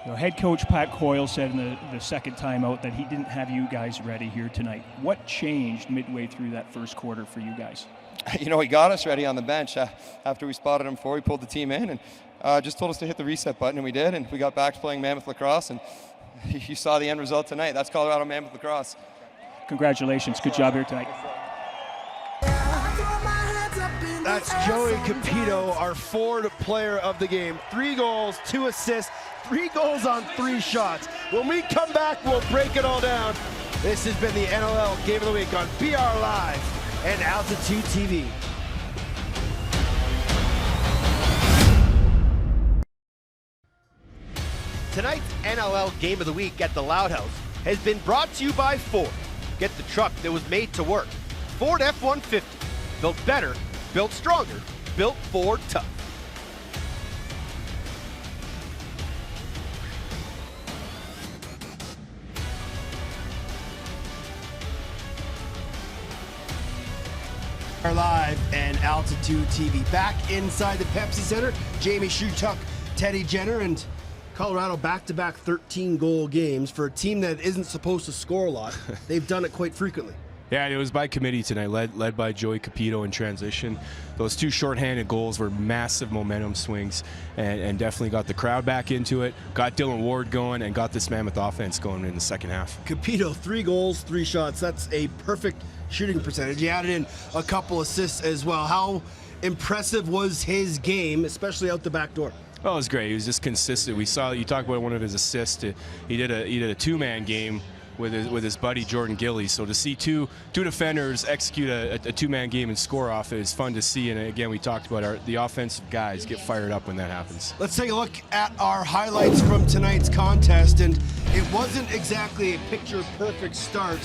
Head coach Pat Coyle said in the second time out that he didn't have you guys ready here tonight. What changed midway through that first quarter for you guys? He got us ready on the bench. After we spotted him we pulled the team in and just told us to hit the reset button, and we did, and we got back to playing Mammoth lacrosse, and you saw the end result tonight. That's Colorado Mammoth lacrosse. Congratulations. Good job here tonight. That's Joey Capito, our forward player of the game. 3 goals, 2 assists, 3 goals on 3 shots. When we come back, we'll break it all down. This has been the NLL Game of the Week on BR Live and Altitude TV. Tonight's NLL Game of the Week at the Loud House has been brought to you by Ford. Get the truck that was made to work. Ford F-150. Built better, built stronger, built Ford tough. Live and Altitude TV back inside the Pepsi Center. Jamie Shutuck, Teddy Jenner, and Colorado back-to-back 13-goal games for a team that isn't supposed to score a lot. They've done it quite frequently. Yeah, it was by committee tonight, led by Joey Capito in transition. Those 2 shorthanded goals were massive momentum swings and definitely got the crowd back into it, got Dylan Ward going, and got this Mammoth offense going in the second half. Capito, 3 goals, 3 shots. That's a perfect shooting percentage. He added in a couple assists as well. How impressive was his game, especially out the back door? Oh, it was great. He was just consistent. We saw, you talked about one of his assists. He did a 2-man game with his buddy Jordan Gillies. So to see two defenders execute a 2-man game and score off it is fun to see. And again, we talked about the offensive guys get fired up when that happens. Let's take a look at our highlights from tonight's contest. And it wasn't exactly a picture-perfect start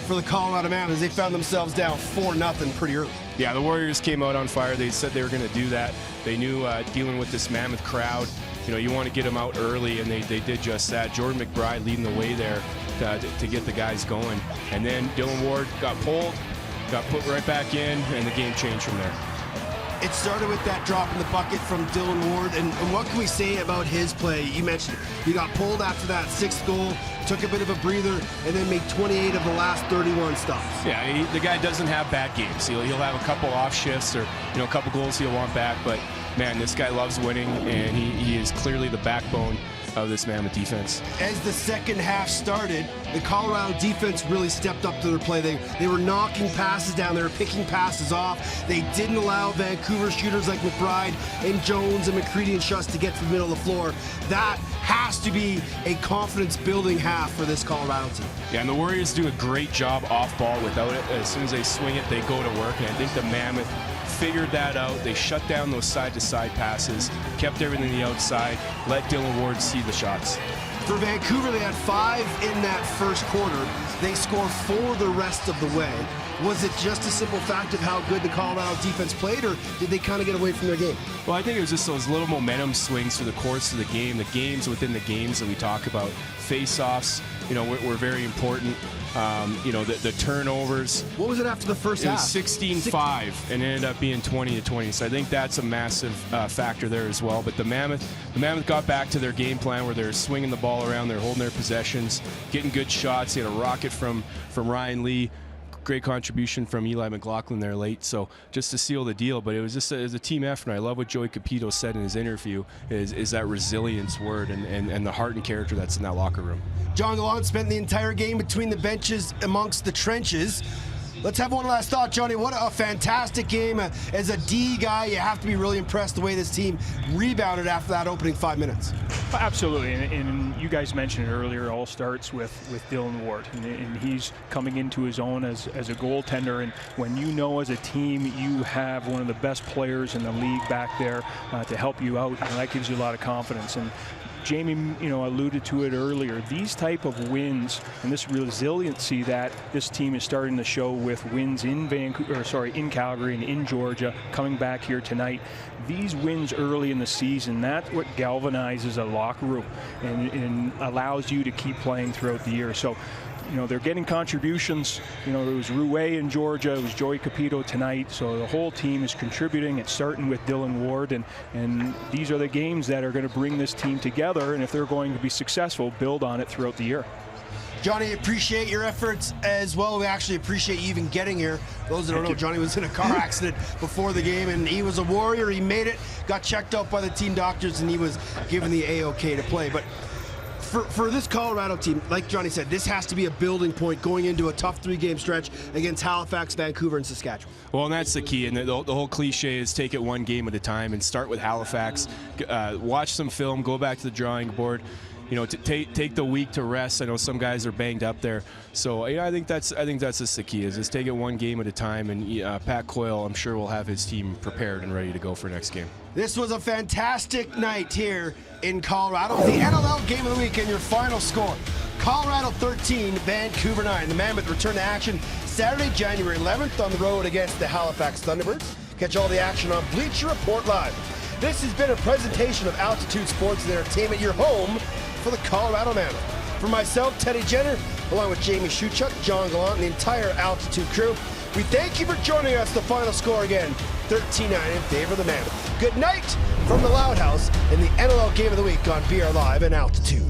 for the Colorado Mammoths. They found themselves down 4-0 pretty early. Yeah, the Warriors came out on fire. They said they were going to do that. They knew dealing with this Mammoth crowd, you want to get them out early, and they did just that. Jordan McBride leading the way there to get the guys going. And then Dylan Ward got pulled, got put right back in, and the game changed from there. It started with that drop in the bucket from Dylan Ward, and what can we say about his play? You mentioned it. He got pulled after that 6th goal, took a bit of a breather, and then made 28 of the last 31 stops. Yeah, the guy doesn't have bad games. He'll have a couple off shifts or a couple goals he'll want back, but man, this guy loves winning, and he is clearly the backbone of this Mammoth defense. As the second half started, the Colorado defense really stepped up to their play. They were knocking passes down. They were picking passes off. They didn't allow Vancouver shooters like McBride and Jones and McCready and Schuss to get to the middle of the floor. That has to be a confidence-building half for this Colorado team. Yeah, and the Warriors do a great job off ball without it. As soon as they swing it, they go to work, and I think the Mammoth figured that out. They shut down those side-to-side passes, kept everything on the outside, let Dylan Ward see the shots. For Vancouver, they had 5 in that first quarter. They scored 4 the rest of the way. Was it just a simple fact of how good the Colorado defense played, or did they kind of get away from their game? Well, I think it was just those little momentum swings through the course of the game, the games within the games that we talk about. Face-offs, were very important. The turnovers. What was it after the first half? It was 16-5 and ended up being 20-20. So I think that's a massive factor there as well. But the Mammoth got back to their game plan where they're swinging the ball around, they're holding their possessions, getting good shots. They had a rocket from Ryan Lee. Great contribution from Eli McLaughlin there late, so just to seal the deal. But it was just a team effort. And I love what Joey Capito said in his interview is that resilience word and the heart and character that's in that locker room. John Gallant spent the entire game between the benches amongst the trenches. Let's have one last thought, Johnny. What a fantastic game. As a D guy, you have to be really impressed the way this team rebounded after that opening 5 minutes. Absolutely, and you guys mentioned it earlier, it all starts with Dylan Ward, and he's coming into his own as a goaltender, and when you know as a team you have one of the best players in the league back there to help you out, that gives you a lot of confidence. And Jamie, alluded to it earlier. These type of wins and this resiliency that this team is starting to show with wins in in Calgary and in Georgia, coming back here tonight. These wins early in the season, that's what galvanizes a locker room and allows you to keep playing throughout the year. So you know, they're getting contributions. You know, it was Rouet in Georgia, it was Joey Capito tonight, so the whole team is contributing. It's starting with Dylan Ward, and these are the games that are going to bring this team together, and if they're going to be successful, build on it throughout the year. Johnny, appreciate your efforts as well. We actually appreciate you even getting here. Those that don't know, Johnny was in a car accident before the game, and he was a warrior. He made it, got checked out by the team doctors, and he was given the A-OK to play. But for this Colorado team, like Johnny said, this has to be a building point going into a tough 3-game stretch against Halifax, Vancouver, and Saskatchewan. Well, and that's the key. And the whole cliche is take it one game at a time and start with Halifax. Watch some film, go back to the drawing board. You know, take the week to rest. I know some guys are banged up there, so you know, I think that's just the key. Is take it one game at a time. And Pat Coyle, I'm sure, will have his team prepared and ready to go for next game. This was a fantastic night here in Colorado. The NLL Game of the Week and your final score: Colorado 13, Vancouver 9. The Mammoth return to action Saturday, January 11th on the road against the Halifax Thunderbirds. Catch all the action on Bleacher Report Live. This has been a presentation of Altitude Sports and Entertainment, your home for the Colorado Mammoth. For myself, Teddy Jenner, along with Jamie Shuchuk, John Gallant, and the entire Altitude crew, we thank you for joining us. The final score again, 13-9 in favor of the Mammoth. Good night from the Loud House in the NLL Game of the Week on BR Live and Altitude.